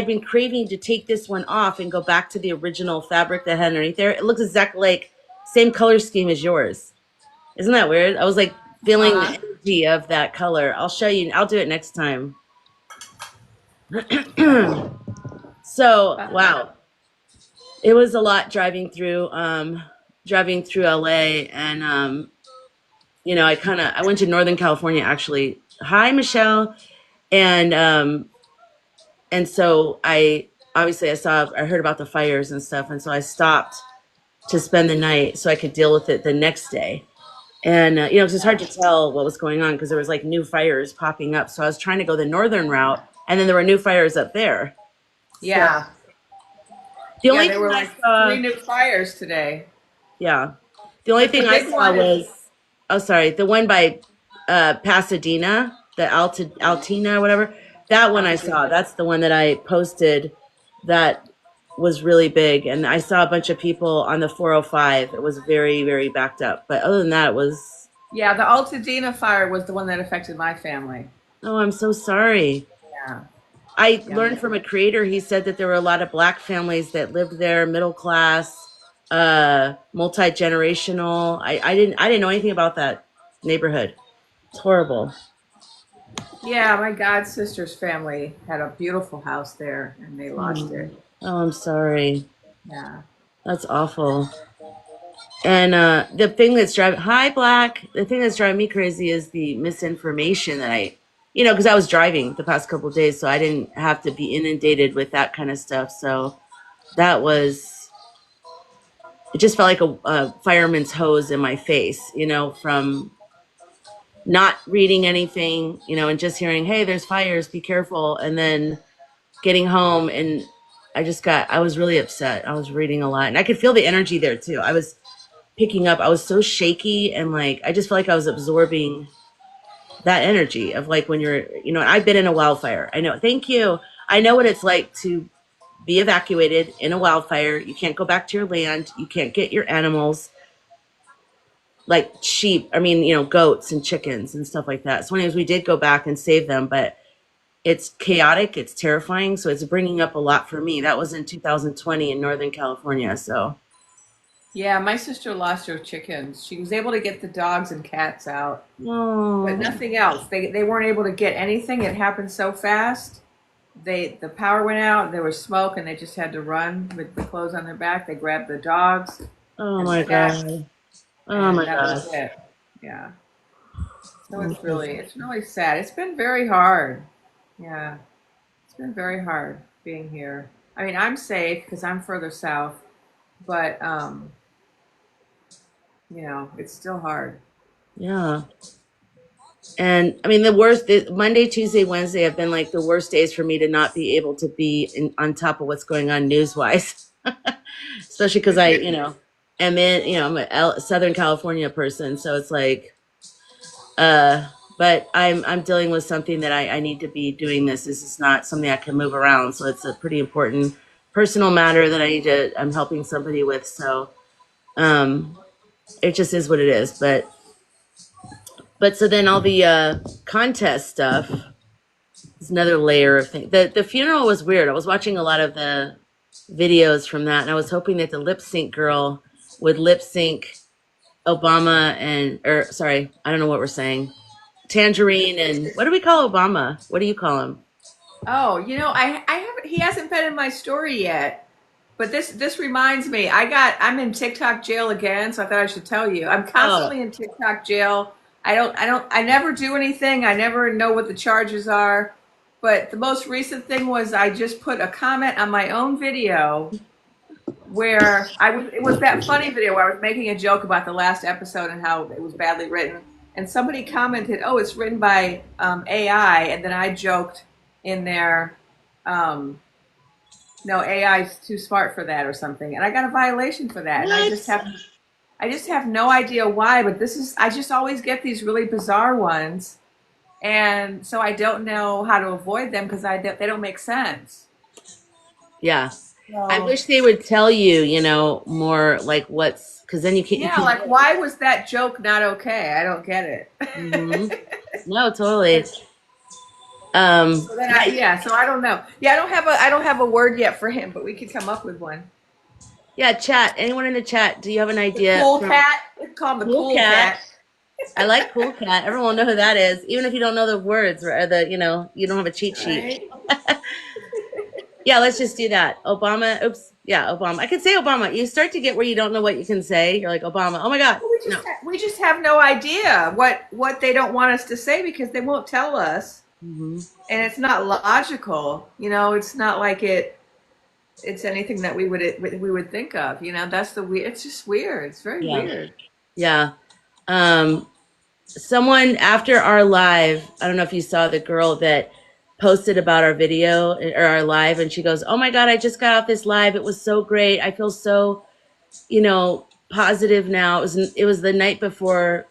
been craving to take this one off and go back to the original fabric that I had underneath there. It looks exactly like same color scheme as yours. Isn't that weird? I was like feeling the Uh-huh. energy of that color. I'll show you. I'll do it next time. So, Uh-huh. wow. It was a lot driving through LA and I went to Northern California actually. Hi, Michelle. And so I heard about the fires and stuff, and so I stopped to spend the night so I could deal with it the next day. And it's hard to tell what was going on because there was like new fires popping up. So I was trying to go the northern route, and then there were new fires up there. So Yeah. the Yeah, only there thing were I like three saw, new fires today. yeah, the only But the thing I big saw one is, was, oh, sorry, the one by Pasadena, the Altina, whatever. That one I saw. Altadena. That's the one that I posted. That was really big, and I saw a bunch of people on the 405. It was very, very backed up. But other than that, it was. Yeah, the Altadena fire was the one that affected my family. Oh, I'm so sorry. Yeah. I Yeah. learned from a creator. He said that there were a lot of black families that lived there, middle class, multi generational. I didn't know anything about that neighborhood. It's horrible. Yeah, my god sister's family had a beautiful house there and they lost Hmm. it. Oh, I'm sorry. Yeah. That's awful. And the thing that's driving hi Black, the thing that's driving me crazy is the misinformation that because I was driving the past couple of days, so I didn't have to be inundated with that kind of stuff. So that was it. Just felt like a fireman's hose in my face, from not reading anything, and just hearing, "Hey, there's fires, be careful," and then getting home and I was really upset. I was reading a lot and I could feel the energy there too. I was picking up, I was so shaky and like, I just felt like I was absorbing that energy of like when I've been in a wildfire. I know, thank you. I know what it's like to be evacuated in a wildfire. You can't go back to your land. You can't get your animals like sheep. I mean, goats and chickens and stuff like that. So anyways, we did go back and save them, but it's chaotic, it's terrifying, so it's bringing up a lot for me. That was in 2020 in Northern California, so Yeah, my sister lost her chickens. She was able to get the dogs and cats out, but no. nothing else. They weren't able to get anything. It happened so fast. The power went out, there was smoke, and they just had to run with the clothes on their back. They grabbed the dogs Oh and the my cats, god. Oh and my that was gosh. it. Yeah. So I'm so it's really sad. It's been very hard. Yeah. It's been very hard being here. I mean, I'm safe because I'm further south, but it's still hard. yeah. And I mean, the worst Monday, Tuesday, Wednesday have been like the worst days for me to not be able to be on top of what's going on news wise, especially because am in, I'm a Southern California person. So it's like, but I'm dealing with something that I need to be doing this. This is not something I can move around. So it's a pretty important personal matter that I'm helping somebody with. So, um, it just is what it is. But so then all the contest stuff is another layer of things. The funeral was weird. I was watching a lot of the videos from that, and I was hoping that the lip sync girl would lip sync Obama or sorry, I don't know what we're saying. Tangerine and what do we call Obama? What do you call him? Oh, I haven't. He hasn't been in my story yet. But this reminds me. I'm in TikTok jail again, so I thought I should tell you. I'm Oh, constantly in TikTok jail. I never do anything. I never know what the charges are. But the most recent thing was I just put a comment on my own video where it was that funny video where I was making a joke about the last episode and how it was badly written. And somebody commented, "Oh, it's written by AI," and then I joked in there, um, "No, AI is too smart for that" or something, and I got a violation for that. And what? I just have no idea why. But I just always get these really bizarre ones, and so I don't know how to avoid them because they don't make sense. Yeah. I So wish they would tell you, more like because then you yeah, can. like why was that joke not okay? I don't get Hmm. it. No, totally. So then Yeah, so I don't know. Yeah, I don't have a word yet for him, but we could come up with one. yeah. Chat. Anyone in the chat? Do you have an The idea cool from cat. We call him the Cool cool Cat? cat. I like Cool Cat. Everyone will know who that is, even if you don't know the words or you don't have a cheat sheet. Right? Yeah, let's just do that. Obama. Oops. Yeah, Obama. I can say Obama. You start to get where you don't know what you can say. You're like Obama. Oh my God. Well, No. we just have no idea what they don't want us to say because they won't tell us, Hmm. and it's not logical. It's not like it's anything that we would think of. That's the weird. It's just weird. It's very Yeah. weird. Yeah. Um, Someone after our live, I don't know if you saw the girl that posted about our video or our live, and she goes, "Oh my God, I just got off this live. It was so great. I feel so, positive now." It was the night before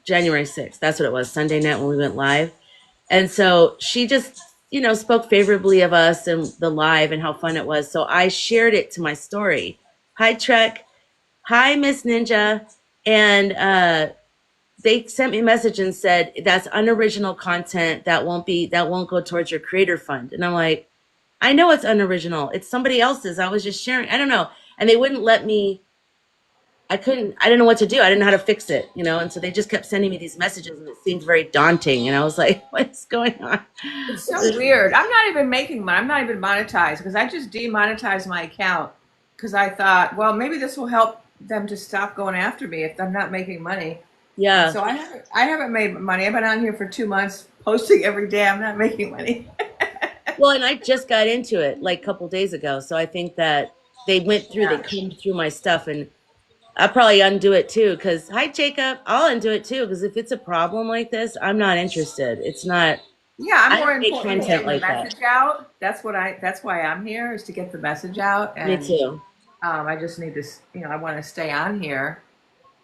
January 6th. That's what it was, Sunday night when we went live. And so she just, spoke favorably of us and the live and how fun it was. So I shared it to my story. Hi, Trek. Hi, Miss Ninja. And they sent me a message and said that's unoriginal content that won't go towards your creator fund. And I'm like, I know it's unoriginal. It's somebody else's. I was just sharing. I don't know. And they wouldn't let me. I didn't know what to do. I didn't know how to fix it. And so they just kept sending me these messages and it seemed very daunting. And I was like, what's going on? It's so weird. I'm not even making money. I'm not even monetized because I just demonetized my account because I thought, well, maybe this will help them to stop going after me if I'm not making money. And Yeah. so I haven't made money. I've been on here for 2 months posting every day. I'm not making money. Well, and I just got into it like a couple days ago. So I think that they Yeah. combed through my stuff and I'll probably undo it too. Cause hi, Jacob, I'll undo it too. Cause if it's a problem like this, I'm not interested. It's not, Yeah, I'm I more don't make important content getting the like that. message out. That's why I'm here is to get the message out. Me And too. I just need to, I want to stay on here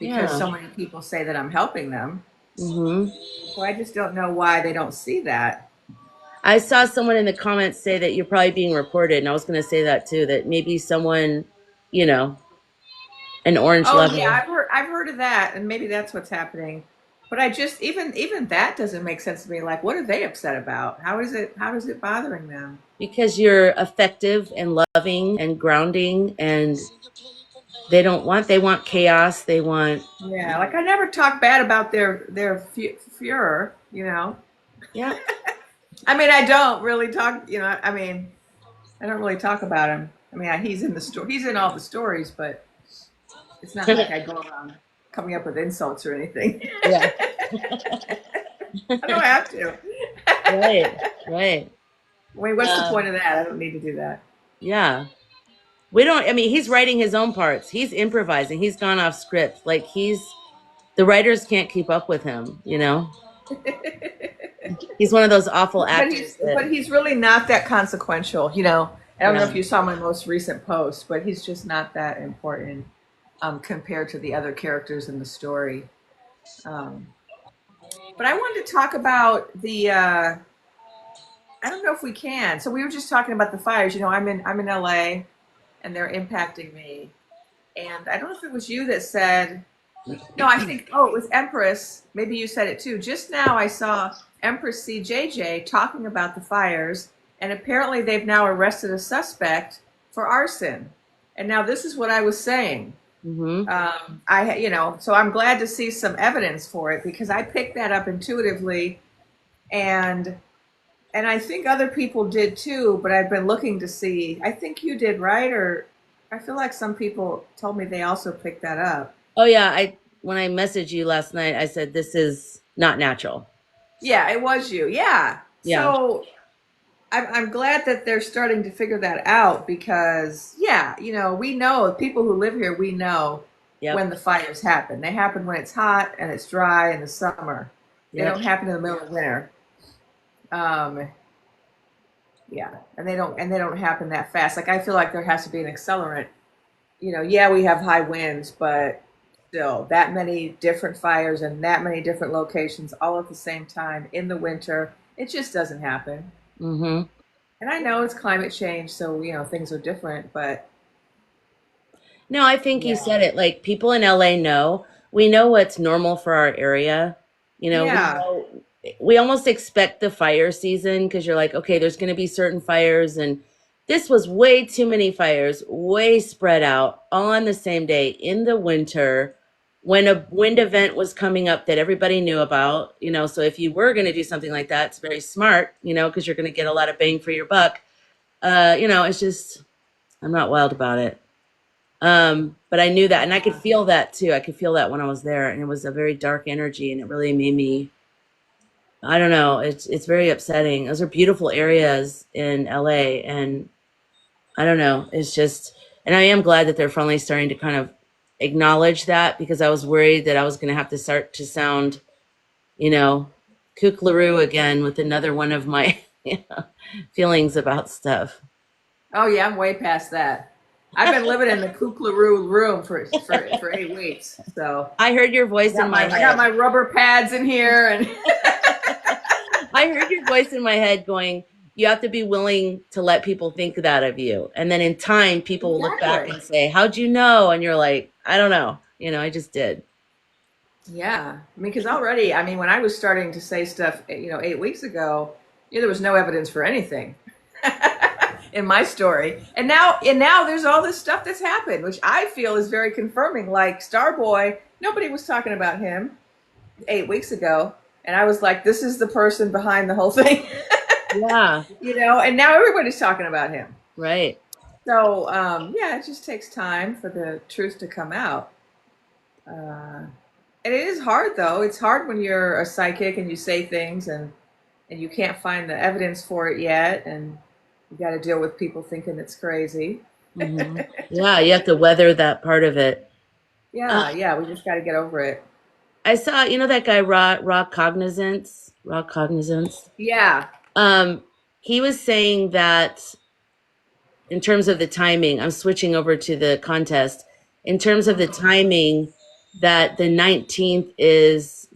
because Yeah. so many people say that I'm helping them. Hmm. So I just don't know why they don't see that. I saw someone in the comments say that you're probably being reported. And I was going to say that too, that maybe someone, you know, an orange Oh yeah, level. I've heard of that, and maybe that's what's happening. But I just even that doesn't make sense to me. Like, what are they upset about? How is it bothering them? Because you're effective and loving and grounding and they want chaos. They want, Yeah, like I never talk bad about their furor. yeah. I mean, I don't really talk. I mean, I don't really talk about him. I mean, he's in the story. He's in all the stories, but it's not like I go around coming up with insults or anything. Yeah. I don't have to. Right. Right. I mean, what's the point Um, of that? I don't need to do that. yeah. We don't, I mean, he's writing his own parts. He's improvising. He's gone off script. Like the writers can't keep up with him. He's one of those awful actors that, But he's really not that consequential. I don't know if yeah. you saw my most recent post, but he's just not that important compared to the other characters in the story. Um, but I wanted to talk about the. I don't know if we can. So we were just talking about the fires. I'm in LA, and they're impacting me. And I don't know if it was you that said. No, I think. Oh, it was Empress. Maybe you said it too. Just now, I saw Empress CJJ talking about the fires, and apparently they've now arrested a suspect for arson. And now this is what I was saying. Hmm. So I'm glad to see some evidence for it because I picked that up intuitively, and I think other people did too. But I've been looking to see. I think you did, right? Or I feel like some people told me they also picked that up. Oh yeah. When I messaged you last night, I said, this is not natural. Yeah, it was you. Yeah. Yeah. So I'm glad that they're starting to figure that out because, yeah, we know people who live here, we know when Yep. the fires happen. They happen when it's hot and it's dry in the summer. They Yep. don't happen in the middle of winter. Um, yeah, and they don't happen that fast. Like I feel like there has to be an accelerant. Yeah, we have high winds, but still that many different fires and that many different locations all at the same time in the winter, it just doesn't happen. Hmm. And I know it's climate change, so things are different, but No, I think you yeah. said it. Like people in LA know, we know what's normal for our area. We Yeah. know. we almost expect the fire season because you're like, okay, there's going to be certain fires. And this was way too many fires, way spread out all on the same day in the winter when a wind event was coming up that everybody knew about, you know. So if you were going to do something like that, it's very smart, you know, because you're going to get a lot of bang for your buck. You know, it's just, I'm not wild about it. But I knew that, and I could Yeah. feel that too. I could feel that when I was there, and it was a very dark energy, and it really made me, I don't know, it's very upsetting. Those are beautiful areas in LA, and I don't know, it's just, and I am glad that they're finally starting to kind of acknowledge that because I was worried that I was going to have to start to sound, you know, kookaroo again with another one of my feelings about stuff. Oh yeah, I'm way past that. I've been living in the Kuklaroo room for 8 weeks. So I heard your voice in my I got head. my rubber pads in here and I heard your voice in my head going, you have to be willing to let people think that of you. And then in time, people will look back exactly. and say, how'd you know? And you're like, I don't know. You know, I just did. Yeah. I mean, because already, I mean, when I was starting to say stuff, 8 weeks ago, there was no evidence for anything in my story. And now there's all this stuff that's happened, which I feel is very confirming. Like Starboy, nobody was talking about him 8 weeks ago. And I was like, this is the person behind the whole thing, Yeah, and now everybody's talking about him. right. So, yeah, it just takes time for the truth to come out. Uh, and it is hard, though. It's hard when you're a psychic and you say things and you can't find the evidence for it yet. And you got to deal with people thinking it's crazy. Hmm. Yeah, you have to weather that part of it. Uh, Yeah, yeah, we just got to get over it. I saw, you know, that guy, Raw Cognizance. Yeah. Um, he was saying that in terms of the timing, I'm switching over to the contest. In terms of the Mhm. timing, that the 19th is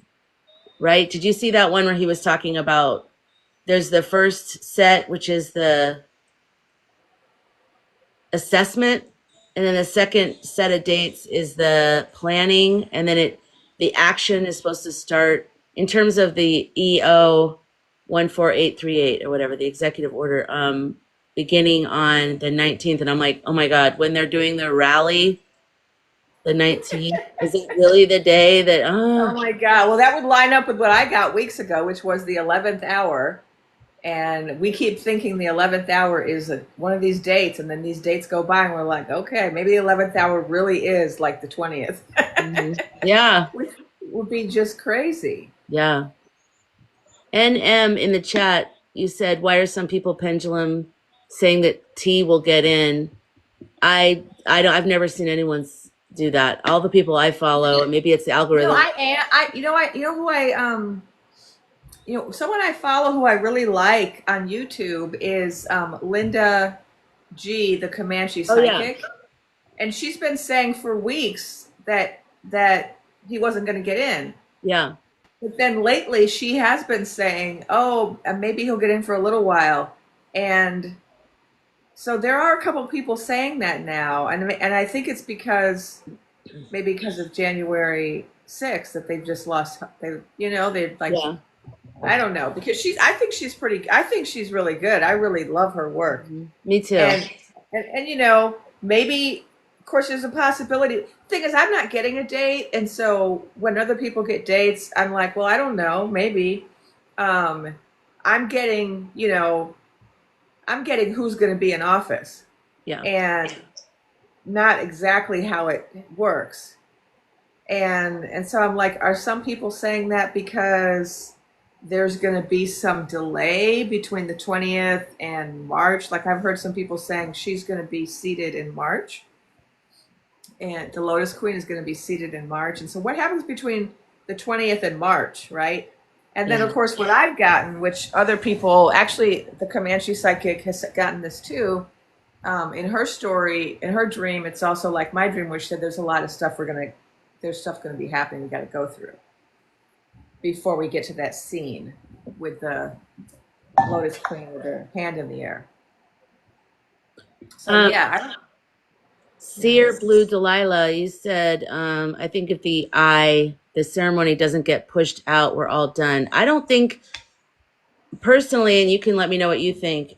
right. Did you see that one where he was talking about there's the first set, which is the assessment, and then the second set of dates is the planning, and then the action is supposed to start in terms of the EO 14838 or whatever the executive order, beginning on the 19th. And I'm like, oh my god, when they're doing the rally, the 19th, is it really the day that? Oh my God. Well, that would line up with what I got weeks ago, which was the 11th hour. And we keep thinking the 11th hour is one of these dates. And then these dates go by and we're like, okay, maybe the 11th hour really is like the 20th, Yeah, which would be just crazy. yeah. NM in the chat, you said, why are some people pendulum saying that T will get in? I don't, I've never seen anyone do that. All the people I follow, and maybe it's the algorithm. I am, who someone I follow who I really like on YouTube is Linda G, the Comanche Oh yeah, psychic. And she's been saying for weeks that he wasn't going to get in. yeah, But then lately, she has been saying, "Oh, maybe he'll get in for a little while," and so there are a couple of people saying that now, and I think it's because maybe because of January 6th that they've just lost. They've like yeah. I don't know because I think she's really good. I really love her work, Me too. and maybe of course there's a possibility. Thing is, I'm not getting a date, and so when other people get dates, I'm like, well, I don't know, maybe. um I'm getting I'm getting who's going to be in office Yeah. and not exactly how it works. And so I'm like, are some people saying that because there's going to be some delay between the 20th and March? Like I've heard some people saying she's going to be seated in March, and the Lotus Queen is going to be seated in March. And so what happens between the 20th and March, right? And then, Yeah. of course, what I've gotten, which other people, actually, the Comanche psychic has gotten this too. In her story, in her dream, it's also like my dream, which said there's a lot of stuff there's stuff going to be happening we got to go through before we get to that scene with the Lotus Queen with her hand in the air. So Um, yeah, Seer Yes. Blue Delilah, you said, I think if the ceremony doesn't get pushed out, we're all done. I don't think personally, and you can let me know what you think.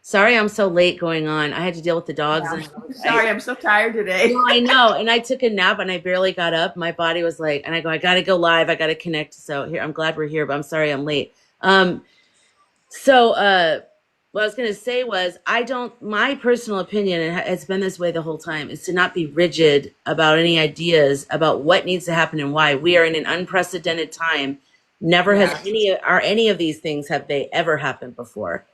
Sorry, I'm so late going on. I had to deal with the Yeah, dogs, I'm and so sorry. I'm so tired no, today. I know. And I took a nap, and I barely got up. My body was like, and I go, I got to go live. I got to connect. So here, I'm glad we're here, but I'm sorry I'm late. So, what I was going to say was, I don't, my personal opinion, and it's been this way the whole time, is to not be rigid about any ideas about what needs to happen and why. We are in an unprecedented time. Never has Yeah. any of these things have they ever happened before.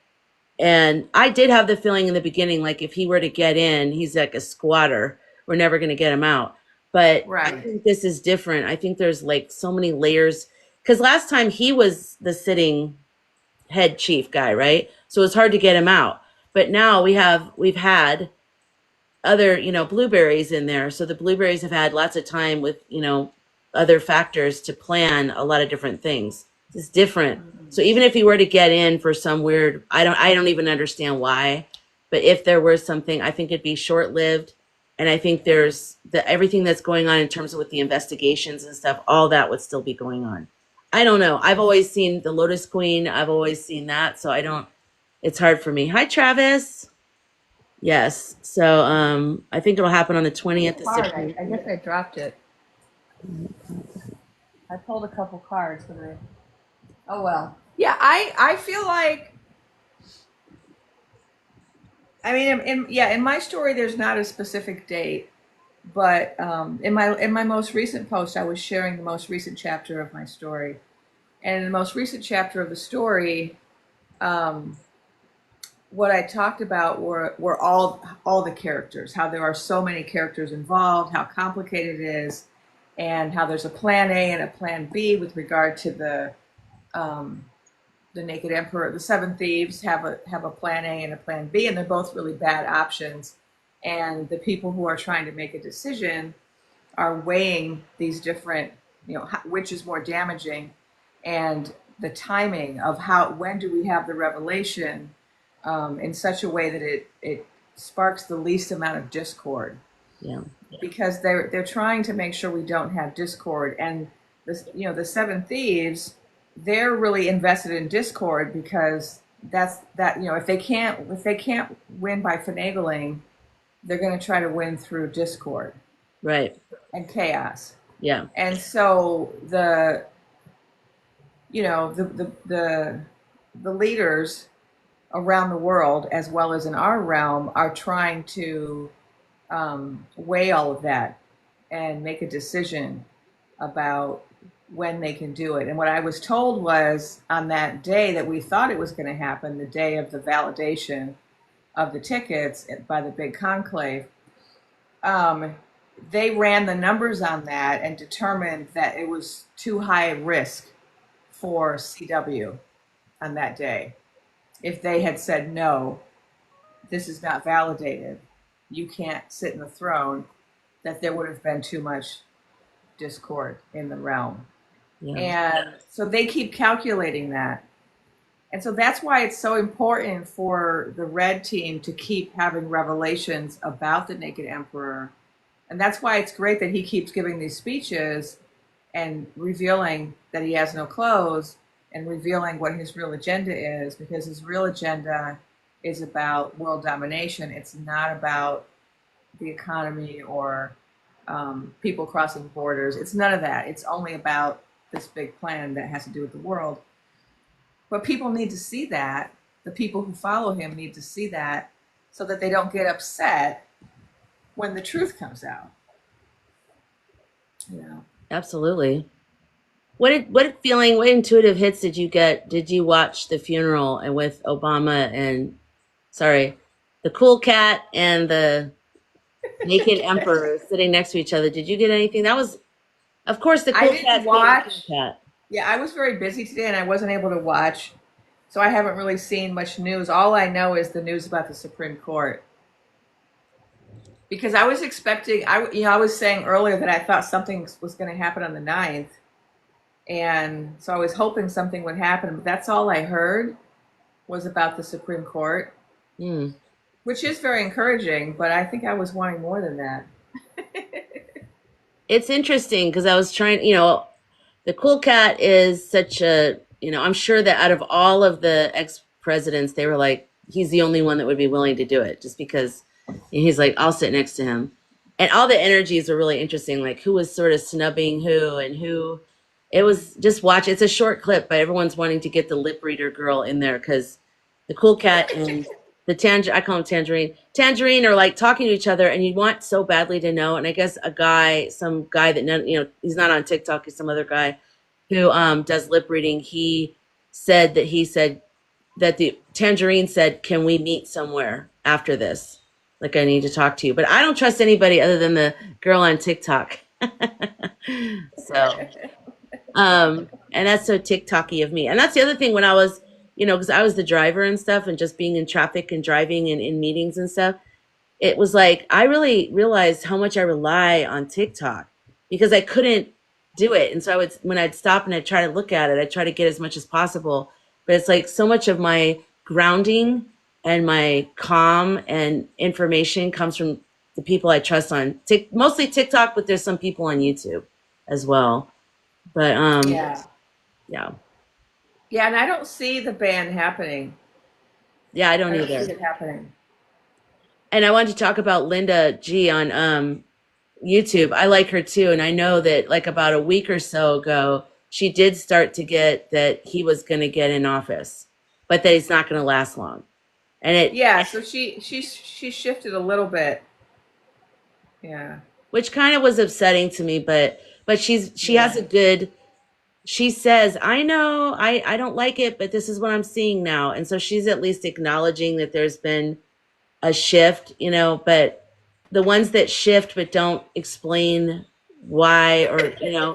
And I did have the feeling in the beginning, like if he were to get in, he's like a squatter. We're never going to get him out. But I Right. think this is different. I think there's like so many layers. Because last time he was the sitting head chief guy, right? So it's hard to get him out. But now we've had other, blueberries in there. So the blueberries have had lots of time with, other factors to plan a lot of different things. It's different. Mhm. So even if he were to get in for some weird, I don't even understand why, but if there were something, I think it'd be short-lived. And I think there's everything that's going on in terms of with the investigations and stuff, all that would still be going on. I don't know. I've always seen the Lotus Queen. I've always seen that. So I don't, it's hard for me. Hi, Travis. Yes. So I think it'll happen on the Pulled a 20th. The card. Supreme I guess Court. I dropped it. I pulled a couple cards, but oh well. Yeah, I feel like I mean in my story there's not a specific date, but in my most recent post I was sharing the most recent chapter of my story, and in the most recent chapter of the story, um, what I talked about were all the characters, how there are so many characters involved, how complicated it is, and how there's a plan A and a plan B with regard to um, the Naked Emperor. The Seven Thieves have a plan A and a plan B, and they're both really bad options. And the people who are trying to make a decision are weighing these different, which is more damaging, and the timing of when do we have the revelation in such a way that it sparks the least amount of discord, Yeah. because they're trying to make sure we don't have discord. And the Seven Thieves, they're really invested in discord because if they can't win by finagling, they're going to try to win through discord Right. and chaos. Yeah. And so the leaders around the world, as well as in our realm, are trying to weigh all of that and make a decision about when they can do it. And what I was told was, on that day that we thought it was going to happen, the day of the validation of the tickets by the big conclave, um, they ran the numbers on that and determined that it was too high a risk for CW on that day. If they had said, no, this is not validated, you can't sit in the throne, that there would have been too much discord in the realm. Yeah. And so they keep calculating that. And so that's why it's so important for the red team to keep having revelations about the Naked Emperor. And that's why it's great that he keeps giving these speeches and revealing that he has no clothes and revealing what his real agenda is, because his real agenda is about world domination. It's not about the economy or people crossing borders. It's none of that. It's only about this big plan that has to do with the world. But people need to see that. The people who follow him need to see that so that they don't get upset when the truth comes out. You know. Absolutely. What intuitive hits did you get? Did you watch the funeral and with Obama and sorry, the cool cat and the naked emperor sitting next to each other? Did you get anything? That was, of course, the I cool didn't cat's being the cool watch. cat. Yeah, I was very busy today and I wasn't able to watch. So I haven't really seen much news. All I know is the news about the Supreme Court. Because I was expecting, I was saying earlier that I thought something was going to happen on the 9th. And so I was hoping something would happen, but that's all I heard was about the Supreme Court. Hmm. which is very encouraging, but I think I was wanting more than that. It's interesting because I was trying, the cool cat is such a, I'm sure that out of all of the ex presidents, they were like, he's the only one that would be willing to do it just because he's like, I'll sit next to him. And all the energies are really interesting, like who was sort of snubbing who and who. It was just watch. It's a short clip, but everyone's wanting to get the lip reader girl in there because the cool cat and the I call him Tangerine are like talking to each other, and you want so badly to know. And I guess some guy that he's not on TikTok, he's some other guy who does lip reading. He said that the Tangerine said, "Can we meet somewhere after this? Like I need to talk to you." But I don't trust anybody other than the girl on TikTok. So and that's so TikToky of me. And that's the other thing when I was, because I was the driver and stuff and just being in traffic and driving and in meetings and stuff, it was like I really realized how much I rely on TikTok because I couldn't do it. And so when I'd stop and I'd try to look at it, I'd try to get as much as possible. But it's like so much of my grounding and my calm and information comes from the people I trust on mostly TikTok, but there's some people on YouTube as well. But Yeah. yeah. Yeah, and I don't see the ban happening. Yeah, I I don't don't see either. it happening. And I wanted to talk about Linda G on YouTube. I like her too, and I know that like about a week or so ago, she did start to get that he was going to get in office, but that he's not going to last long. And Yeah, so she shifted a little bit. Yeah. which kind of was upsetting to me, but she has Yeah. a good. She says, "I know, I don't like it, but this is what I'm seeing now," and so she's at least acknowledging that there's been a shift, but the ones that shift but don't explain why or,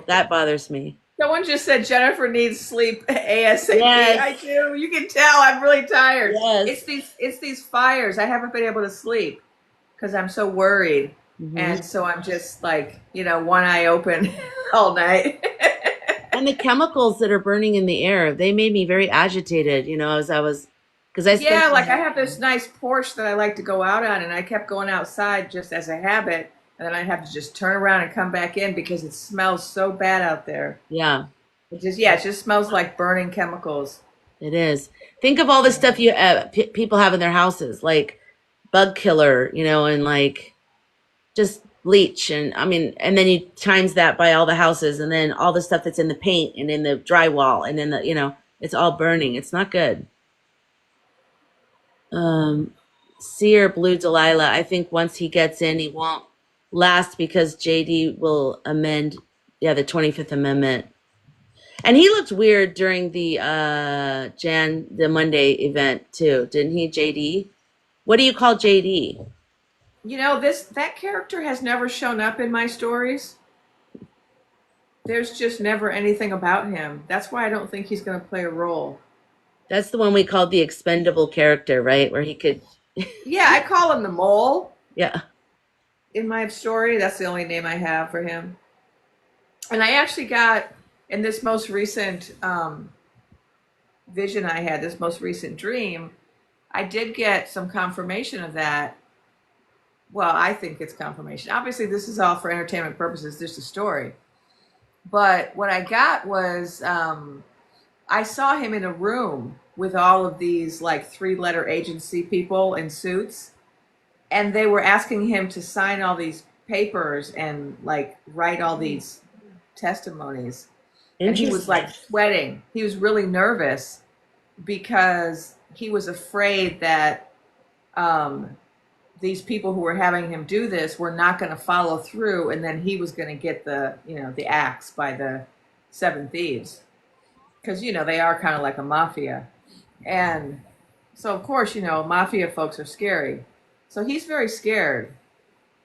that bothers me. Someone just said Jennifer needs sleep ASAP. I Yes, do. You can tell I'm really tired. yes. It's these fires. I haven't been able to sleep because I'm so worried. Hmm. And so I'm just like, one eye open all night. And the chemicals that are burning in the air, they made me very agitated, as I was, because I spent, Yeah, like I have this nice Porsche that I like to go out on, and I kept going outside just as a habit, and then I have to just turn around and come back in because it smells so bad out there. yeah, It just smells like burning chemicals. it is. Think of all the stuff people have in their houses, like bug killer, and like just bleach and I mean and then you times that by all the houses and then all the stuff that's in the paint and in the drywall and then it's all burning. It's not good. um Seer Blue Delilah, I think once he gets in he won't last because JD will amend, yeah, the 25th Amendment. And he looked weird during the Monday event too, didn't he, JD? What do you call JD? This that character has never shown up in my stories. There's just never anything about him. That's why I don't think he's going to play a role. That's the one we called the expendable character, right? Where he could, Yeah, I call him the mole yeah. in my story. That's the only name I have for him. And I actually got in this most recent vision I had, this most recent dream, I did get some confirmation of that. Well, I think it's confirmation. Obviously, this is all for entertainment purposes, just a story. But what I got was I saw him in a room with all of these like three-letter agency people in suits, and they were asking him to sign all these papers and like write all these testimonies. And he was Interesting. like sweating. He was really nervous because he was afraid that um, these people who were having him do this were not going to follow through, and then he was going to get the axe by the seven thieves because they are kind of like a mafia, and so of course mafia folks are scary. So he's very scared.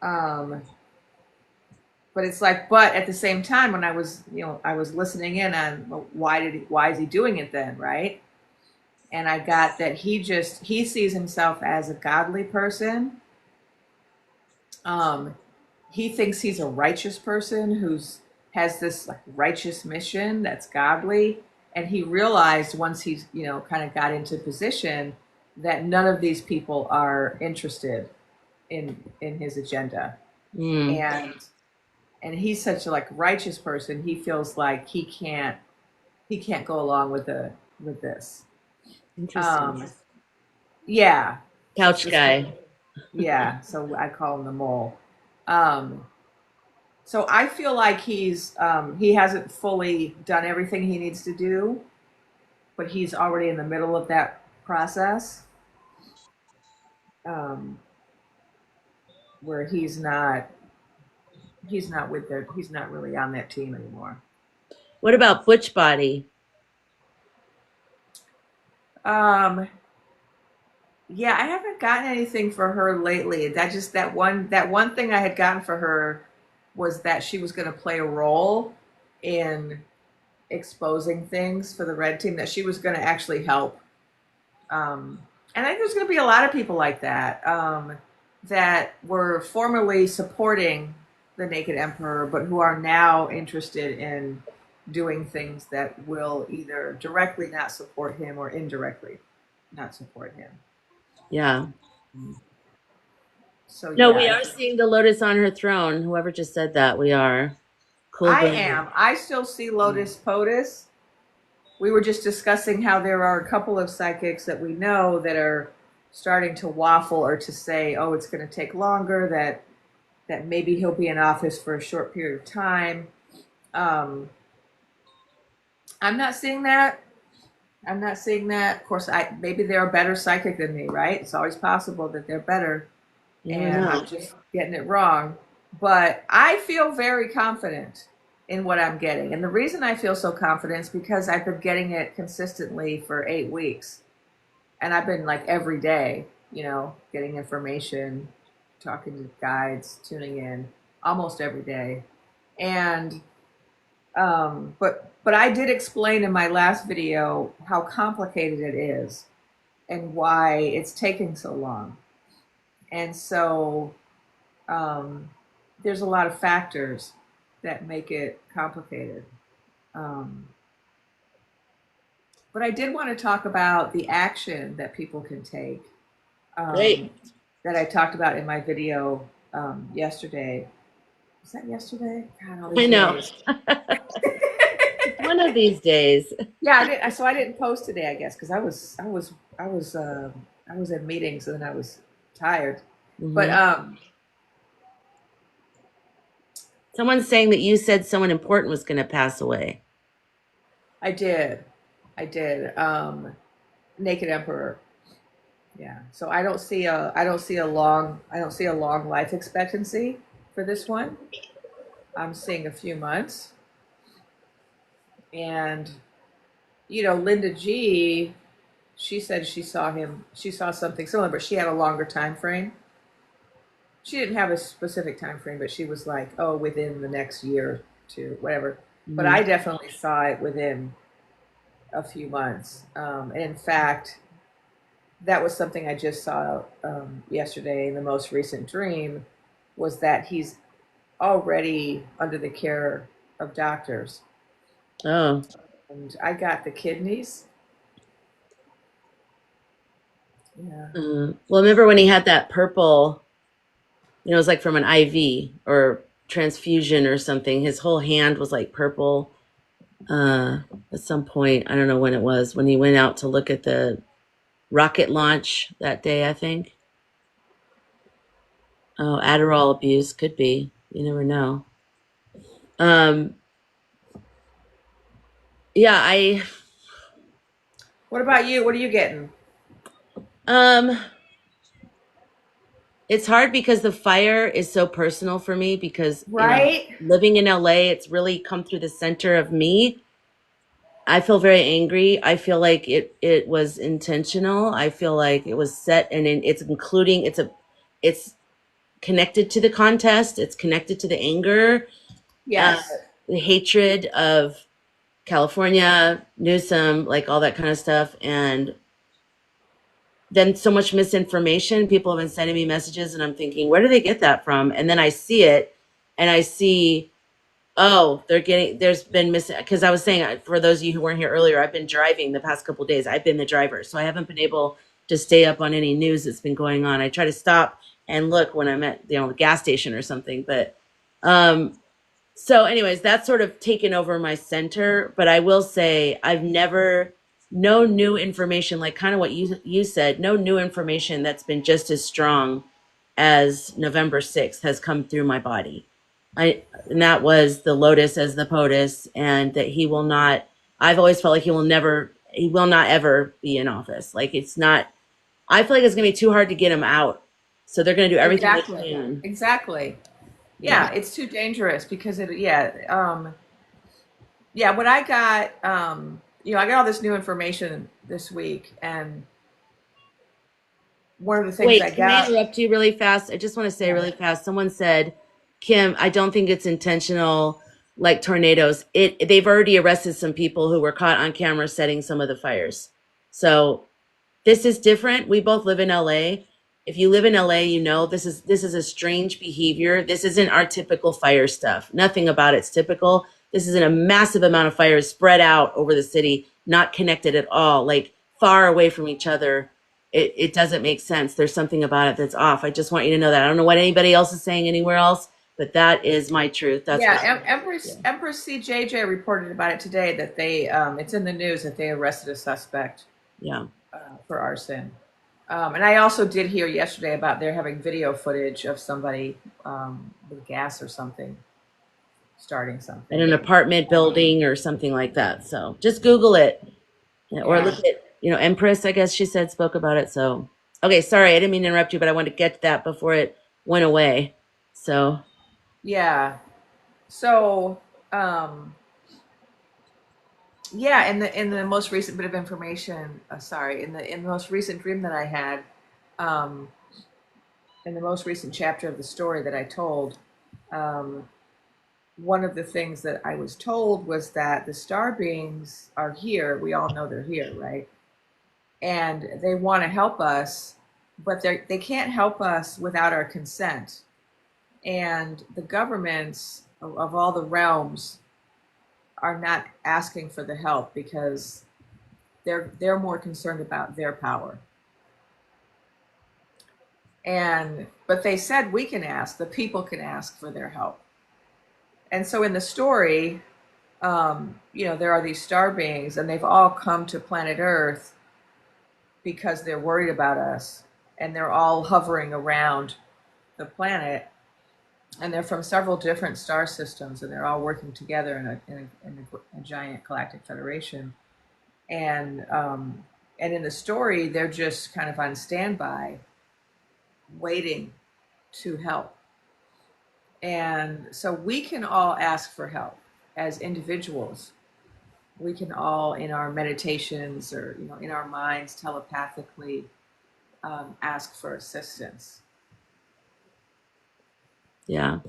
Um, but it's like, but at the same time, when I was listening in on well, why is he doing it then, right? And I got that he sees himself as a godly person. Um, he thinks he's a righteous person who's has this like righteous mission that's godly, and he realized once he's kind of got into position that none of these people are interested in his agenda. Mm, And he's such a like righteous person, he feels like he can't go along with the with this. interesting. Um yeah. So it's Couch this guy. yeah, so I call him the mole. Um so I feel like he hasn't fully done everything he needs to do, but he's already in the middle of that process. Um where he's not with their he's not really on that team anymore. What about Butch Body? Um Yeah, I haven't gotten anything for her lately. That one thing I had gotten for her was that she was going to play a role in exposing things for the red team. That she was going to actually help. Um, and I think there's going to be a lot of people like that that were formerly supporting the Naked Emperor, but who are now interested in doing things that will either directly not support him or indirectly not support him. Yeah. So No, we yeah, are seeing the lotus on her throne. Whoever just said that, we are. Cool I breeze. am. I still see Lotus POTUS. We were just discussing how there are a couple of psychics that we know that are starting to waffle or to say, "Oh, it's going to take longer." That maybe he'll be in office for a short period of time. Um, I'm not seeing that. I'm not seeing that. Of course, I maybe they're a better psychic than me, right? It's always possible that they're better, You never and know. I'm just getting it wrong. But I feel very confident in what I'm getting. And the reason I feel so confident is because I've been getting it consistently for 8 weeks. And I've been like every day, getting information, talking to guides, tuning in almost every day. And but I did explain in my last video how complicated it is and why it's taking so long. And so um, there's a lot of factors that make it complicated. Um, but I did want to talk about the action that people can take um, Great. that I talked about in my video yesterday. Was that yesterday? God, all I these know. days. One of these days. Yeah, I did. So I didn't post today, I guess, because I was in meetings and then I was tired. But Hmm. Someone's saying that you said someone important was going to pass away. I did, I did. Naked Emperor. Yeah. So I don't see a long life expectancy for this one. I'm seeing a few months. And Linda G, she said she saw something similar, but she had a longer time frame. She didn't have a specific time frame, but she was like, "Oh, within the next year or two, whatever." But Hmm. I definitely saw it within a few months. And in fact, that was something I just saw yesterday in the most recent dream was that he's already under the care of doctors. Oh. And I got the kidneys. Yeah. Well, remember when he had that purple, it was like from an IV or transfusion or something. His whole hand was like purple. Uh, at some point, I don't know when it was, when he went out to look at the rocket launch that day, I think. Oh, Adderall abuse could be. You never know. Um, yeah, What about you? What are you getting? um it's hard because the fire is so personal for me because, Right? living in LA, it's really come through the center of me. I feel very angry. I feel like it was intentional. I feel like it was set and it's including it's connected to the contest. It's connected to the anger, uh, Yes. the hatred of California, Newsom, like all that kind of stuff. And then so much misinformation. People have been sending me messages, and I'm thinking, where do they get that from? And then I see it, and I see, oh, there's been because I was saying, for those of you who weren't here earlier, I've been driving the past couple of days. I've been the driver, so I haven't been able to stay up on any news that's been going on. I try to stop and look when I'm at, the gas station or something. But so anyways, that's sort of taken over my center. But I will say I've never, no new information, like kind of what you said, no new information that's been just as strong as November 6th has come through my body. And that was the lotus as the POTUS, and that he will not, I've always felt like he will not ever be in office. Like it's not, I feel like it's gonna be too hard to get him out. So they're gonna do everything they Exactly. can. Exactly. Yeah. Yeah, it's too dangerous because yeah, when I got I got all this new information this week, and one of the things I Wait, can I got, interrupt you really fast? I just want to say yeah. really fast. Someone said, Kim, I don't think it's intentional like tornadoes. They've already arrested some people who were caught on camera setting some of the fires. So this is different. We both live in LA. If you live in LA, you know this is a strange behavior. This isn't our typical fire stuff. Nothing about it's typical. This is a massive amount of fires spread out over the city, not connected at all, like far away from each other. It doesn't make sense. There's something about it that's off. I just want you to know that. I don't know what anybody else is saying anywhere else, but that is my truth. That's Yeah, what. Yeah. Empress CJJ reported about it today, that they it's in the news that they arrested a suspect Yeah. for arson. And I also did hear yesterday about they're having video footage of somebody with gas or something starting In something. an apartment building or something like that. So just Google it. Yeah, or look Yeah. at, Empress, I guess she said, spoke about it. So, okay, sorry, I didn't mean to interrupt you, but I wanted to get to that before it went away. So, Yeah. So, yeah, in the most recent bit of information, sorry, in the most recent dream that I had, um, in the most recent chapter of the story that I told, um, one of the things that I was told was that the star beings are here. We all know they're here, right? And they want to help us, but they can't help us without our consent. And the governments of all the realms are not asking for the help because they're more concerned about their power. And but they said we can ask, the people can ask for their help. And so in the story, there are these star beings, and they've all come to planet Earth because they're worried about us, and they're all hovering around the planet, and they're from several different star systems, and they're all working together in a giant galactic federation. And in the story, they're just kind of on standby, waiting to help. And so we can all ask for help as individuals. We can all, in our meditations or in our minds, telepathically ask for assistance. yeah.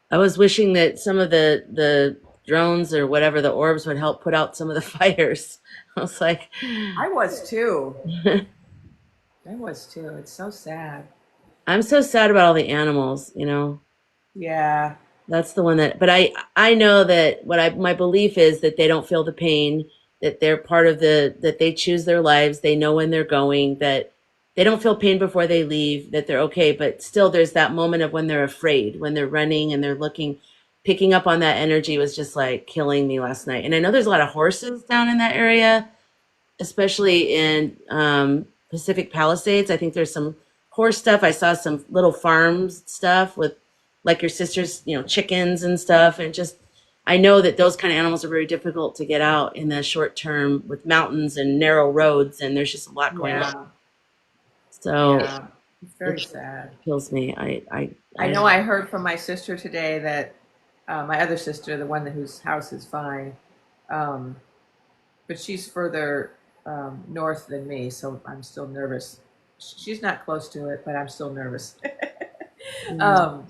I was wishing that some of the drones or whatever, the orbs would help put out some of the fires. I was like, I was too. I was too. It's so sad. I'm so sad about all the animals. Yeah. That's the one that, but I know that my belief is that they don't feel the pain, that they're part of that they choose their lives, they know when they're going, that they don't feel pain before they leave, that they're okay, but still there's that moment of when they're afraid, when they're running and they're looking, picking up on that energy was just like killing me last night. And I know there's a lot of horses down in that area, especially in Pacific Palisades. I think there's some horse stuff. I saw some little farms stuff with like your sister's, chickens and stuff. And just, I know that those kind of animals are very difficult to get out in the short term with mountains and narrow roads. And there's just a lot going on. Yeah. So Yeah. It's it very sad. kills me. I know I heard from my sister today that my other sister, the one whose house is fine, um, but she's further north than me, so I'm still nervous. She's not close to it, but I'm still nervous. mm, um,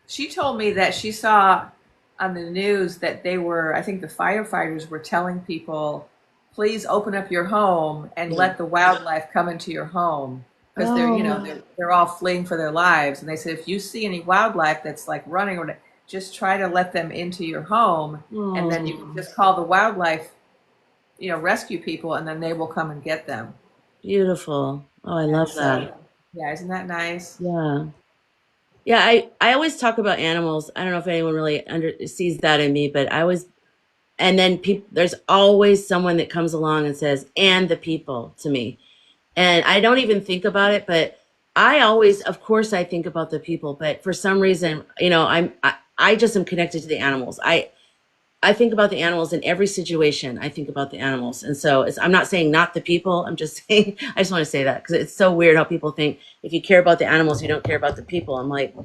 she told me that she saw on the news that I think the firefighters were telling people, please open up your home and yeah. let the wildlife come into your home because Oh, they're all fleeing for their lives. And they said, if you see any wildlife that's like running, or just try to let them into your home, and then you can oh, just call the wildlife, rescue people, and then they will come and get them. Beautiful. Oh, I And love that. so, yeah, isn't that nice? Yeah. Yeah, I always talk about animals. I don't know if anyone really sees that in me, but I always and then people there's always someone that comes along and says, "And the people" to me. And I don't even think about it, but I always, of course, I think about the people, but for some reason, I just am connected to the animals. I think about the animals in every situation. I think about the animals, and so I'm not saying not the people. I'm just saying I just want to say that because it's so weird how people think if you care about the animals, you don't care about the people. I'm like,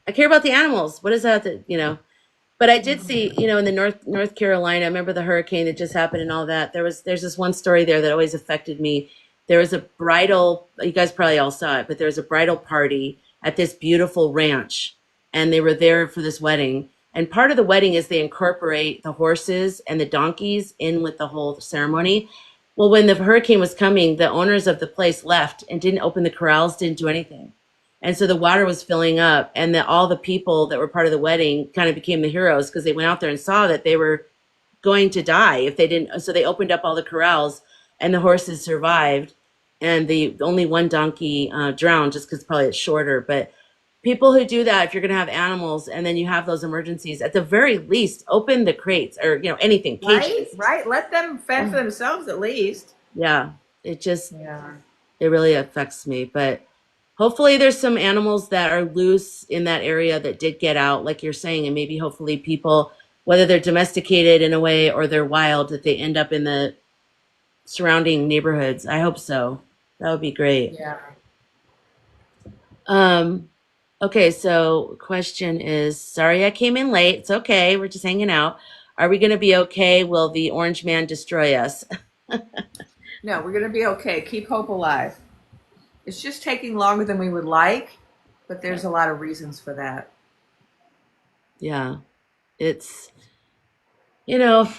I care about the animals. What is that? But I did see, in the North Carolina, I remember the hurricane that just happened and all that. There's this one story there that always affected me. There was a bridal, you guys probably all saw it, but there was a bridal party at this beautiful ranch, and they were there for this wedding. And part of the wedding is they incorporate the horses and the donkeys in with the whole ceremony. Well, when the hurricane was coming, the owners of the place left and didn't open the corrals, didn't do anything. And so the water was filling up, and all the people that were part of the wedding kind of became the heroes because they went out there and saw that they were going to die if they didn't. So they opened up all the corrals, and the horses survived, and the only one donkey drowned just because probably it's shorter. But people who do that, if you're going to have animals and then you have those emergencies, at the very least, open the crates or anything, Right, cages. right. Let them fend for themselves at least. Yeah, it just Yeah. it really affects me. But hopefully there's some animals that are loose in that area that did get out, like you're saying, and maybe hopefully people, whether they're domesticated in a way or they're wild, that they end up in the surrounding neighborhoods. I hope so. That would be great. Yeah. Um, okay, so question is, sorry I came in late. It's okay. We're just hanging out. Are we going to be okay? Will the orange man destroy us? No, we're going to be okay. Keep hope alive. It's just taking longer than we would like, but there's a lot of reasons for that. Yeah, it's, you know,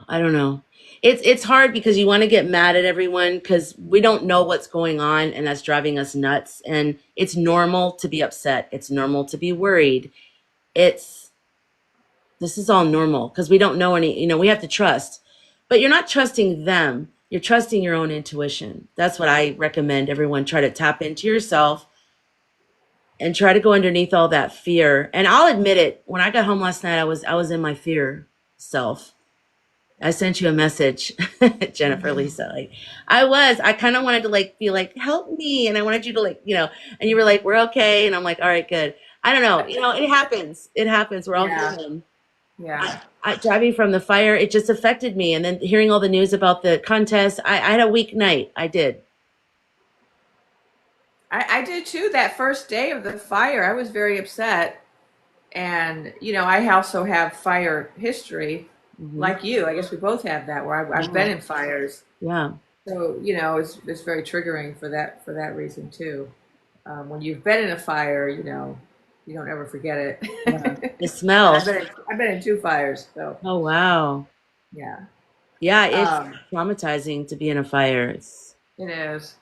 I don't know. It's hard because you want to get mad at everyone because we don't know what's going on and that's driving us nuts. And it's normal to be upset. It's normal to be worried. It's This is all normal because we don't know any, we have to trust. But you're not trusting them. You're trusting your own intuition. That's what I recommend everyone try to tap into yourself and try to go underneath all that fear. And I'll admit it, when I got home last night, I was in my fear self. I sent you a message, Jennifer, Mhm. Lisa. Like, I kind of wanted to like be like, help me. And I wanted you to like, and you were like, we're okay. And I'm like, all right, good. I don't know. It happens. It happens. We're all Yeah. human. Yeah. Driving from the fire, it just affected me. And then hearing all the news about the contest, I had a weak night. I did. I did too. That first day of the fire, I was very upset. And, I also have fire history Hmm. like you. I guess we both have that where I've Yeah. been in fires. Yeah. So, it's very triggering for that reason too. When you've been in a fire, you don't ever forget Yeah. it. The And smell. I've been in two fires, so Oh, wow. yeah. Yeah. It's Um, traumatizing to be in a fire. It's, it is.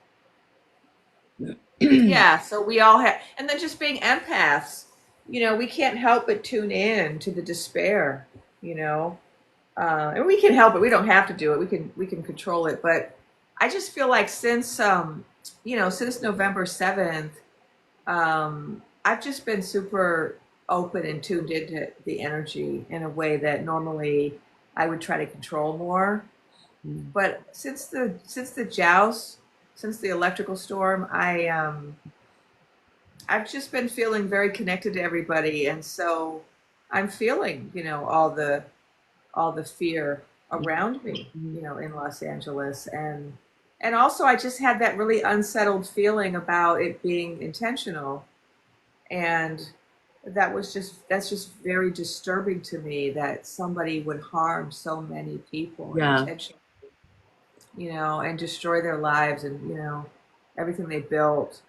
Yeah, so we all have, and then just being empaths, we can't help but tune in to the despair, you know. And we can help it. We don't have to do it. We can control it. But I just feel like since November 7th, I've just been super open and tuned into the energy in a way that normally I would try to control more. But since the joust, since the electrical storm, I've just been feeling very connected to everybody, and so I'm feeling, all the fear around me, in Los Angeles, and also I just had that really unsettled feeling about it being intentional, and that's just very disturbing to me that somebody would harm so many people yeah. intentionally, and destroy their lives and everything they built.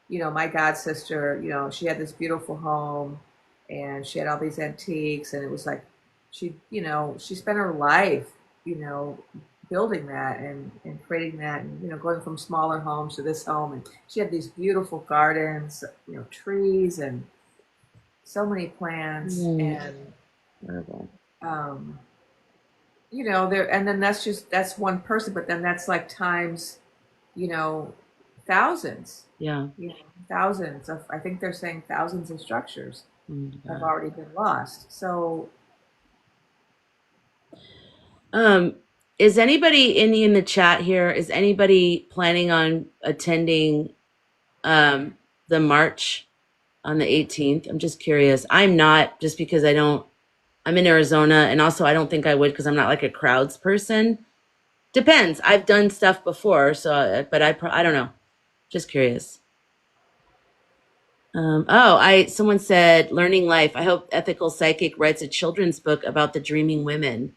My god sister, she had this beautiful home and she had all these antiques, and it was like she spent her life, you know, building that and creating that, and going from smaller homes to this home, and she had these beautiful gardens, trees and so many plants, Mm, and horrible. there, and then that's one person, but then that's like times. you know, thousands, Yeah. you know, thousands of, I think they're saying thousands of structures Oh my have God. already been lost. So, Um, is anybody in the chat here? Is anybody planning on attending the march on the 18th? I'm just curious. I'm not, just because I don't. I'm in Arizona, and also I don't think I would because I'm not like a crowds person. Depends. I've done stuff before, so but I don't know. Just curious. Someone said learning life. I hope Ethical Psychic writes a children's book about the dreaming women.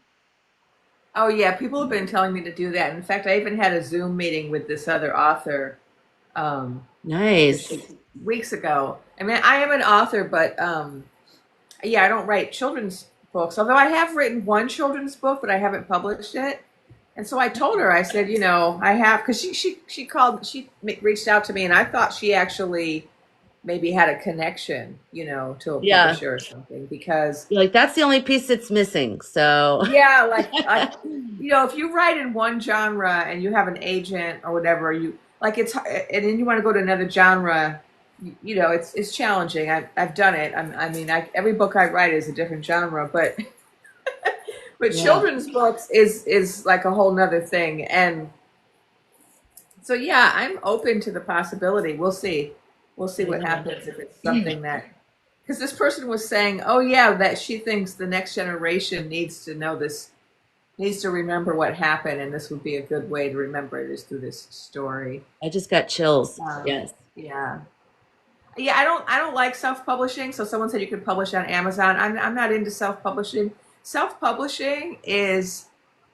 oh yeah, people have been telling me to do that. In fact, I even had a Zoom meeting with this other author um, just Nice. weeks ago. I mean, I am an author, but yeah, I don't write children's books. Although I have written one children's book, but I haven't published it. And so I told her, I said, you know, I have, because she called, reached out to me, and I thought she actually maybe had a connection, you know, to a Yeah. publisher or something. Because You're like, that's the only piece that's missing. So yeah, like you know, if you write in one genre and you have an agent or whatever, you like it's, and then you want to go to another genre, you know, it's challenging. I've done it. I mean, every book I write is a different genre, but yeah. children's books is like a whole nother thing. And so yeah, I'm open to the possibility. We'll see Very what cool. happens if it's something that, because this person was saying, oh yeah, that she thinks the next generation needs to know this, needs to remember what happened, and this would be a good way to remember it is through this story. I just got chills. Um, Yes. yeah, yeah. I don't like self publishing. So someone said you could publish on Amazon. I'm not into self publishing. Self publishing is,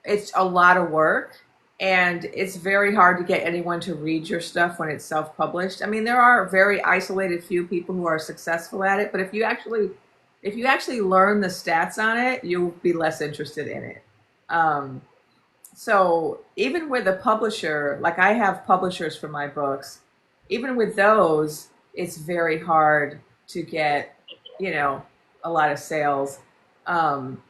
it's a lot of work, and it's very hard to get anyone to read your stuff when it's self published. I mean, there are very isolated few people who are successful at it, but if you actually learn the stats on it, you'll be less interested in it. Um, so even with a publisher, like I have publishers for my books, even with those, it's very hard to get, you know, a lot of sales. Um,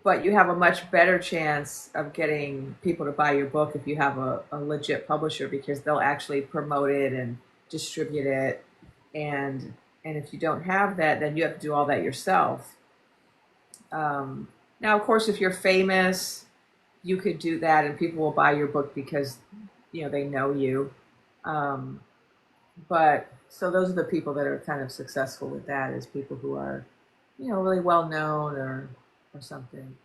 but you have a much better chance of getting people to buy your book if you have a legit publisher, because they'll actually promote it and distribute it. And if you don't have that, then you have to do all that yourself. Um, Now, of course, if you're famous, you could do that, and people will buy your book because you know they know you. Um, but so those are the people that are kind of successful with that, is people who are, you know, really well known or something.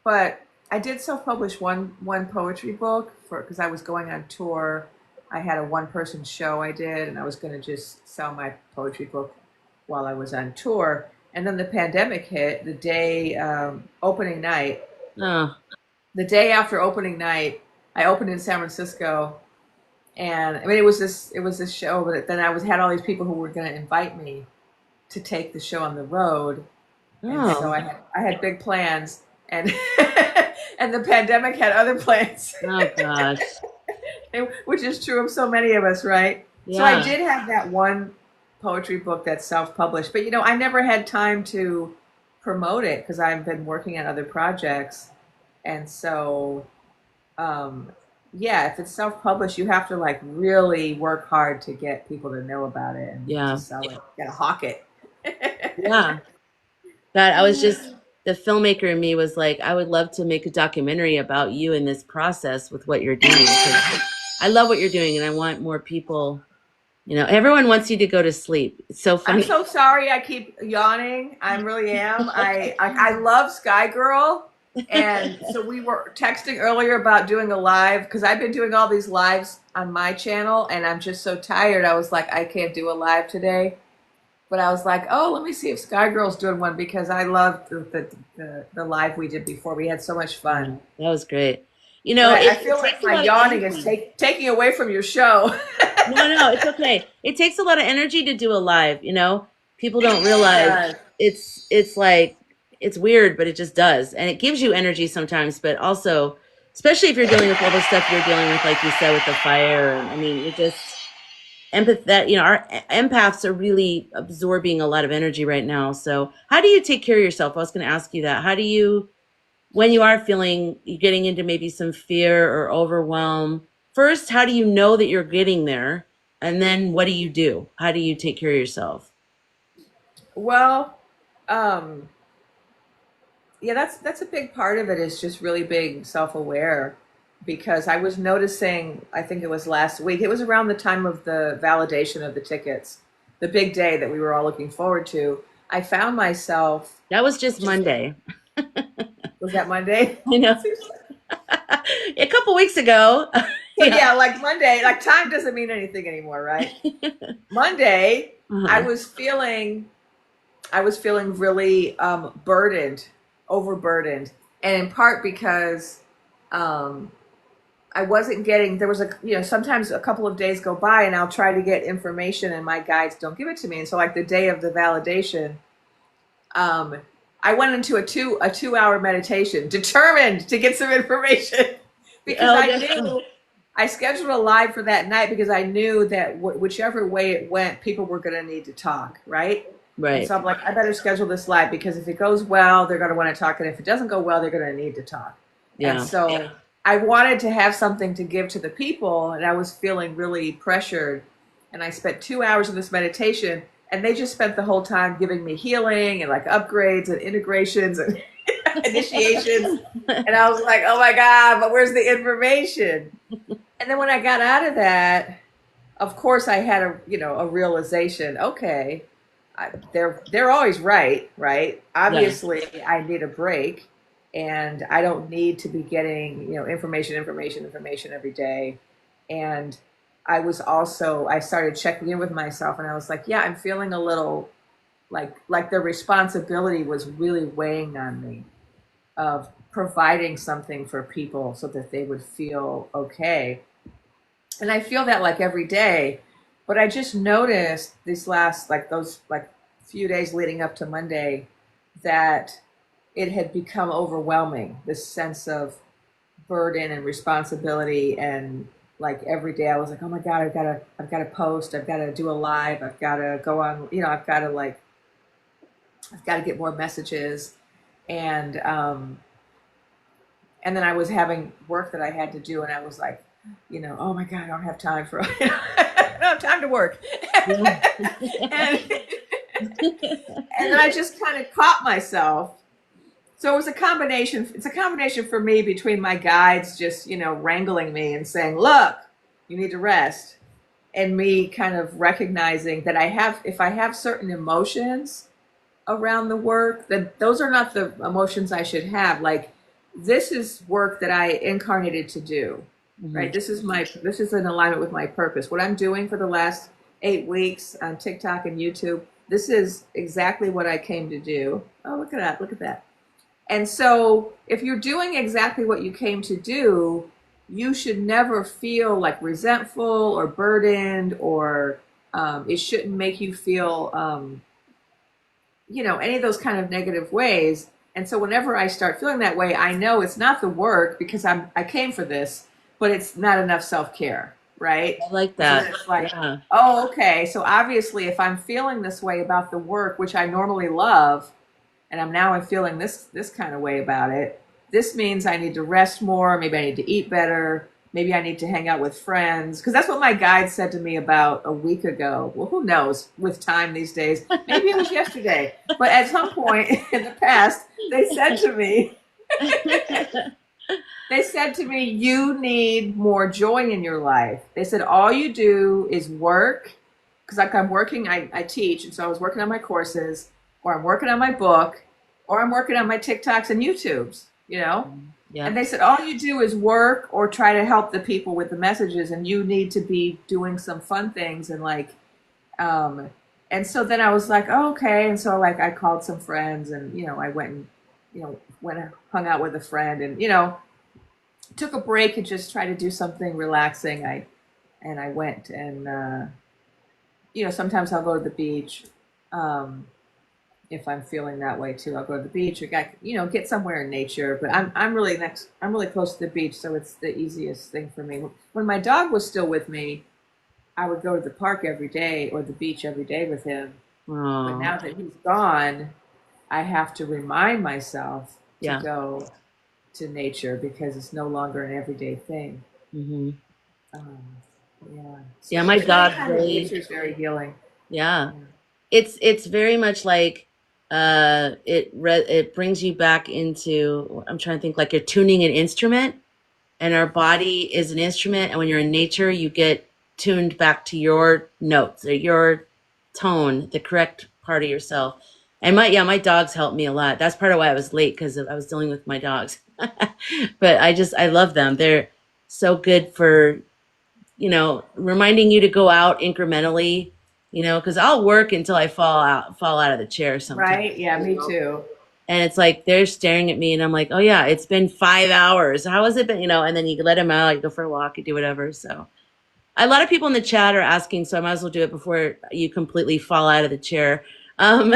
But I did self-publish one poetry book for, because I was going on tour. I had a one person show I did, and I was going to just sell my poetry book while I was on tour. And then the pandemic hit the day opening night. Oh, The day after opening night, I opened in San Francisco, and I mean it was this show, but then I was had all these people who were going to invite me to take the show on the road, and so oh, I had big plans, and and the pandemic had other plans, oh gosh. which is true of so many of us, right? So I Yeah. did have that one poetry book that's self-published, but you know, I never had time to promote it because I've been working on other projects, and so um, yeah, if it's self-published, you have to like really work hard to get people to know about it and to Yeah. sell it. You gotta hawk it. Yeah. God, I was just the filmmaker in me was like, I would love to make a documentary about you in this process with what you're doing. 'Cause I love what you're doing, and I want more people. You know, everyone wants you to go to sleep. It's so I'm funny. so sorry. I keep yawning. I really am. I love Sky Girl, and so we were texting earlier about doing a live because I've been doing all these lives on my channel, and I'm just so tired. I was like, I can't do a live today, but I was like, oh, let me see if Sky Girl's doing one, because I loved the live we did before. We had so much Yeah, fun. that was great. You But know, I it feel like takes a my lot of yawning is energy. taking away from your show. No, no, it's okay. It takes a lot of energy to do a live, you know? People don't It realize does. it's like it's weird, but it just does. And it gives you energy sometimes, but also especially if you're dealing with all the stuff you're dealing with, like you said, with the fire. And I mean, it just empath that, you know, our empaths are really absorbing a lot of energy right now. So how do you take care of yourself? I was going to ask you that. How do you, when you are feeling, you getting into maybe some fear or overwhelm, first, how do you know that you're getting there? And then what do you do? How do you take care of yourself? Well, um, yeah, that's a big part of it is just really being self-aware because I was noticing, I think it was last week, it was around the time of the validation of the tickets, the big day that we were all looking forward to. I found myself That was just just, Monday. was that Monday? I know. A couple weeks ago. So Yeah. yeah, like Monday, like time doesn't mean anything anymore, right? Monday, I Uh-huh. was feeling I was feeling really burdened, overburdened, and in part because um, I wasn't getting. There was sometimes a couple of days go by, and I'll try to get information, and my guides don't give it to me. And so, like the day of the validation, um, I went into a 2 hour meditation, determined to get some information because Oh, I no. knew I scheduled a live for that night because I knew that whichever way it went, people were going to need to talk, right? And Right. so I'm like, I better schedule this live because if it goes well, they're going to want to talk, and if it doesn't go well, they're going to need to talk. And Yeah. so I wanted to have something to give to the people, and I was feeling really pressured. And I spent 2 hours of this meditation, and they just spent the whole time giving me healing and like upgrades and integrations and initiations. And I was like, oh my God, but where's the information? And then when I got out of that, of course I had a realization, okay, they're always right, right? Yeah. Obviously, I need a break and I don't need to be getting, information every day. And I started checking in with myself and I was like, yeah, I'm feeling a little like the responsibility was really weighing on me of providing something for people so that they would feel okay. And I feel that like every day, but I just noticed these last like those like few days leading up to Monday that it had become overwhelming, this sense of burden and responsibility. And like every day I was like, oh my God, I've got to post, I've got to do a live, I've got to go on, I've got to get more messages. And and then I was having work that I had to do, and I was like, oh my God, I don't have time for, I don't have time to work. Yeah. and, and then I just kind of caught myself. So it was a combination. It's a combination for me between my guides just, wrangling me and saying, look, you need to rest. And me kind of recognizing that if I have certain emotions, around the work that those are not the emotions I should have. Like this is work that I incarnated to do, Hmm. right? This is in alignment with my purpose. What I'm doing for the last 8 weeks on TikTok and YouTube, this is exactly what I came to do. Oh, look at that. Look at that. And so if you're doing exactly what you came to do, you should never feel like resentful or burdened or it shouldn't make you feel any of those kind of negative ways. And so whenever I start feeling that way, I know it's not the work because I came for this, but it's not enough self-care, right? I like And so that. then it's like, Yeah. oh, okay. So obviously if I'm feeling this way about the work, which I normally love, and I'm feeling this kind of way about it. This means I need to rest more. Maybe I need to eat better. Maybe I need to hang out with friends because that's what my guide said to me about a week ago. Well, who knows with time these days? Maybe it was yesterday, but at some point in the past, they said to me, you need more joy in your life. They said all you do is work because like I'm working, I teach, and so I was working on my courses, or I'm working on my book, or I'm working on my TikToks and YouTubes. Yeah. And they said all you do is work or try to help the people with the messages, and you need to be doing some fun things and um, and so then I was like, oh, okay, and so like I called some friends, and I went and went and hung out with a friend, and took a break and just tried to do something relaxing. I went and sometimes I'll go to the beach. Um, if I'm feeling that way too, I'll go to the beach or get somewhere in nature. But I'm really next. I'm really close to the beach, so it's the easiest thing for me. When my dog was still with me, I would go to the park every day or the beach every day with him. But Oh, now that he's gone, I have to remind myself to yeah. go to nature because it's no longer an everyday thing. Hmm. Um, yeah. Yeah, my Spending dog time in really, nature is very healing. yeah. Yeah. It's very much like it brings you back into, I'm trying to think, like you're tuning an instrument, and our body is an instrument, and when you're in nature you get tuned back to your notes or your tone, the correct part of yourself. And my dogs helped me a lot. That's part of why I was late, because I was dealing with my dogs. But I love them. They're so good for, reminding you to go out incrementally, because I'll work until I fall out of the chair sometimes. Right? Yeah, me too. And it's like they're staring at me, and I'm like, oh yeah, it's been 5 hours. How has it been? And then you let them out, you go for a walk, you do whatever. So a lot of people in the chat are asking, so I might as well do it before you completely fall out of the chair. Um,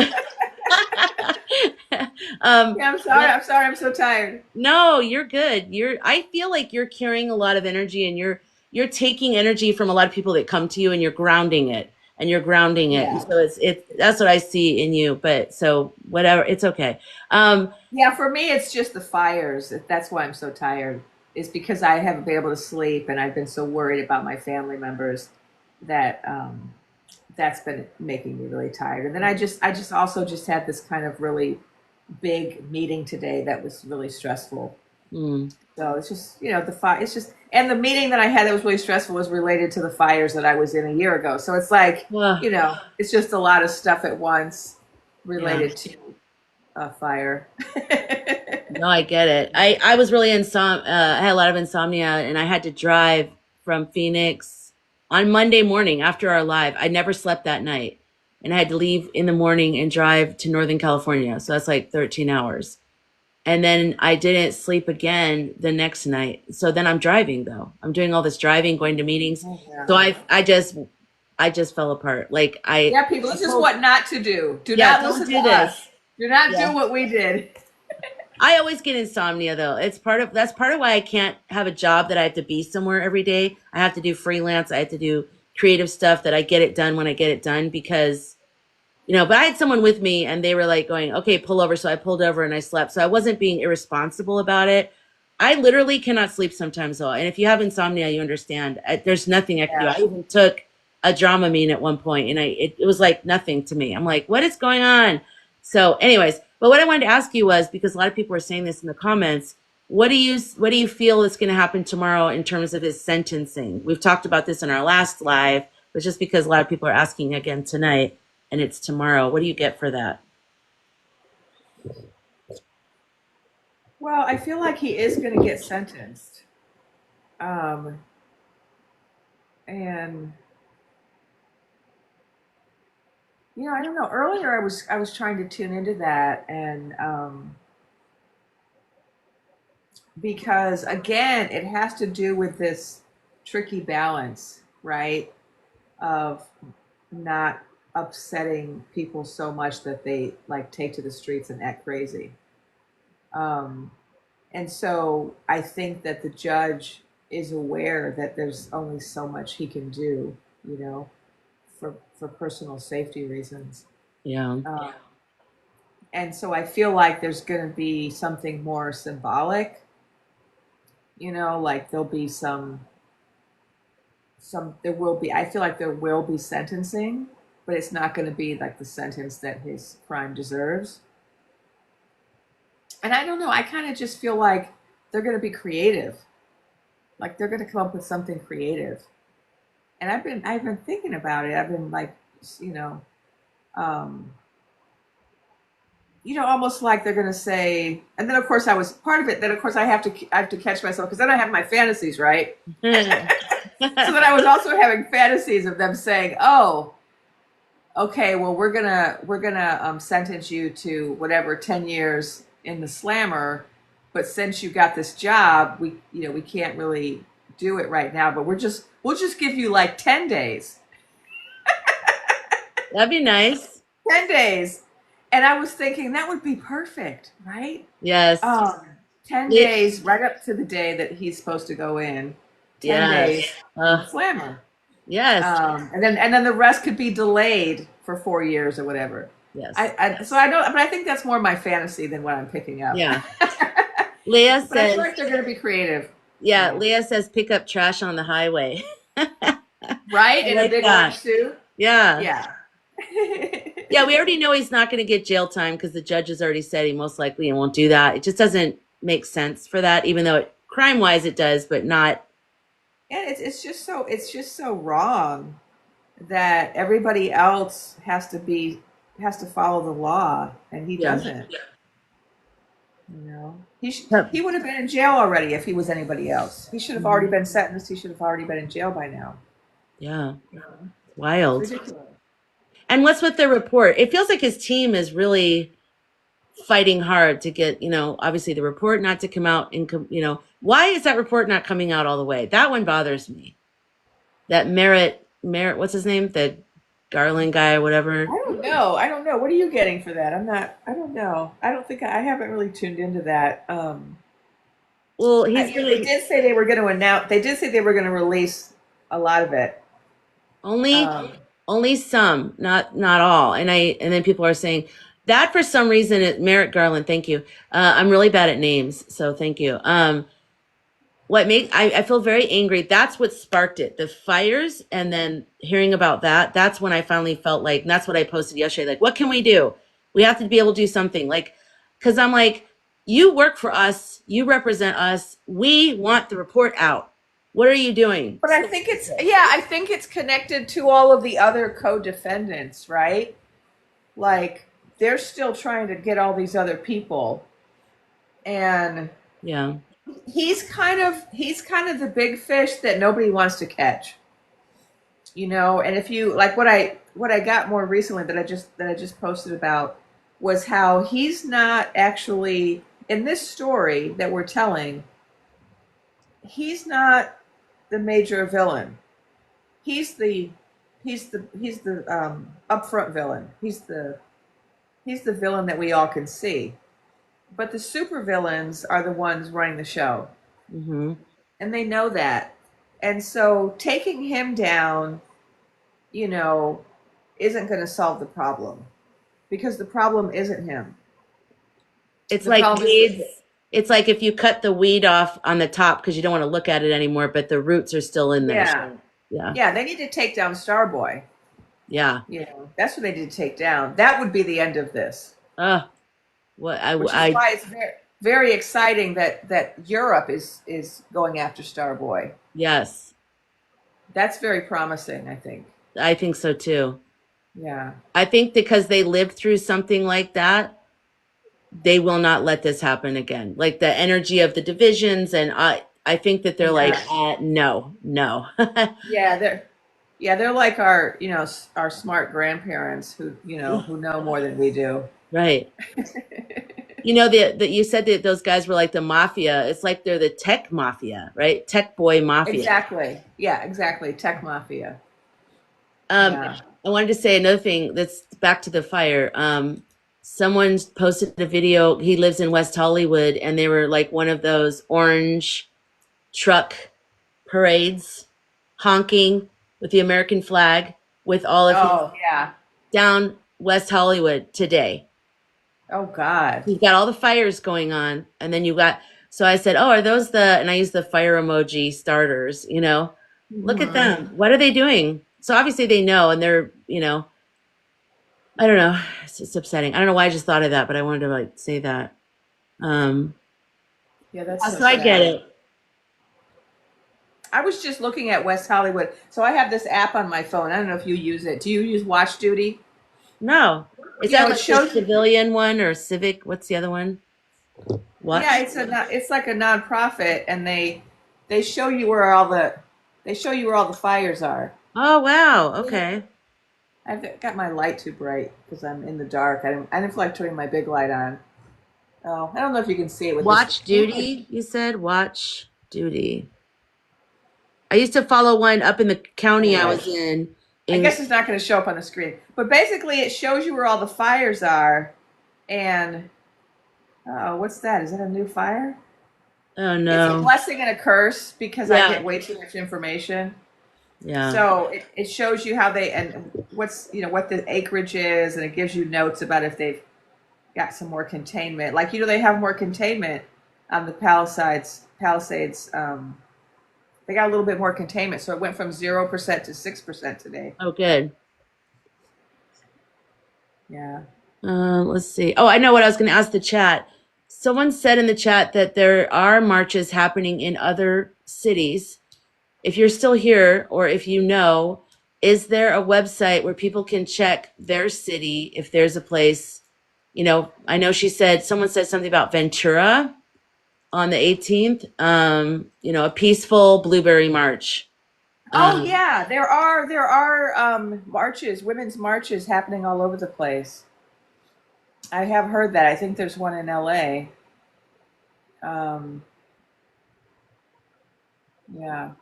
um, Yeah, I'm sorry. I'm sorry. I'm so tired. no, you're good. I feel like you're carrying a lot of energy, and you're taking energy from a lot of people that come to you, and you're grounding it, and you're grounding it. And Yeah. so that's what I see in you. But so whatever, it's okay. Um, Yeah, for me, it's just the fires. That's why I'm so tired. Is because I haven't been able to sleep, and I've been so worried about my family members that that's been making me really tired. And then I just also just had this kind of really big meeting today that was really stressful. mm, So it's just, the fire. It's just, and the meeting that I had that was really stressful was related to the fires that I was in a year ago. So it's like, well, it's just a lot of stuff at once yeah. related to fire. No, I get it. I was really I had a lot of insomnia, and I had to drive from Phoenix on Monday morning after our live. I never slept that night, and I had to leave in the morning and drive to Northern California. So that's like 13 hours. And then I didn't sleep again the next night. So then I'm driving though. I'm doing all this driving, going to meetings. Oh, yeah. So I just fell apart. Like Yeah, people, I this is told, what not to do. Do yeah, not don't listen to do us. this. Do not Yeah. do what we did. I always get insomnia though. That's part of why I can't have a job that I have to be somewhere every day. I have to do freelance. I have to do creative stuff that I get it done when I get it done, because but I had someone with me, and they were like going, okay, pull over. So I pulled over and I slept. So I wasn't being irresponsible about it. I literally cannot sleep sometimes though. And if you have insomnia, you understand. There's nothing I can do. I Yeah. even took a Dramamine at one point, and it was like nothing to me. I'm like, what is going on? So anyways, but what I wanted to ask you was, because a lot of people are saying this in the comments, what do you feel is going to happen tomorrow in terms of his sentencing? We've talked about this in our last live, but just because a lot of people are asking again tonight, and it's tomorrow. What do you get for that? Well, I feel like he is going to get sentenced. Um, and I don't know. Earlier, I was trying to tune into that, and because again, it has to do with this tricky balance, right? Of not upsetting people so much that they like take to the streets and act crazy. Um, and so I think that the judge is aware that there's only so much he can do, you know, for personal safety reasons. Yeah. Um, and so I feel like there's going to be something more symbolic, like there'll be some there will be I feel like there will be sentencing, but it's not going to be like the sentence that his crime deserves. And I don't know, I kind of just feel like they're going to be creative. Like they're going to come up with something creative. And I've been thinking about it. I've been like, you know, um almost like they're going to say, and then of course I was part of it. Then of course I have to catch myself because then I have my fantasies, right? So then I was also having fantasies of them saying, "Oh, okay, well we're gonna sentence you to whatever 10 years in the slammer, but since you got this job, we can't really do it right now. But we'll just give you like 10 days, That'd be nice. 10 days." And I was thinking that would be perfect, right? Yes. Um, ten It, days right up to the day that he's supposed to go in. 10 days yes. in the slammer. Yes. And then the rest could be delayed for 4 years or whatever. Yes. So I know, but I think that's more my fantasy than what I'm picking up. Yeah. Leah But I feel says, like they're going to be creative. Yeah, Yeah. Leah says pick up trash on the highway. I Right? In a like big orange that. suit? Yeah. Yeah. Yeah, we already know he's not going to get jail time because the judge has already said he most likely won't do that. It just doesn't make sense for that, even though crime wise it does, but not. And it's just so wrong that everybody else has to follow the law and he Yeah. doesn't. You know, he would have been in jail already if he was anybody else. He should have already Mhm. been sentenced. He should have already been in jail by now. Yeah. You know, it's Wild. ridiculous. And what's with the report? It feels like his team is really fighting hard to get, obviously the report not to come out why is that report not coming out all the way? That one bothers me. That Merritt, what's his name? The Garland guy or whatever. I don't know. I don't know. What are you getting for that? I'm not. I don't know. I don't think I haven't really tuned into that. Well, he's They really did say they were going to announce. They did say they were going to release a lot of it. only Um, only some, not all. And then people are saying that for some reason Merritt Garland, thank you. I'm really bad at names, so thank you. I feel very angry. That's what sparked it. The fires and then hearing about that, that's when I finally felt like, and that's what I posted yesterday. Like, what can we do? We have to be able to do something. Like, because I'm like, you work for us, you represent us. We want the report out. What are you doing? but I think it's yeah. I think it's connected to all of the other co-defendants, right? Like they're still trying to get all these other people, and Yeah. he's kind of the big fish that nobody wants to catch, you know. And if you like what I got more recently that I just posted about was how he's not actually in this story that we're telling. He's not the major villain. He's the he's the upfront villain. He's the villain that we all can see. But the super villains are the ones running the show, Hmm. and they know that. And so taking him down, you know, isn't going to solve the problem because the problem isn't him. It's The like problem is weeds. It's like if you cut the weed off on the top because you don't want to look at it anymore, but the roots are still in there. yeah, Yeah. yeah. They need to take down Starboy. Yeah. You know, that's what they need to take down. That would be the end of this. Uh, what Which is why it's very exciting that Europe is going after Starboy. yes, That's very promising, I think. I think so too. Yeah. I think because they lived through something like that, they will not let this happen again. Like the energy of the divisions, and I think that they're like, Yeah. no, no. Yeah, they're like our, you know, our smart grandparents who, you know, who know more than we do. Right. That you said that those guys were like the mafia. It's like they're the tech mafia, right? Tech boy mafia. Exactly. Yeah, exactly. Tech mafia. Um, Yeah. I wanted to say another thing that's back to the fire. Someone posted a video. He lives in West Hollywood, and they were like one of those orange truck parades, honking with the American flag, with all of his Oh, yeah. down West Hollywood today. Oh God. You've got all the fires going on, and then you got. So I said, "Oh, are those the?" And I used the fire emoji starters. Look at Mhm. them. What are they doing? So obviously they know, and they're, I don't know. It's upsetting. I don't know why I just thought of that, but I wanted to like say that. Um, Yeah, that's so so I get sad. it. I was just looking at West Hollywood. So I have this app on my phone. I don't know if you use it. Do you use Watch Duty? No, is You know, that it like the shows you. civilian one or civic? What's the other one? Yeah, Watch. it's like a nonprofit, and they show you where all the fires are. Oh wow. Okay. I've got my light too bright because I'm in the dark. I didn't feel like turning my big light on. Oh, I don't know if you can see it with this. Watch duty. You said watch duty. I used to follow one up in the county I Anyway, was in. I In guess it's not going to show up on the screen. But basically, it shows you where all the fires are. And oh, what's that? Is that a new fire? oh It's a no. blessing and a curse because I Yeah. get way too much information. Yeah. So it shows you how they and what's what the acreage is, and it gives you notes about if they've got some more containment. Like they have more containment on the Palisades Palisades, they got a little bit more containment, so it went from 0% to 6% today. Oh, good. Yeah. Let's see. Oh, I know what I was going to ask the chat. Someone said in the chat that there are marches happening in other cities. If you're still here, or if you know, is there a website where people can check their city if there's a place? I know someone said something about Ventura on the 18th. A peaceful blueberry march. Oh Um, yeah, there are marches, women's marches happening all over the place. I have heard that. I think there's one in LA. Um, yeah.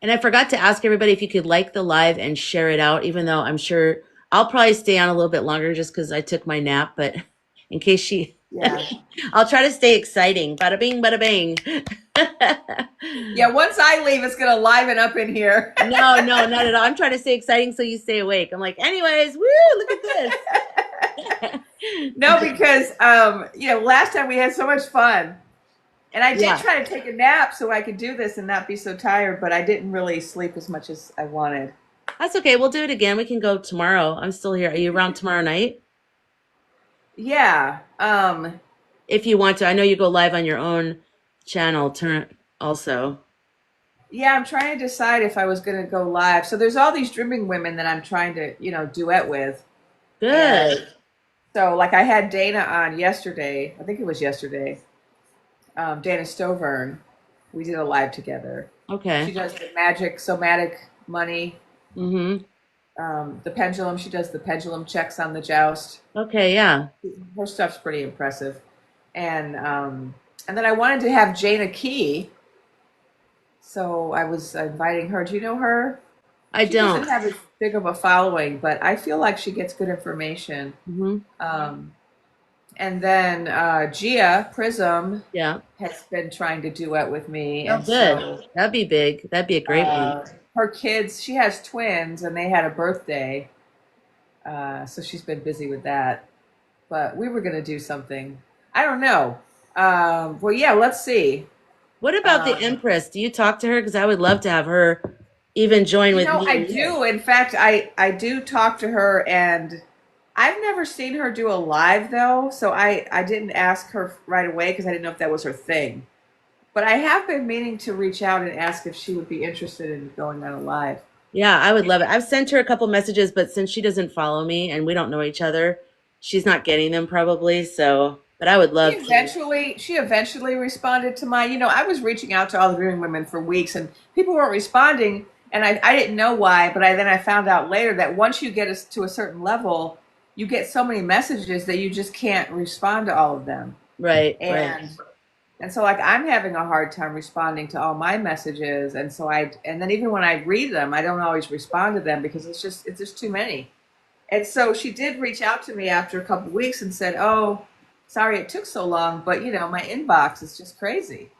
And I forgot to ask everybody if you could like the live and share it out, even though I'm sure I'll probably stay on a little bit longer just because I took my nap. But in case Yeah. I'll try to stay exciting. Bada bing, bada bing. Yeah, once I leave, it's gonna liven up in here. No, no, not at all. I'm trying to stay exciting so you stay awake. I'm like, anyways, woo, look at this. No, because last time we had so much fun. And I did Yeah, try to take a nap so I could do this and not be so tired, but I didn't really sleep as much as I wanted. that's okay. We'll do it again. We can go tomorrow. I'm still here. Are you around tomorrow night? Yeah. If you want to. I know you go live on your own channel turn also. Yeah, I'm trying to decide if I was going to go live. So there's all these dreaming women that I'm trying to, duet with. And Good. so, like, I had Dana on yesterday. I think it was yesterday. Dana Stovern. We did a live together. She Okay. does the magic, somatic money, Mm-hmm. the pendulum. She does the pendulum checks on the joust. Okay, yeah. Her stuff's pretty impressive. And then I wanted to have Jaina Key, so I was inviting her. Do you know her? I She doesn't don't. have as big of a following, but I feel like she gets good information. Mm-hmm. Um, and then Gia Prism Yeah. has been trying to duet with me, Oh, and good. so That'd be big. That'd be a great one. her kids. She has twins, and they had a birthday, so she's been busy with that. But we were going to do something. I don't know. Well, yeah, let's see. What about the Um, Empress? Do you talk to her? Because I would love to have her even join with me I and you. do. In fact, I do talk to her, and I've never seen her do a live though, so I didn't ask her right away because I didn't know if that was her thing. But I have been meaning to reach out and ask if she would be interested in going on a live. Yeah, I would love it. I've sent her a couple messages, but since she doesn't follow me and we don't know each other, she's not getting them probably. So, but I would love to. She eventually responded to my, I was reaching out to all the Green women for weeks and people weren't responding, and I didn't know why, but I found out later that once you get us to a certain level, you get so many messages that you just can't respond to all of them. Right, right. And so, like, I'm having a hard time responding to all my messages, and so and then even when I read them, I don't always respond to them because it's just too many. And so she did reach out to me after a couple of weeks and said, "Oh, sorry it took so long, but my inbox is just crazy."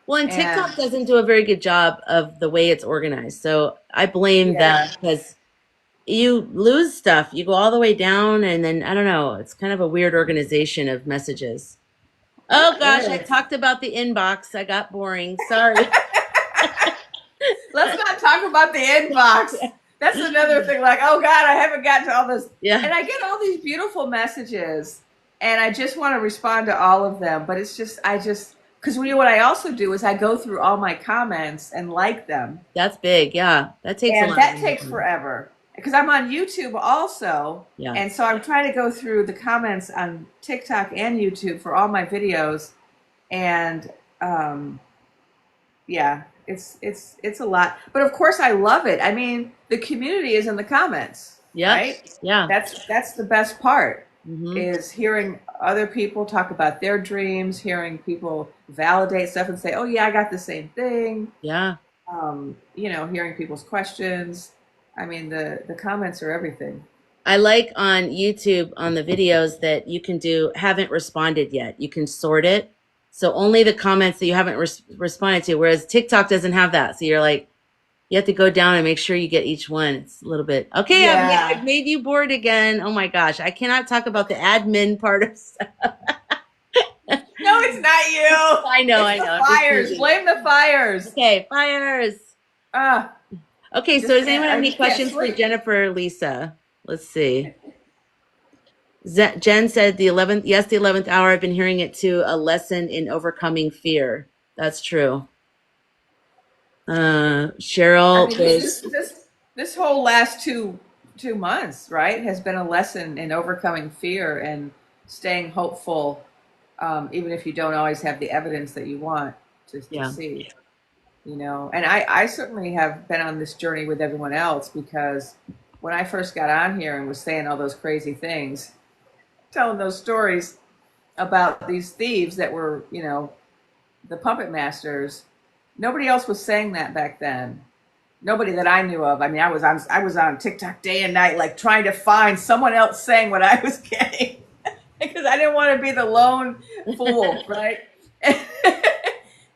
Well, and And TikTok doesn't do a very good job of the way it's organized. So I blame them yeah, because you lose stuff. You go all the way down, and then I don't know. It's kind of a weird organization of messages. it Oh gosh, I is. talked about the inbox. I got boring. Sorry. Let's not talk about the inbox. That's another thing. Like, oh God, I haven't gotten to all this, Yeah, and I get all these beautiful messages, and I just want to respond to all of them, but it's just because what I also do is I go through all my comments and like them. that's big. Yeah, that takes a And lot of that takes energy. forever because I'm on YouTube also. Yeah. And so I'm trying to go through the comments on TikTok and YouTube for all my videos. And um, yeah, it's a lot. But of course I love it. I mean, the community is in the comments, Yep. right? Yeah. That's the best part Hmm. is hearing other people talk about their dreams, hearing people validate stuff and say, "Oh yeah, I got the same thing." Yeah. Hearing people's questions. I mean, the comments are everything. I like on YouTube on the videos that you can do haven't responded yet. You can sort it. So only the comments that you haven't responded to, whereas TikTok doesn't have that. So you're like, you have to go down and make sure you get each one. It's a little bit okay. I've Yeah. made you bored again. Oh my gosh, I cannot talk about the admin part of stuff. No, it's not you. I know, It's I the know. I'm just fires. teasing. Blame the fires. Okay, fires. Ah, Okay, so just does can't. anyone have I any just can't questions for sleep. Jennifer or Lisa? Let's see. Jen said the 11th, yes, the 11th hour. I've been hearing it too. A lesson in overcoming fear. That's true. I Cheryl mean, is, this whole last two months, right, has been a lesson in overcoming fear and staying hopeful, even if you don't always have the evidence that you want to yeah, see. You know, and I certainly have been on this journey with everyone else because when I first got on here and was saying all those crazy things, telling those stories about these thieves that were, you know, the puppet masters, nobody else was saying that back then. Nobody that I knew of. I mean, I was on TikTok day and night, like trying to find someone else saying what I was getting because I didn't want to be the lone fool, right?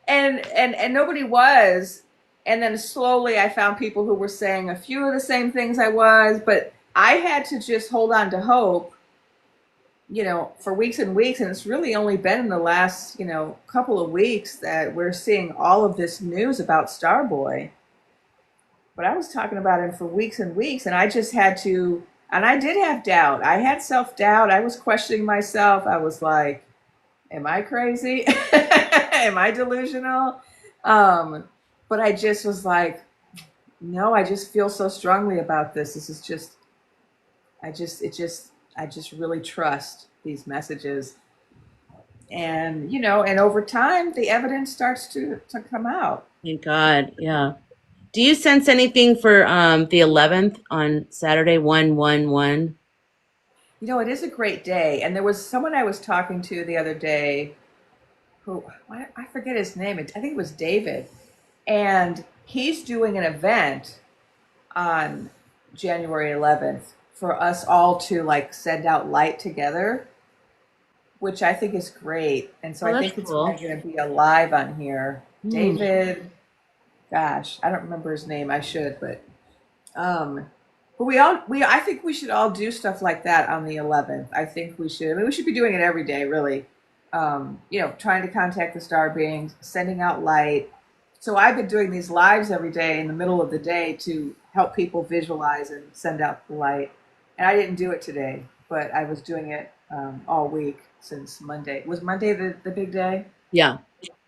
And nobody was. And then slowly, I found people who were saying a few of the same things I was, but I had to just hold on to hope, you know, for weeks and weeks. And it's really only been in the last, you know, couple of weeks that we're seeing all of this news about Starboy. But I was talking about him for weeks and weeks, and I just had to, and I did have doubt. I had self doubt. I was questioning myself. I was like, am I crazy? Am I delusional? Um, but I just was like, no, I just feel so strongly about this. This is just, I just really trust these messages. And, you know, and over time, the evidence starts to come out. thank God. Yeah. Do you sense anything for the 11th on Saturday 111? You know, it is a great day. And there was someone I was talking to the other day who, I forget his name. I think it was David. And he's doing an event on January 11th for us all to like send out light together, which I think is great. And so Oh, I that's think it's cool. going to be a live on here. Hmm. David, gosh, I don't remember his name. I should, um, but we I think we should all do stuff like that on the 11th. I think we should. I mean, we should be doing it every day, really. You know, trying to contact the star beings, sending out light. So I've been doing these lives every day in the middle of the day to help people visualize and send out the light. And I didn't do it today, but I was doing it all week since Monday. Was Monday the big day? Yeah.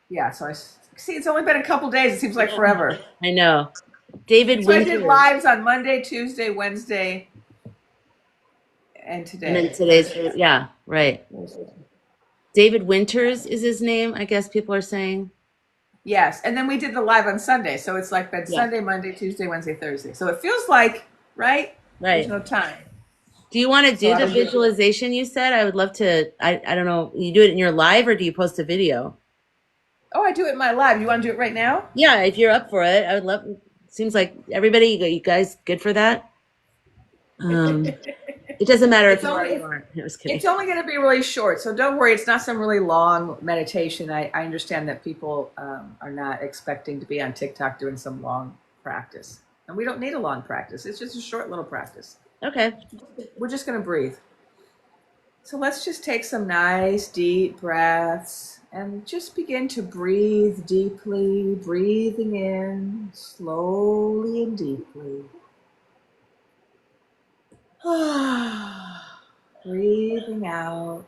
Yeah. So I see. It's only been a couple days. It seems like forever. I know. David So I did Winters. lives on Monday, Tuesday, Wednesday, and And then today. today's, yeah, right. David Winters is his name, I guess people are saying. Yes, and then we did the live on Sunday, so it's like been Yeah, Sunday, Monday, Tuesday, Wednesday, Thursday. So it feels like right. There's right. no time. Do you want to So do I the was. visualization you said? I would love to. I don't know. You do it in your live or do you post a video? Oh, I do it in my live. You want to do it right now? Yeah, if you're up for it, I would love. Seems like everybody, you guys good for that? It doesn't matter if It's you are only or you aren't. I was kidding. it's only going to be really short, so don't worry. It's not some really long meditation. I understand that people are not expecting to be on TikTok doing some long practice, and we don't need a long practice. It's just a short little practice. Okay. We're just going to breathe. So let's just take some nice deep breaths and just begin to breathe deeply, breathing in slowly and deeply. Breathing out.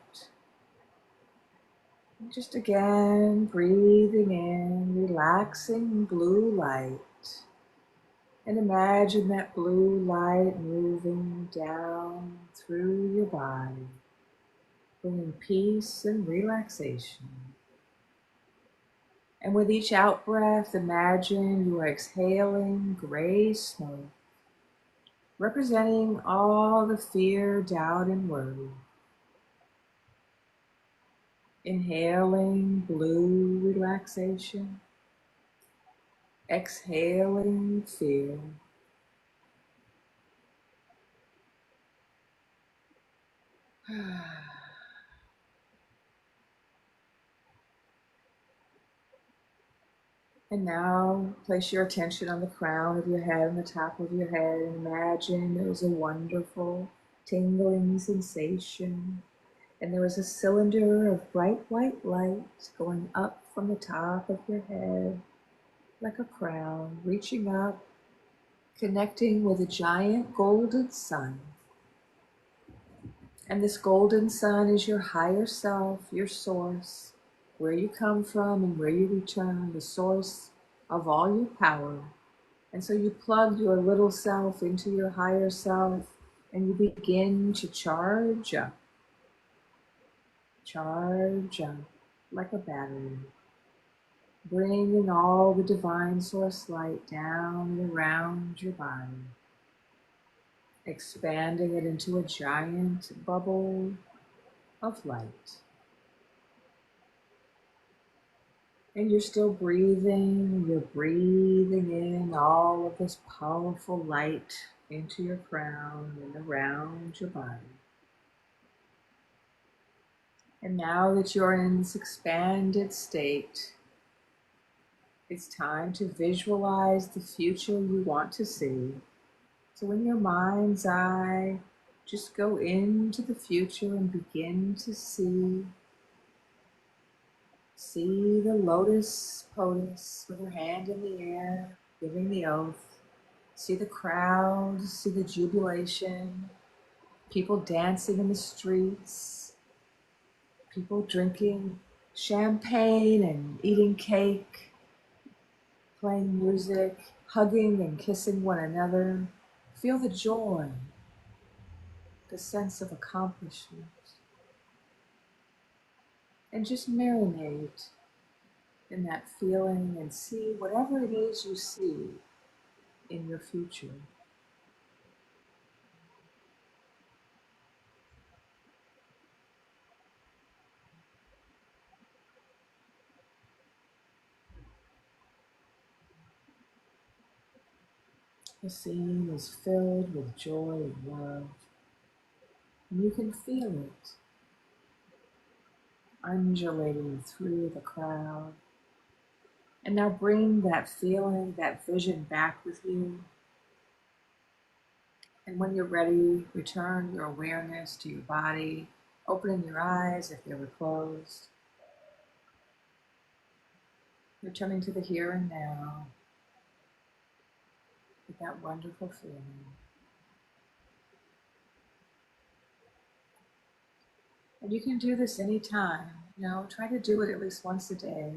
Just again, breathing in, relaxing blue light. And imagine that blue light moving down through your body, bringing peace and relaxation. And with each out breath, imagine you are exhaling gray smoke, representing all the fear, doubt, and worry. Inhaling blue relaxation, exhaling fear. And now place your attention on the crown of your head and the top of your head and imagine there's a wonderful tingling sensation And there was a cylinder of bright white light going up from the top of your head like a crown, reaching up, connecting with a giant golden sun. And this golden sun is your higher self, your source, where you come from and where you return, the source of all your power. And so you plug your little self into your higher self and you begin to charge up like a battery, bringing all the divine source light down and around your body, expanding it into a giant bubble of light. And you're still breathing, you're breathing in all of this powerful light into your crown and around your body. And now that you're in this expanded state, it's time to visualize the future you want to see. So in your mind's eye, just go into the future and begin to see the lotus POTUS with her hand in the air, giving the oath. See the crowd, see the jubilation, people dancing in the streets, people drinking champagne and eating cake, playing music, hugging and kissing one another. Feel the joy, the sense of accomplishment, and just marinate in that feeling and see whatever it is you see in your future. The scene is filled with joy and love, and you can feel it undulating through the crowd. And now bring that feeling, that vision back with you. And when you're ready, return your awareness to your body, opening your eyes if they were closed. Returning to the here and now with that wonderful feeling. And you can do this anytime. Try to do it at least once a day.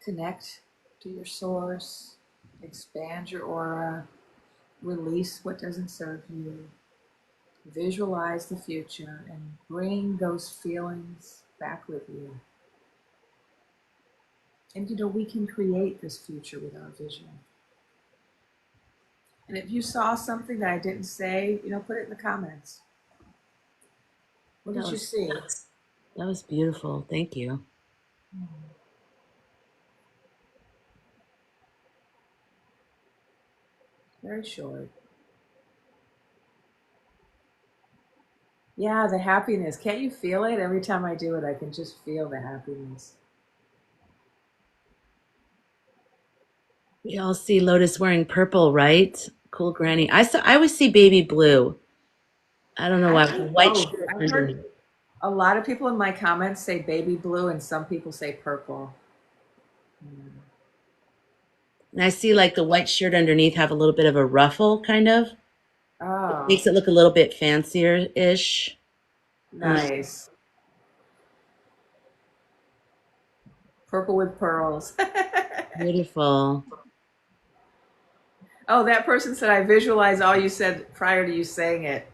Connect to your source, expand your aura, release what doesn't serve you, visualize the future, and bring those feelings back with you. And we can create this future with our vision. And if you saw something that I didn't say, put it in the comments. What did you see? That was beautiful. Thank you. Very short. Yeah, the happiness. Can't you feel it? Every time I do it, I can just feel the happiness. We all see Lotus wearing purple, right? Cool granny. I always see baby blue. I don't know I've why. With a heard white both. shirt I've heard underneath. a lot of people in my comments say baby blue, and some people say purple. And I see like the white shirt underneath have a little bit of a ruffle, kind of. It Oh, makes it look a little bit fancier-ish. nice. Purple with pearls. Beautiful. Oh, that person said I visualize all you said prior to you saying it.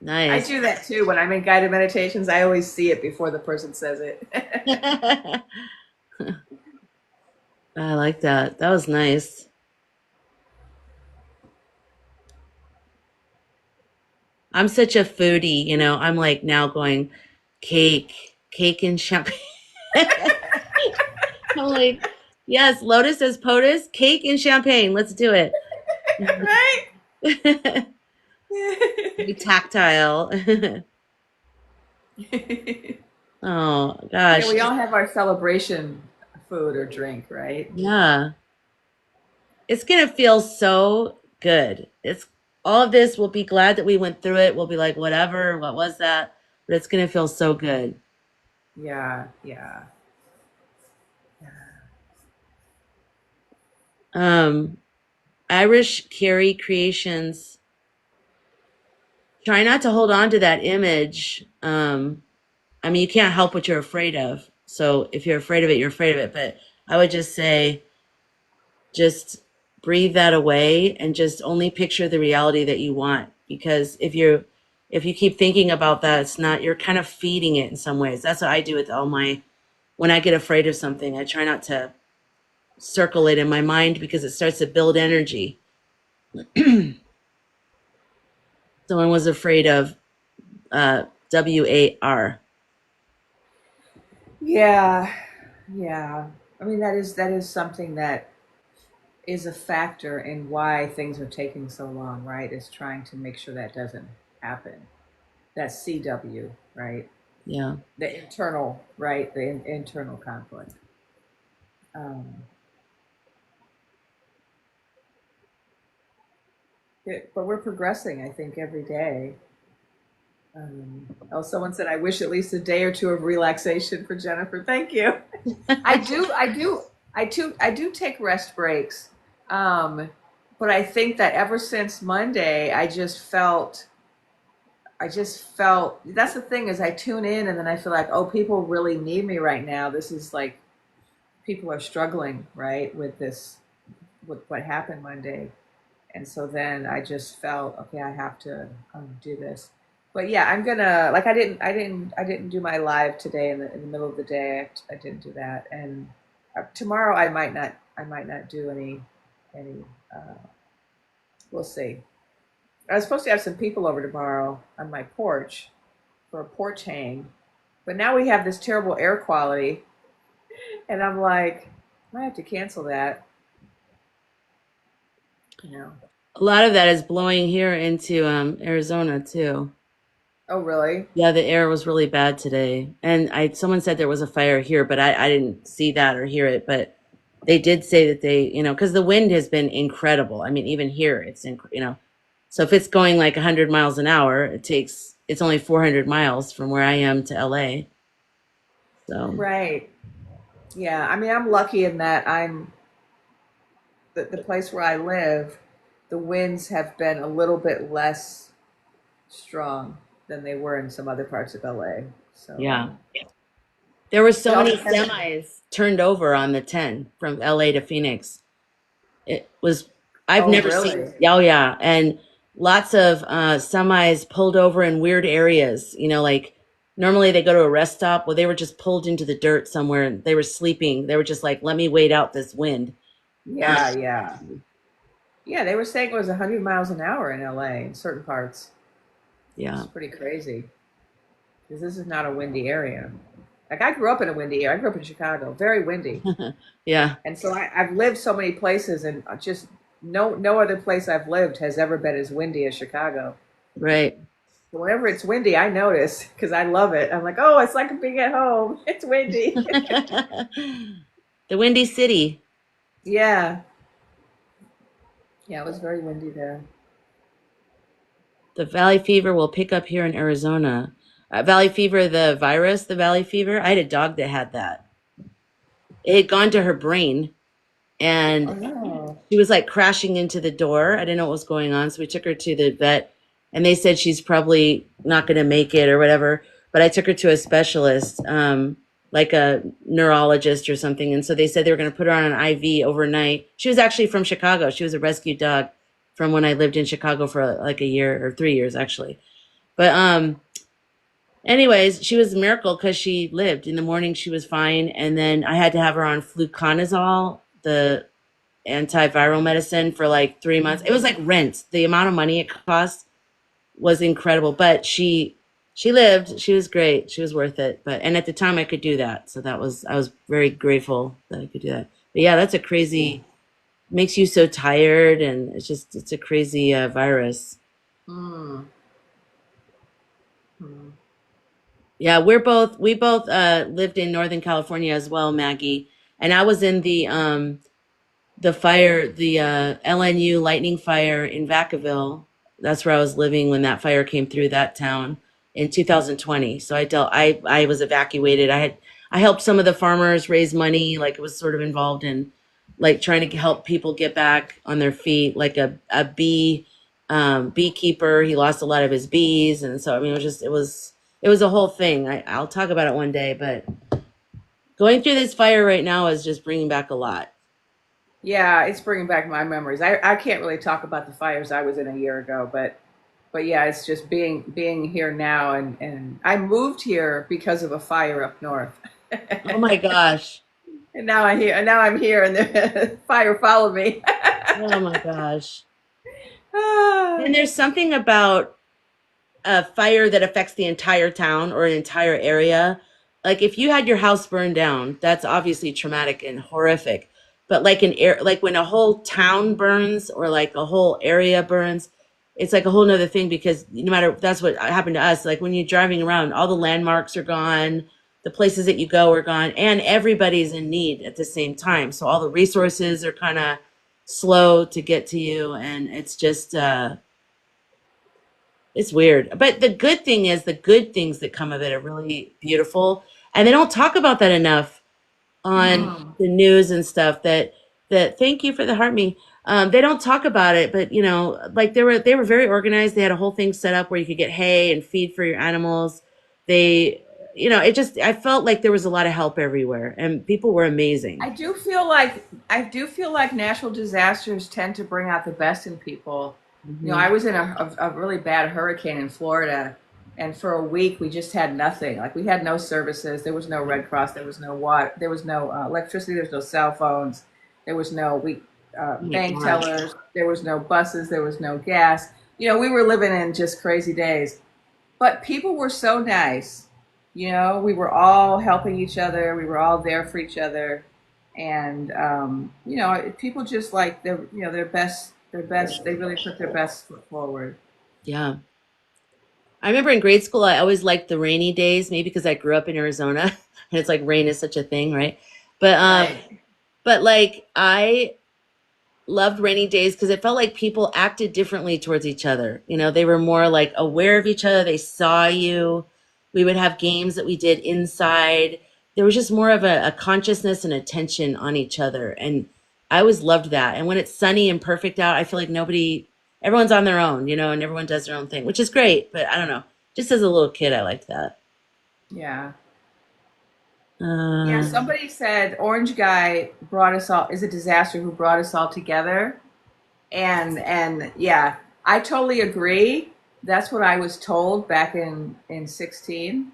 I Nice. do that too. When I'm in guided meditations, I always see it before the person says it. I like that. That was nice. I'm such a foodie, I'm like now going cake and champagne. I'm like, yes, Lotus says POTUS, cake and champagne. Let's do it. Right? Be tactile. Oh Yeah, gosh. we all have our celebration food or drink, right? Yeah. It's gonna feel so good. It's all of this. We'll be glad that we went through it. We'll be like, whatever, what was that? but it's going to feel so good. Yeah, yeah. Um, Irish Carey Creations. Try not to hold on to that image. I mean, you can't help what you're afraid of. So if you're afraid of it, you're afraid of it. But I would just say, just breathe that away and just only picture the reality that you want. Because if you keep thinking about that, it's not, you're kind of feeding it in some ways. That's what I do with all my, when I get afraid of something, I try not to circle it in my mind because it starts to build energy. Someone was afraid of WAR. Yeah, yeah. I mean, that is something that is a factor in why things are taking so long, right? Is trying to make sure that doesn't happen. That's CW, right? Yeah. The internal, right? The internal conflict. Um, but we're progressing, I think, every day. Oh, someone said, I wish at least a day or two of relaxation for Jennifer. Thank you. I do take rest breaks. Um, but I think that ever since Monday, I just felt that's the thing is I tune in and then I feel like, oh, people really need me right now. This is like people are struggling, right, with this, with what happened Monday. And so then I just felt, okay, I have to do this. But yeah, I'm gonna like I didn't do my live today in the middle of the day. I didn't do that, and tomorrow I might not do any. Uh, we'll see. I was supposed to have some people over tomorrow on my porch for a porch hang, but now we have this terrible air quality, and I'm like, I might have to cancel that. You know. A lot of that is blowing here into Arizona too. Oh really? Yeah, the air was really bad today. And I someone said there was a fire here, but I didn't see that or hear it. But they did say that they, because the wind has been incredible. I mean, even here, so if it's going like 100 miles an hour, it's only 400 miles from where I am to LA. So, Right. Yeah. I mean, I'm lucky in that the place where I live, the winds have been a little bit less strong than they were in some other parts of LA. So yeah. There were it so all many depends. semis turned over on the 10 from LA to Phoenix. It was, I've Oh, never seen, really? oh yeah, and lots of semis pulled over in weird areas. Like normally they go to a rest stop. Well, they were just pulled into the dirt somewhere and they were sleeping. They were just like, let me wait out this wind. Uh, Yeah, yeah. Yeah, they were saying it was 100 miles an hour in LA in certain parts. It's yeah, pretty crazy because this is not a windy area. Like I grew up in a windy area. I grew up in Chicago, very windy. yeah, And so I've lived so many places, and just no other place I've lived has ever been as windy as Chicago. right. So whenever it's windy, I notice because I love it. I'm like, oh, it's like being at home. It's windy. The Windy City. Yeah, yeah, it was very windy there. The Valley Fever will pick up here in Arizona. Valley Fever, the virus, the Valley Fever. I had a dog that had that. It had gone to her brain Oh and no. she was like crashing into the door. I didn't know what was going on. So we took her to the vet and they said she's probably not going to make it or whatever. But I took her to a specialist, like a neurologist or something. And so they said they were going to put her on an IV overnight. She was actually from Chicago. She was a rescue dog from when I lived in Chicago for like a year or 3 years actually. But anyways, she was a miracle because she lived. In the morning, she was fine. And then I had to have her on fluconazole, the antiviral medicine, for like 3 months. It was like rent. The amount of money it cost was incredible. But she lived. She was great. She was worth it. But and at the time I could do that. So I was very grateful that I could do that. But yeah, that's a crazy, makes you so tired and it's a crazy virus. Mm. Mm. Yeah, we both lived in Northern California as well, Maggie. And I was in the fire, the LNU lightning fire in Vacaville. That's where I was living when that fire came through that town. in 2020. So I was evacuated. I helped some of the farmers raise money. Like, it was sort of involved in like trying to help people get back on their feet. Like beekeeper, he lost a lot of his bees, and so I mean, it was a whole thing. I'll talk about it one day, but going through this fire right now is just bringing back a lot. Yeah, it's bringing back my memories. I can't really talk about the fires I was in a year ago, but yeah, it's just being here now, and I moved here because of a fire up north. Oh my gosh. And now I'm here and the fire followed me. Oh my gosh. And there's something about a fire that affects the entire town or an entire area. Like, if you had your house burned down, that's obviously traumatic and horrific. But like like when a whole town burns or like a whole area burns, it's like a whole nother thing, because no matter, that's what happened to us. Like, when you're driving around, all the landmarks are gone, the places that you go are gone, and everybody's in need at the same time. So all the resources are kind of slow to get to you, and it's just it's weird. But the good thing is, the good things that come of it are really beautiful. And they don't talk about that enough on Mm. the news and stuff. That thank you for the heart me. They don't talk about it, but like, they were very organized. They had a whole thing set up where you could get hay and feed for your animals. They, it just, I felt like there was a lot of help everywhere, and people were amazing. I do feel like natural disasters tend to bring out the best in people. You know, Hmm. I was in a really bad hurricane in Florida, and for a week we just had nothing. Like, we had no services. There was no Red Cross. There was no water. There was no electricity. There was no cell phones. There was no Oh my bank gosh. tellers. There was no buses. There was no gas. You know, we were living in just crazy days. But people were so nice. You know, we were all helping each other. We were all there for each other, and you know, people just like their best, their best. They really put their best foot forward. Yeah. I remember in grade school, I always liked the rainy days, maybe because I grew up in Arizona and it's like rain is such a thing, right? But Right. like, I loved rainy days because it felt like people acted differently towards each other. They were more like aware of each other. They saw you. We would have games that we did inside. There was just more of a consciousness and attention on each other. And I always loved that. And when it's sunny and perfect out, I feel like everyone's on their own, and everyone does their own thing, which is great. But I don't know. Just as a little kid, I liked that. Yeah. Yeah. Uh, Somebody said Orange Guy brought us all is a disaster who brought us all together, and yeah, I totally agree. That's what I was told back in 16,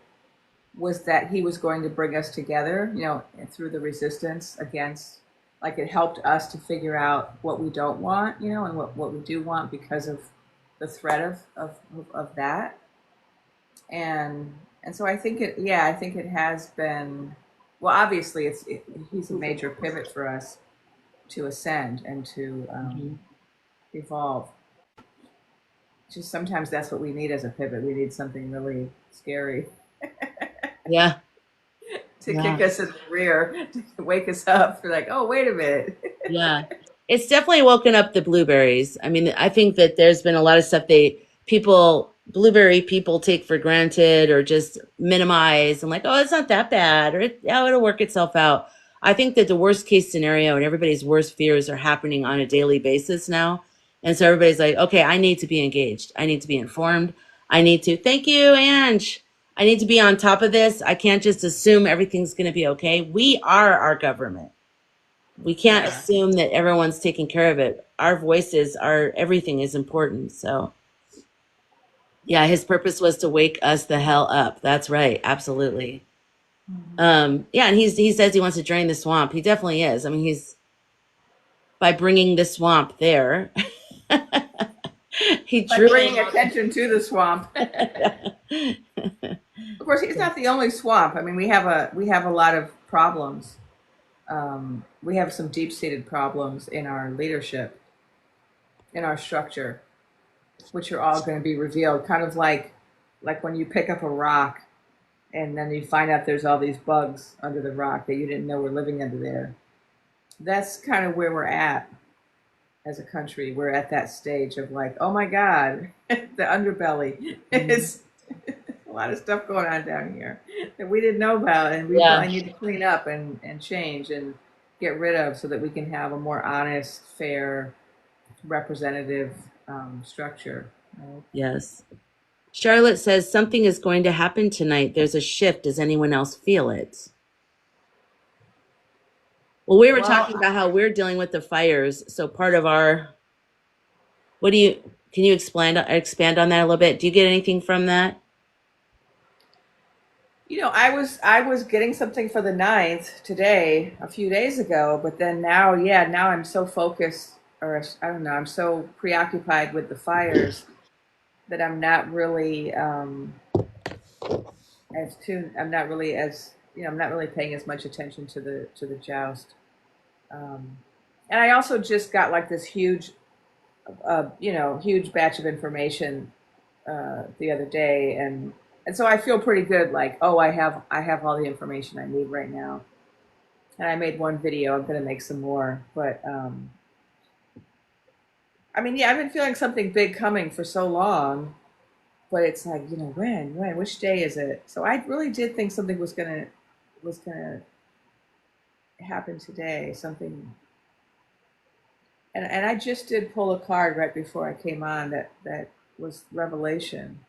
was that he was going to bring us together, you know, through the resistance against, like, it helped us to figure out what we don't want, you know, and what we do want because of the threat of that. And so I think I think it has been, well, obviously he's a major pivot for us to ascend and to mhm. evolve. Just sometimes that's what we need as a pivot. We need something really scary Yeah. to Yeah. kick us in the rear, to wake us up. We're like, oh, wait a minute. Yeah. It's definitely woken up the blueberries. I mean, I think that there's been a lot of stuff blueberry people take for granted or just minimize and like, oh, it's not that bad, or it'll work itself out. I think that the worst case scenario and everybody's worst fears are happening on a daily basis now. And so everybody's like, okay, I need to be engaged. I need to be informed. Thank you, Ange. I need to be on top of this. I can't just assume everything's going to be okay. We are our government. We can't Yeah. assume that everyone's taking care of it. Our voices, our everything is important. So, yeah, his purpose was to wake us the hell up. That's right. Absolutely. Yeah, and he says he wants to drain the swamp. He definitely is. I mean, he's by bringing the swamp there. He By drew bringing in. attention to the swamp. Of course, he's not the only swamp. I mean, we have a lot of problems. We have some deep seated problems in our leadership, in our structure, which are all going to be revealed. Kind of like when you pick up a rock and then you find out there's all these bugs under the rock that you didn't know were living under there. That's kind of where we're at as a country. We're at that stage of like, oh my God, the underbelly Mhm. is a lot of stuff going on down here that we didn't know about, and we Yeah. probably need to clean up and change and get rid of so that we can have a more honest, fair, representative structure. Right? Yes. Charlotte says something is going to happen tonight. There's a shift. Does anyone else feel it? Well, we were Well, talking about how we're dealing with the fires. So part of our, what do you, can you expand on that a little bit? Do you get anything from that? I was getting something for the ninth today, a few days ago, but then now, yeah, now I'm so focused, or I don't know, I'm so preoccupied with the fires that I'm not really as tuned. I'm not really as I'm not really paying as much attention to the joust. Um, and I also just got like this huge batch of information the other day, and so I feel pretty good. Like, oh, I have all the information I need right now. And I made one video. I'm gonna make some more, but I mean, yeah, I've been feeling something big coming for so long, but it's like, which day is it? So I really did think something was gonna happen today. Something, and I just did pull a card right before I came on that was revelation.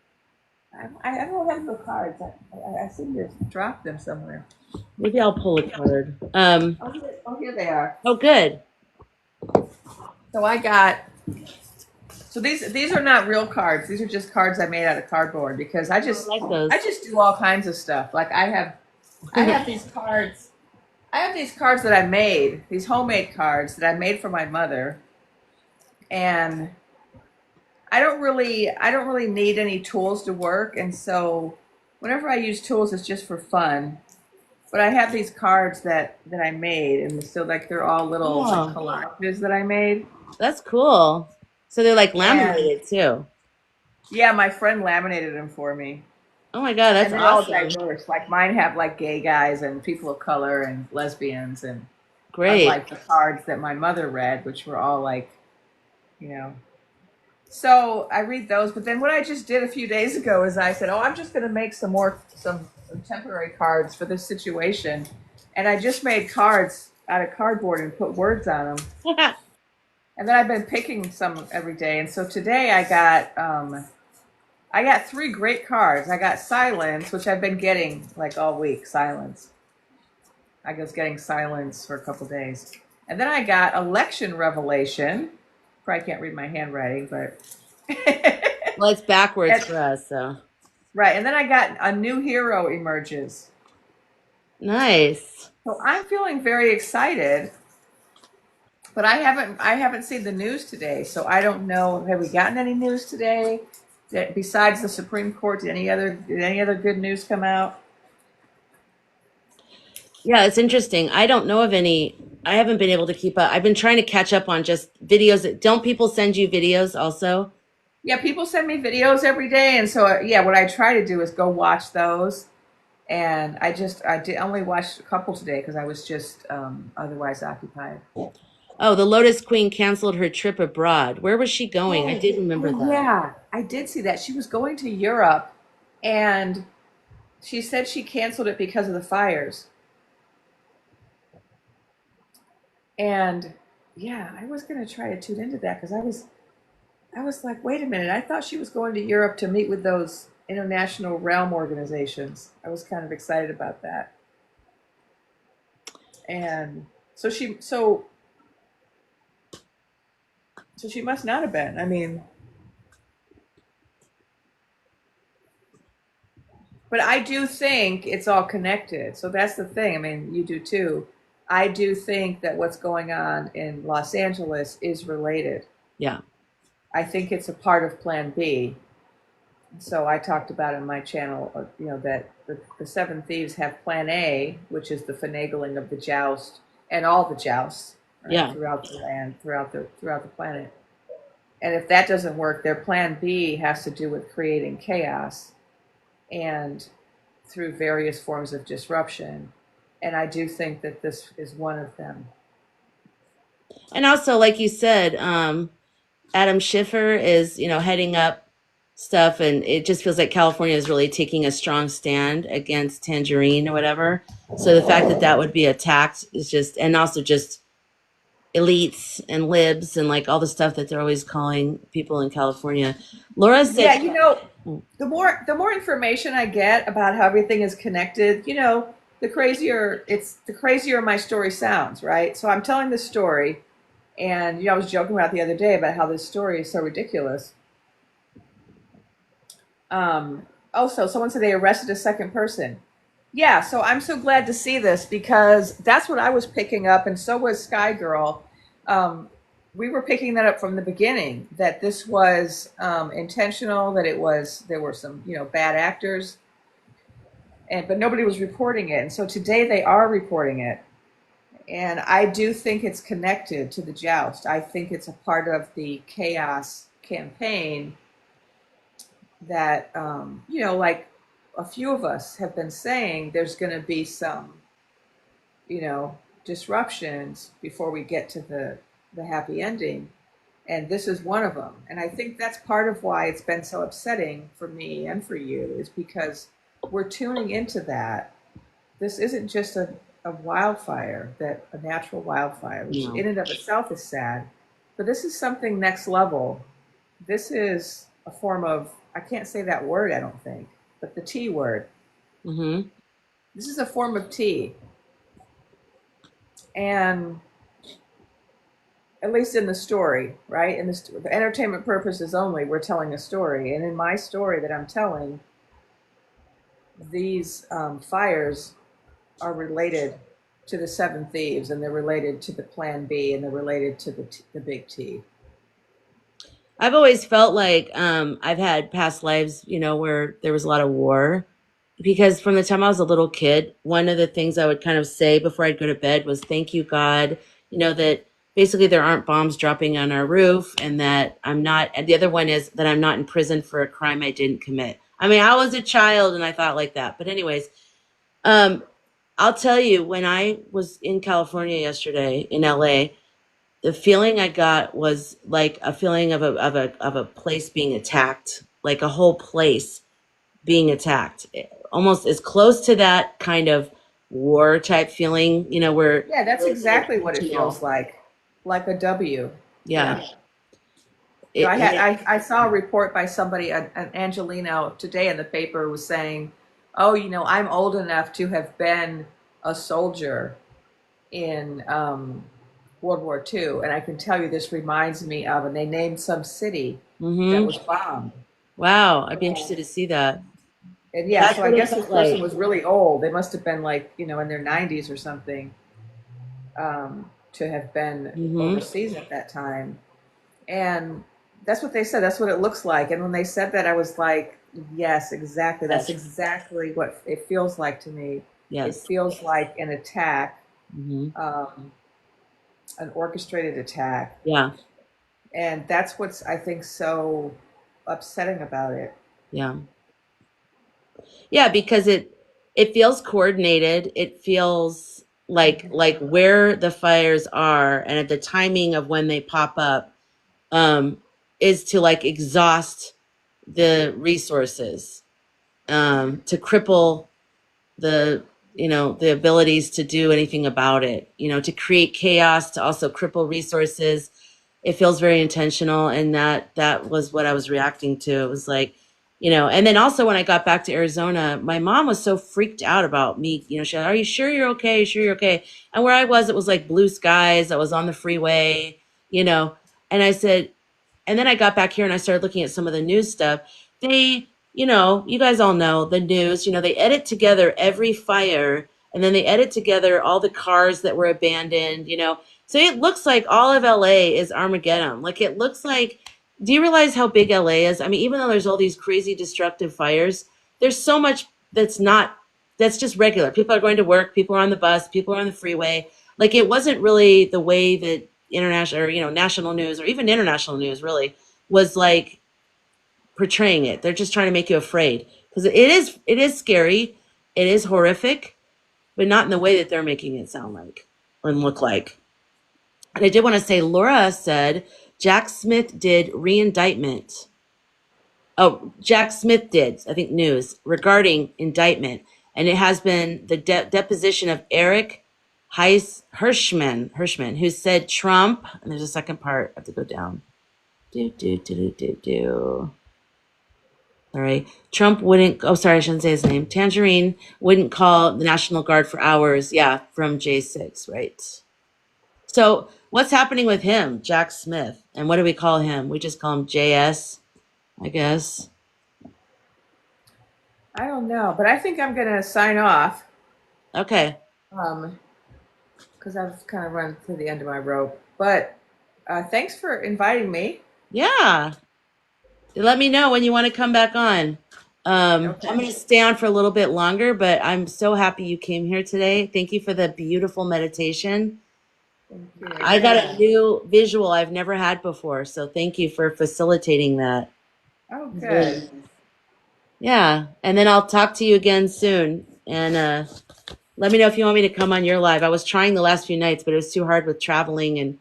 I don't have the cards. I seem to have dropped them somewhere. Maybe I'll pull a card. Here they are. Oh, good. So I got. So these are not real cards. These are just cards I made out of cardboard because I Oh, just I like those. I just do all kinds of stuff. Like I have these cards. I have these cards that I made. These homemade cards that I made for my mother, and I don't really need any tools to work, and so whenever I use tools, it's just for fun. But I have these cards that I made, and so like they're all little like Oh, collages that I made. that's cool. So they're like And laminated too. yeah, my friend laminated them for me. Oh my God, that's And they're all awesome. diverse. Like mine have like gay guys and people of color and lesbians, and Great. unlike the cards that my mother read, which were all like, you know. So I read those, but then what I just did a few days ago is I said, "Oh, I'm just going to make some temporary cards for this situation," and I just made cards out of cardboard and put words on them. And then I've been picking some every day, and so today I got three great cards. I got silence, which I've been getting like all week. Silence. I was getting silence for a couple days. And then I got election revelation. Probably can't read my handwriting, but Well, it's backwards and, for us, so right. And then I got a new hero emerges. nice. So I'm feeling very excited, but I haven't seen the news today, so I don't know. Have we gotten any news today? That besides the Supreme Court, did any other good news come out? Yeah, it's interesting. I don't know of any. I haven't been able to keep up. I've been trying to catch up on just videos. Don't people send you videos also? Yeah, people send me videos every day, and so yeah, what I try to do is go watch those. And I did only watch a couple today because I was just otherwise occupied. Oh, the Lotus Queen canceled her trip abroad. Where was she going? I Oh, did remember oh that. yeah, I did see that. She was going to Europe, and she said she canceled it because of the fires. And yeah, I was gonna try to tune into that because I was like, wait a minute, I thought she was going to Europe to meet with those international realm organizations. I was kind of excited about that. And so she must not have been. I mean, but I do think it's all connected. So that's the thing. I mean, you do too. I do think that what's going on in Los Angeles is related. Yeah. I think it's a part of Plan B. So I talked about in my channel, that the Seven Thieves have Plan A, which is the finagling of the joust and all the jousts, right, Yeah. throughout the land, throughout the planet. And if that doesn't work, their Plan B has to do with creating chaos and through various forms of disruption. And I do think that this is one of them. And also, like you said, Adam Schiffer is, heading up. stuff, and it just feels like California is really taking a strong stand against Tangerine or whatever. So the fact that that would be attacked is just, and also just elites and libs and like all the stuff that they're always calling people in California. Laura Yeah, said, the more information I get about how everything is connected, the crazier my story sounds, right? So I'm telling this story, and I was joking about the other day about how this story is so ridiculous. Also, someone said they arrested a second person. Yeah, so I'm so glad to see this because that's what I was picking up, and so was Sky Girl. Um, we were picking that up from the beginning that this was intentional, that there were some bad actors, and but nobody was reporting it. And so today they are reporting it, and I do think it's connected to the joust. I think it's a part of the chaos campaign that like a few of us have been saying there's going to be some you know disruptions before we get to the happy ending, and this is one of them. And I think that's part of why it's been so upsetting for me and for you, is because we're tuning into that. This isn't just a wildfire, that a natural wildfire, which you in know, and of itself is sad, but this is something next level. This is a form of, I can't say that word, I don't think, but the T word. mm-hmm. This is a form of tea. And at least in the story, right? In this, for entertainment purposes only, we're telling a story. And in my story that I'm telling, these fires are related to the seven thieves, and they're related to the Plan B, and they're related to the big T. I've always felt like I've had past lives, where there was a lot of war. Because from the time I was a little kid, one of the things I would kind of say before I'd go to bed was, "Thank you, God," that basically there aren't bombs dropping on our roof, and that I'm not, and the other one is that I'm not in prison for a crime I didn't commit. I mean, I was a child and I thought like that. But, anyways, um, I'll tell you, when I was in California yesterday in LA, the feeling I got was like a feeling of a place being attacked, like a whole place being attacked, almost as close to that kind of war type feeling, where it Yeah, that's feels like exactly what it feels intentional. like a W. Yeah, Yeah. it hit. I saw a report by somebody, an Angelino, today in the paper, was saying, "Oh, I'm old enough to have been a soldier in World War II, and I can tell you this reminds me of," and they named some city that Hmm. was bombed. Wow, I'd be interested to see that. And But yeah, that's so I what it guess this felt person like. was really old. They must have been like, in their 90s or something, to have been Hmm. overseas at that time. And that's what they said. That's what it looks like. And when they said that, I was like, yes, exactly. That's Yes, exactly what it feels like to me. It yes. feels like an attack, Hmm. um, an orchestrated attack. Yeah, And that's what's, I think, so upsetting about it. yeah, yeah. Because it feels coordinated. It feels like where the fires are and at the timing of when they pop up, um, is to like exhaust the resources, to cripple the the abilities to do anything about it, to create chaos, to also cripple resources. It feels very intentional, and that was what I was reacting to. It was like, and then also when I got back to Arizona, my mom was so freaked out about me. She said, "Are you sure you're okay? You sure you're okay?" And where I was, it was like blue skies. I was on the freeway, you know and I said, and then I got back here and I started looking at some of the news stuff. They, you guys all know the news, they edit together every fire, and then they edit together all the cars that were abandoned. So it looks like all of LA is Armageddon. Like it looks like, do you realize how big LA is? I mean, even though there's all these crazy destructive fires, there's so much that's just regular. People are going to work, people are on the bus, people are on the freeway. Like it wasn't really the way that international or national news or even international news really was like portraying it. They're just trying to make you afraid because it is scary, it is horrific, but not in the way that they're making it sound like and look like. And I did want to say, Laura said Jack Smith did re-indictment. Oh, Jack Smith did, I think, news regarding indictment, and it has been the deposition of Eric Hirschman, who said Trump. And there's a second part. I have to go down. Do do do do do do. Sorry, Trump wouldn't. Oh, sorry, I shouldn't say his name. Tangerine wouldn't call the National Guard for hours. Yeah, from J6, right? So, what's happening with him, Jack Smith? And what do we call him? We just call him JS, I guess. I don't know, but I think I'm going to sign off Okay. um, because I've kind of run to the end of my rope. But thanks for inviting me. Yeah. Let me know when you want to come back on. I'm Okay. going to stay on for a little bit longer, but I'm so happy you came here today. Thank you for the beautiful meditation. Thank you. I got a Yeah. new visual I've never had before, so thank you for facilitating that. Oh, It's really good. nice. Yeah, and then I'll talk to you again soon. And let me know if you want me to come on your live. I was trying the last few nights, but it was too hard with traveling and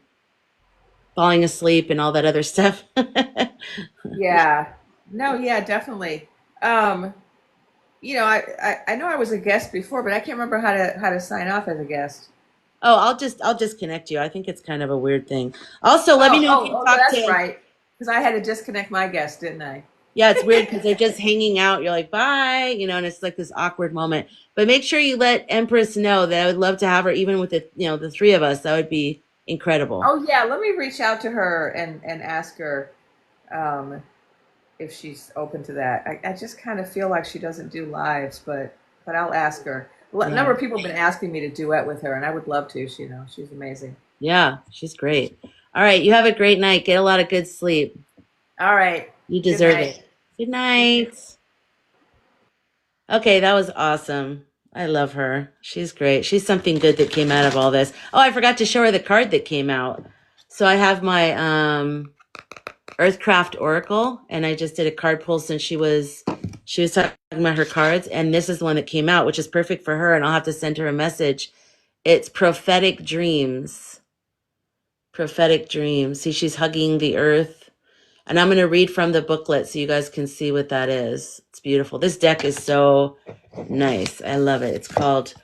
falling asleep and all that other stuff. Yeah. No, yeah, definitely. Um, I know I was a guest before, but I can't remember how to sign off as a guest. Oh, I'll just connect you. I think it's kind of a weird thing. Also, let me Oh, know if oh, you oh, talk that's to. right. Because I had to disconnect my guest, didn't I? Yeah, it's weird because they're just hanging out. You're like, bye, and it's like this awkward moment. But make sure you let Empress know that I would love to have her, even with the three of us. That would be incredible. Oh, yeah. Let me reach out to her and ask her um, if she's open to that. I just kind of feel like she doesn't do lives, but I'll ask her. A Yeah, number of people have been asking me to duet with her, and I would love to. She's amazing. yeah, she's great. All right, you have a great night. Get a lot of good sleep. All right. You Good deserve night. it. Good night. Okay, that was awesome. I love her. She's great. She's something good that came out of all this. Oh, I forgot to show her the card that came out. So I have my Earthcraft Oracle, and I just did a card pull since she was talking about her cards, and this is the one that came out, which is perfect for her, and I'll have to send her a message. It's Prophetic Dreams. Prophetic Dreams. See, she's hugging the earth. And I'm going to read from the booklet so you guys can see what that is. It's beautiful. This deck is so nice. I love it. It's called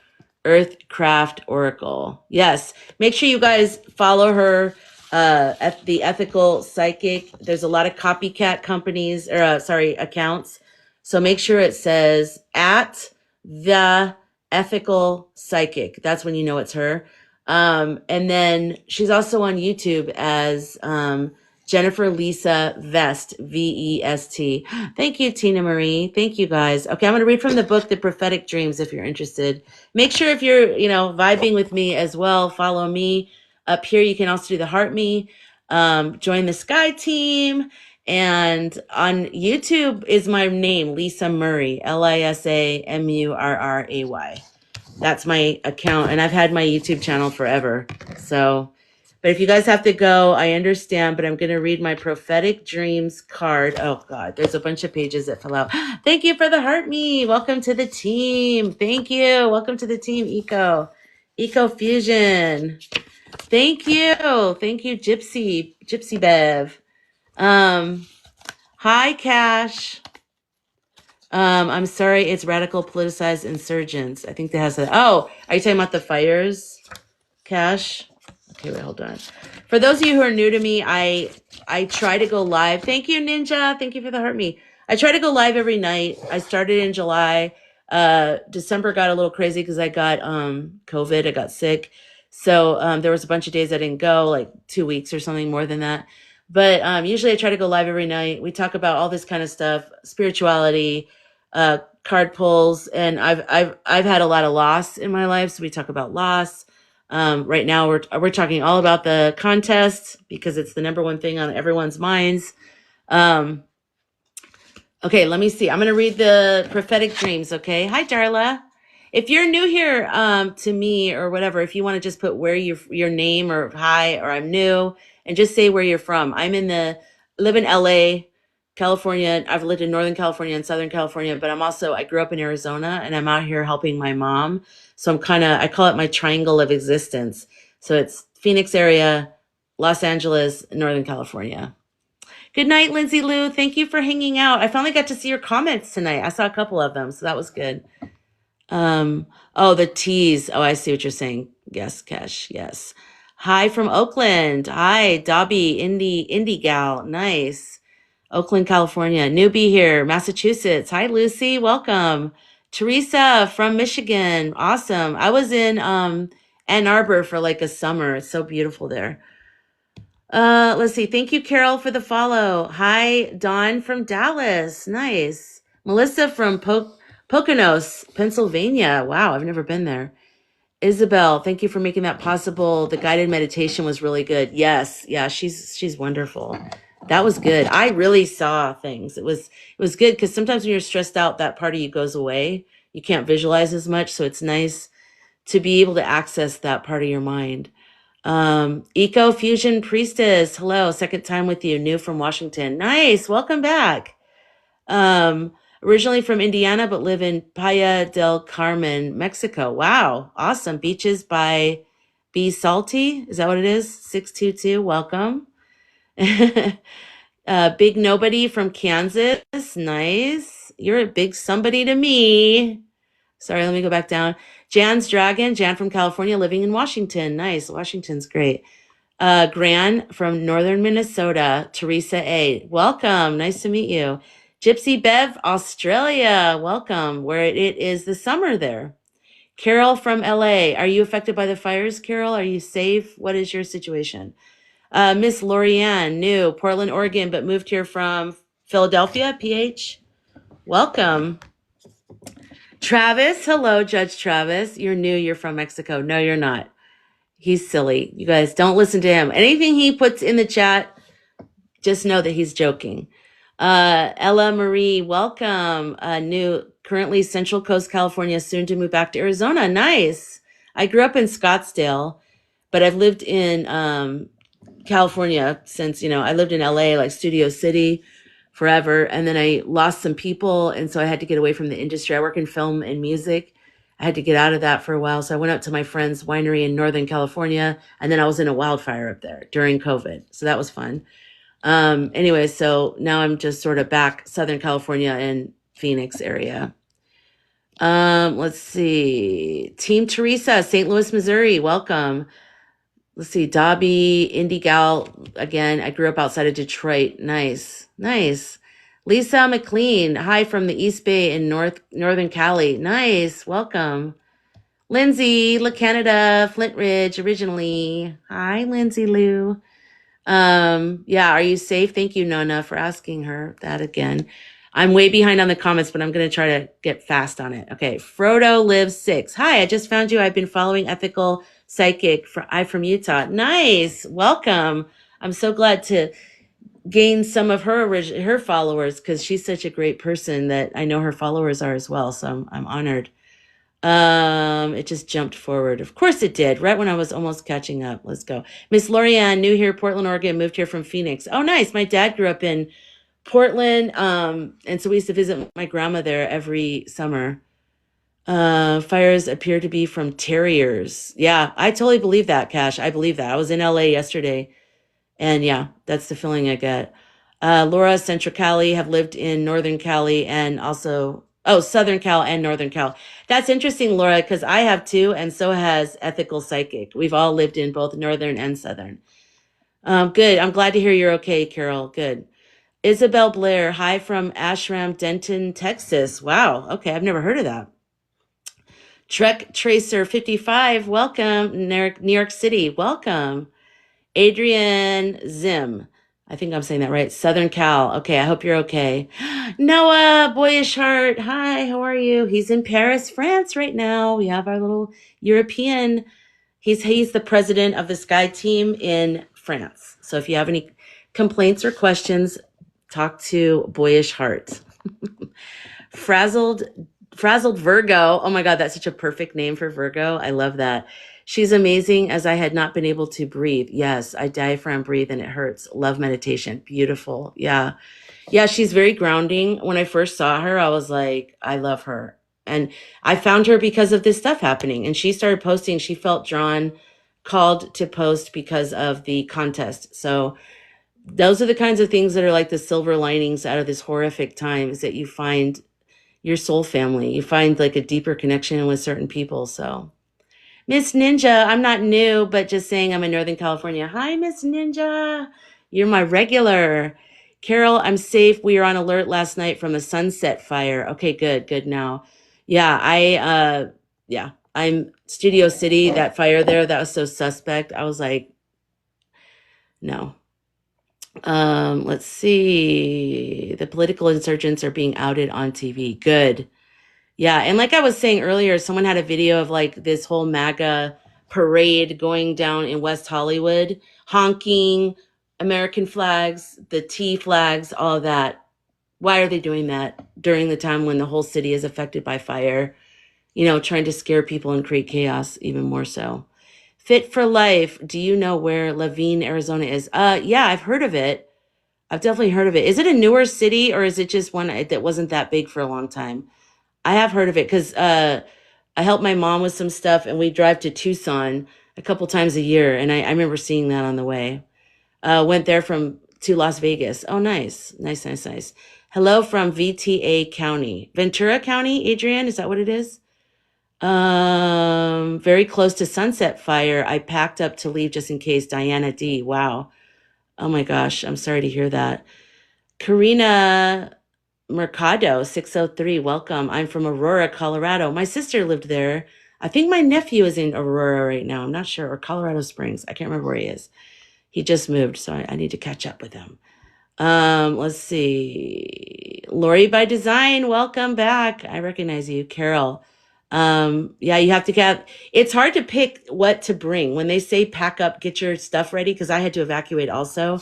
Earthcraft Oracle. Yes. Make sure you guys follow her at the Ethical Psychic. There's a lot of copycat companies or accounts. So make sure it says at the Ethical Psychic. That's when you know it's her. And then she's also on YouTube as Jennifer Lisa Vest, Vest. Thank you, Tina Marie. Thank you, guys. Okay, I'm going to read from the book, The Prophetic Dreams, if you're interested. Make sure if you're, vibing with me as well, follow me. Up here, you can also do the Heart Me, join the Sky Team. And on YouTube is my name, Lisa Murray, LisaMurray. That's my account, and I've had my YouTube channel forever. So, but if you guys have to go, I understand, but I'm going to read my prophetic dreams card. Oh God, there's a bunch of pages that fill out. Thank you for the heart me. Welcome to the team. Thank you. Welcome to the team, Eco Fusion. Thank you. Thank you, Gypsy Bev. Um, hi, Cash. I'm sorry, it's radical politicized insurgents. I think that has a. Oh, are you talking about the fires, Cash? Okay, wait, hold on. For those of you who are new to me, I try to go live. Thank you, Ninja. Thank you for the heart me. I try to go live every night. I started in July. December got a little crazy because I got COVID. I got sick. So there was a bunch of days I didn't go, like 2 weeks or something more than that. But usually I try to go live every night. We talk about all this kind of stuff, spirituality, card pulls, and I've had a lot of loss in my life, so we talk about loss. Right now, we're talking all about the contest because it's the number one thing on everyone's minds. Um, okay, let me see. I'm gonna read the prophetic dreams. Okay, hi Darla. If you're new here to me or whatever, if you want to just put where your name or hi or I'm new and just say where you're from. Live in LA, California. I've lived in Northern California and Southern California, but I grew up in Arizona and I'm out here helping my mom. So I call it my triangle of existence. So it's Phoenix area, Los Angeles, Northern California. Good night, Lindsay Lou. Thank you for hanging out. I finally got to see your comments tonight. I saw a couple of them, so that was good. Oh, the teas. Oh, I see what you're saying. Yes, Kesh. Yes. Hi from Oakland. Hi, Dobby, indie gal. Nice. Oakland, California. Newbie here, Massachusetts. Hi, Lucy. Welcome. Teresa from Michigan. Awesome. I was in Ann Arbor for like a summer. It's so beautiful there. Let's see. Thank you, Carol, for the follow. Hi, Dawn from Dallas. Nice. Melissa from Poconos, Pennsylvania. Wow, I've never been there. Isabel, thank you for making that possible. The guided meditation was really good. Yes, yeah, she's wonderful. That was good. I really saw things. It was good because sometimes when you're stressed out, that part of you goes away. You can't visualize as much, so it's nice to be able to access that part of your mind. Eco Fusion Priestess, hello, second time with you, new from Washington. Nice, welcome back. Originally from Indiana, but live in Playa del Carmen, Mexico. Wow, awesome. Beaches by Be Salty. Is that what it is? 622, welcome. Big Nobody from Kansas. Nice. You're a big somebody to me. Sorry, let me go back down. Jan's Dragon, Jan from California, living in Washington. Nice. Washington's great. Gran from northern Minnesota. Teresa A. Welcome. Nice to meet you. Gypsy Bev, Australia. Welcome. Where it is the summer there. Carol from LA. Are you affected by the fires, Carol? Are you safe? What is your situation? Miss Lorianne, new, Portland, Oregon, but moved here from Philadelphia, PH. Welcome. Travis, hello, Judge Travis. You're new, you're from Mexico. No, you're not. He's silly. You guys don't listen to him. Anything he puts in the chat, just know that he's joking. Ella Marie, welcome. New, currently Central Coast, California, soon to move back to Arizona. Nice. I grew up in Scottsdale, but I've lived in California since, I lived in LA, like Studio City forever. And then I lost some people. And so I had to get away from the industry. I work in film and music. I had to get out of that for a while. So I went up to my friend's winery in Northern California. And then I was in a wildfire up there during COVID. So that was fun. Anyway, so now I'm just sort of back Southern California and Phoenix area. Let's see. Team Teresa, St. Louis, Missouri. Welcome. Let's see, Dobby, Indie Gal, again, I grew up outside of Detroit. Nice, nice. Lisa McLean, hi from the East Bay in Northern Cali. Nice, welcome. Lindsay, La Canada, Flint Ridge, originally. Hi, Lindsay Lou. Yeah, are you safe? Thank you, Nona, for asking her that again. I'm way behind on the comments, but I'm going to try to get fast on it. Okay, Frodo lives 6. Hi, I just found you. I've been following Ethical Psychic. I'm from Utah. Nice, welcome. I'm so glad to gain some of her followers because she's such a great person that I know her followers are as well. So I'm honored. It just jumped forward. Of course it did, right when I was almost catching up. Let's go. Miss Lorianne, new here, Portland, Oregon, moved here from Phoenix. Oh, nice. My dad grew up in Portland. And so we used to visit my grandma there every summer. Fires appear to be from terriers. Yeah, I totally believe that, Cash. I believe that. I was in LA yesterday. And yeah, that's the feeling I get. Laura, Central Cali, have lived in Northern Cali and also, Southern Cal and Northern Cal. That's interesting, Laura, because I have too, and so has Ethical Psychic. We've all lived in both Northern and Southern. Good. I'm glad to hear you're okay, Carol. Good. Isabel Blair, hi from Ashram, Denton, Texas. Wow. Okay, I've never heard of that. Trek Tracer 55, welcome. New York City, welcome. Adrian Zim. I think I'm saying that right. Southern Cal. Okay, I hope you're okay. Noah, Boyish Heart. Hi, how are you? He's in Paris, France right now. We have our little European. He's the president of the Sky Team in France. So if you have any complaints or questions, talk to Boyish Heart. Frazzled Virgo. Oh my God, that's such a perfect name for Virgo. I love that. She's amazing as I had not been able to breathe. Yes, I diaphragm breathe and it hurts. Love meditation. Beautiful. Yeah. Yeah, she's very grounding. When I first saw her, I was like, I love her. And I found her because of this stuff happening. And she started posting. She felt drawn, called to post because of the contest. So those are the kinds of things that are like the silver linings out of this horrific time, is that you find your soul family. You find like a deeper connection with certain people. So, Miss Ninja, I'm not new, but just saying I'm in Northern California. Hi, Miss Ninja. You're my regular. Carol, I'm safe. We were on alert last night from a sunset fire. Okay, good, good now. Yeah, I'm Studio City, that fire there, that was so suspect. I was like, no. Let's see. The political insurgents are being outed on TV. Good. Yeah, and like I was saying earlier, someone had a video of like this whole MAGA parade going down in West Hollywood, honking American flags, the T flags, all of that. Why are they doing that during the time when the whole city is affected by fire? You know, trying to scare people and create chaos even more so. Fit for Life. Do you know where Laveen, Arizona is? Yeah, I've heard of it. I've definitely heard of it. Is it a newer city or is it just one that wasn't that big for a long time? I have heard of it because I help my mom with some stuff and we drive to Tucson a couple times a year. And I remember seeing that on the way. Went there to Las Vegas. Oh, nice. Nice, nice, nice. Hello from VTA County. Ventura County, Adrian, is that what it is? Very close to Sunset Fire. I packed up to leave just in case. Diana D. Wow. Oh my gosh. I'm sorry to hear that. Karina Mercado 603, welcome. I'm from Aurora, Colorado. My sister lived there. I think my nephew is in Aurora right now. I'm not sure. Or Colorado Springs. I can't remember where he is. He just moved, so I need to catch up with him. Let's see. Lori by Design, welcome back. I recognize you. Carol. Yeah, you have to get, it's hard to pick what to bring. When they say pack up, get your stuff ready, because I had to evacuate also.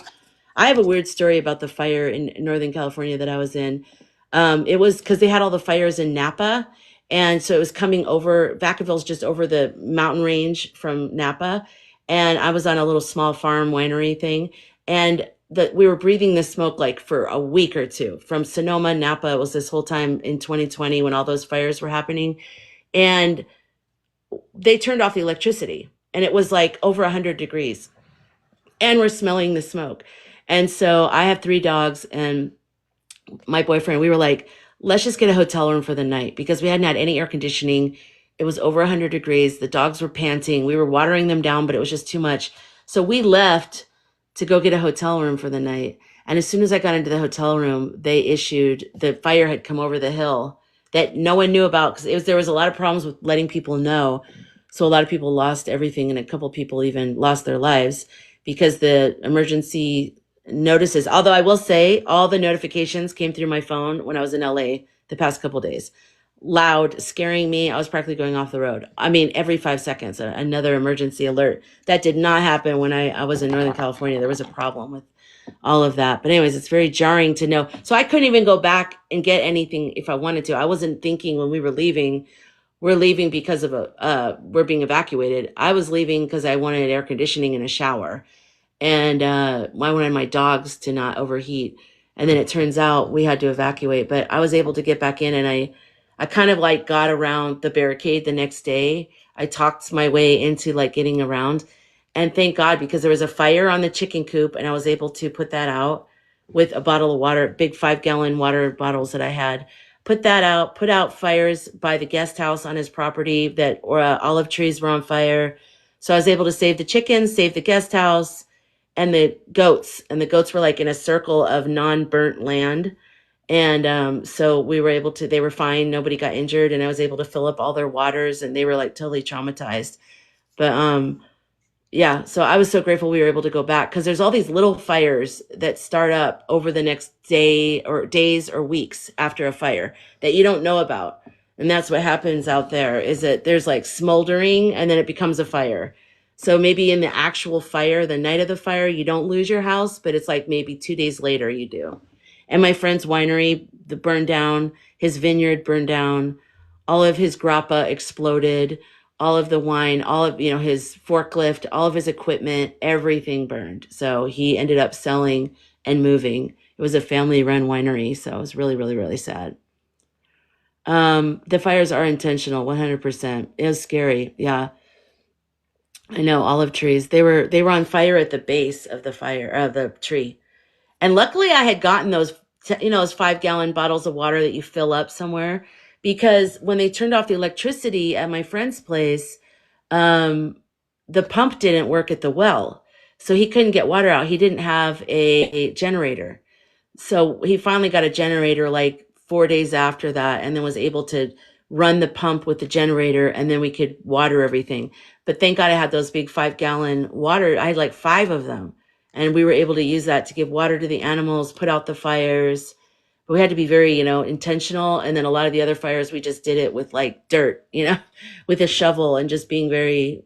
I have a weird story about the fire in Northern California that I was in. It was because they had all the fires in Napa. And so it was coming over, Vacaville's just over the mountain range from Napa. And I was on a little small farm winery thing. And we were breathing this smoke like for a week or two from Sonoma, Napa. It was this whole time in 2020 when all those fires were happening. And they turned off the electricity. And it was like over 100 degrees. And we're smelling the smoke. And so I have 3 dogs and my boyfriend, we were like, let's just get a hotel room for the night because we hadn't had any air conditioning. It was over 100 degrees. The dogs were panting. We were watering them down, but it was just too much. So we left to go get a hotel room for the night. And as soon as I got into the hotel room, they issued the fire had come over the hill that no one knew about because there was a lot of problems with letting people know. So a lot of people lost everything and a couple people even lost their lives because the emergency notices. Although I will say all the notifications came through my phone when I was in LA the past couple days. Loud, scaring me. I was practically going off the road. I mean, every 5 seconds, another emergency alert. That did not happen when I was in Northern California. There was a problem with all of that. But anyways, it's very jarring to know. So I couldn't even go back and get anything if I wanted to. I wasn't thinking when we were leaving, we're leaving because of we're being evacuated. I was leaving because I wanted air conditioning and a shower. And I wanted my dogs to not overheat. And then it turns out we had to evacuate, but I was able to get back in and I kind of like got around the barricade the next day. I talked my way into like getting around and thank God because there was a fire on the chicken coop and I was able to put that out with a bottle of water, big 5-gallon water bottles that I had. Put that out, put out fires by the guest house on his property that olive trees were on fire. So I was able to save the chickens, save the guest house and the goats. And the goats were like in a circle of non-burnt land. And so we were able to, they were fine. Nobody got injured. And I was able to fill up all their waters and they were like totally traumatized. But yeah, so I was so grateful we were able to go back because there's all these little fires that start up over the next day or days or weeks after a fire that you don't know about. And that's what happens out there is that there's like smoldering and then it becomes a fire. So maybe in the actual fire, the night of the fire, you don't lose your house, but it's like maybe 2 days later you do. And my friend's winery, the burned down, his vineyard burned down, all of his grappa exploded, all of the wine, all of, his forklift, all of his equipment, everything burned. So he ended up selling and moving. It was a family run winery. So it was really, really, really sad. The fires are intentional, 100%. It was scary. Yeah. I know olive trees. They were on fire at the base of the fire, of the tree. And luckily I had gotten those, those 5 gallon bottles of water that you fill up somewhere, because when they turned off the electricity at my friend's place, um, the pump didn't work at the well. So he couldn't get water out. He didn't have a generator. So he finally got a generator like 4 days after that, and then was able to run the pump with the generator, and then we could water everything. But thank God I had those big 5 gallon water. I had like 5 of them, and we were able to use that to give water to the animals, put out the fires. But we had to be very, intentional. And then a lot of the other fires, we just did it with like dirt, with a shovel, and just being very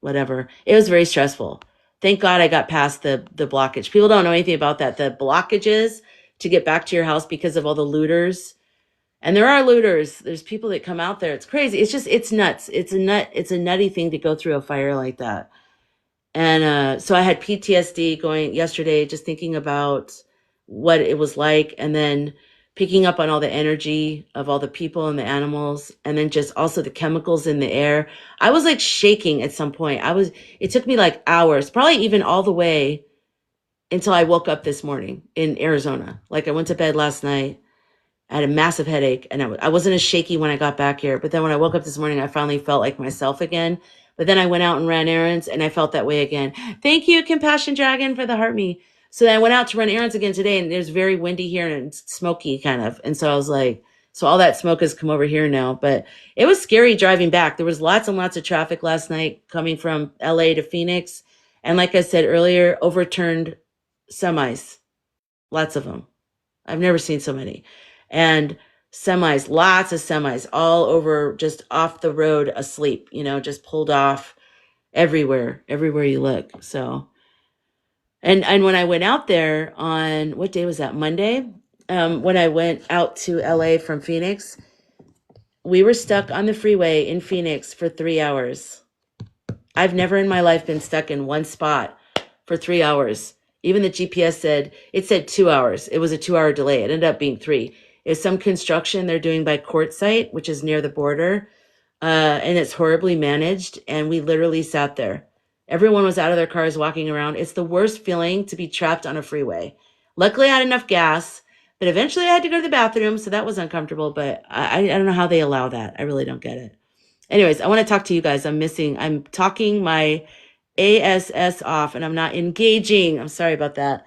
whatever. It was very stressful. Thank God I got past the blockage. People don't know anything about that. The blockages to get back to your house because of all the looters. And there are looters. There's people that come out there. It's crazy. It's nuts. It's a nutty thing to go through a fire like that. And so I had PTSD going yesterday, just thinking about what it was like, and then picking up on all the energy of all the people and the animals, and then just also the chemicals in the air. I was like shaking at some point. It took me like hours, probably even all the way until I woke up this morning in Arizona. Like I went to bed last night. I had a massive headache, and I wasn't as shaky when I got back here. But then when I woke up this morning, I finally felt like myself again. But then I went out and ran errands, and I felt that way again. Thank you, Compassion Dragon, for the heart me. So then I went out to run errands again today, and it's very windy here and it's smoky kind of. And so I was like, so all that smoke has come over here now. But it was scary driving back. There was lots and lots of traffic last night coming from LA to Phoenix. And like I said earlier, overturned semis, lots of them. I've never seen so many. And semis, lots of semis all over, just off the road asleep, just pulled off everywhere you look. So, and when I went out there on, what day was that? Monday? When I went out to LA from Phoenix, we were stuck on the freeway in Phoenix for 3 hours. I've never in my life been stuck in one spot for 3 hours. Even the GPS said 2 hours. It was a 2 hour delay. It ended up being 3. It's some construction they're doing by Quartzsite, which is near the border. And it's horribly managed. And we literally sat there. Everyone was out of their cars walking around. It's the worst feeling to be trapped on a freeway. Luckily, I had enough gas, but eventually I had to go to the bathroom. So that was uncomfortable, but I don't know how they allow that. I really don't get it. Anyways, I want to talk to you guys. I'm talking my ASS off, and I'm not engaging. I'm sorry about that.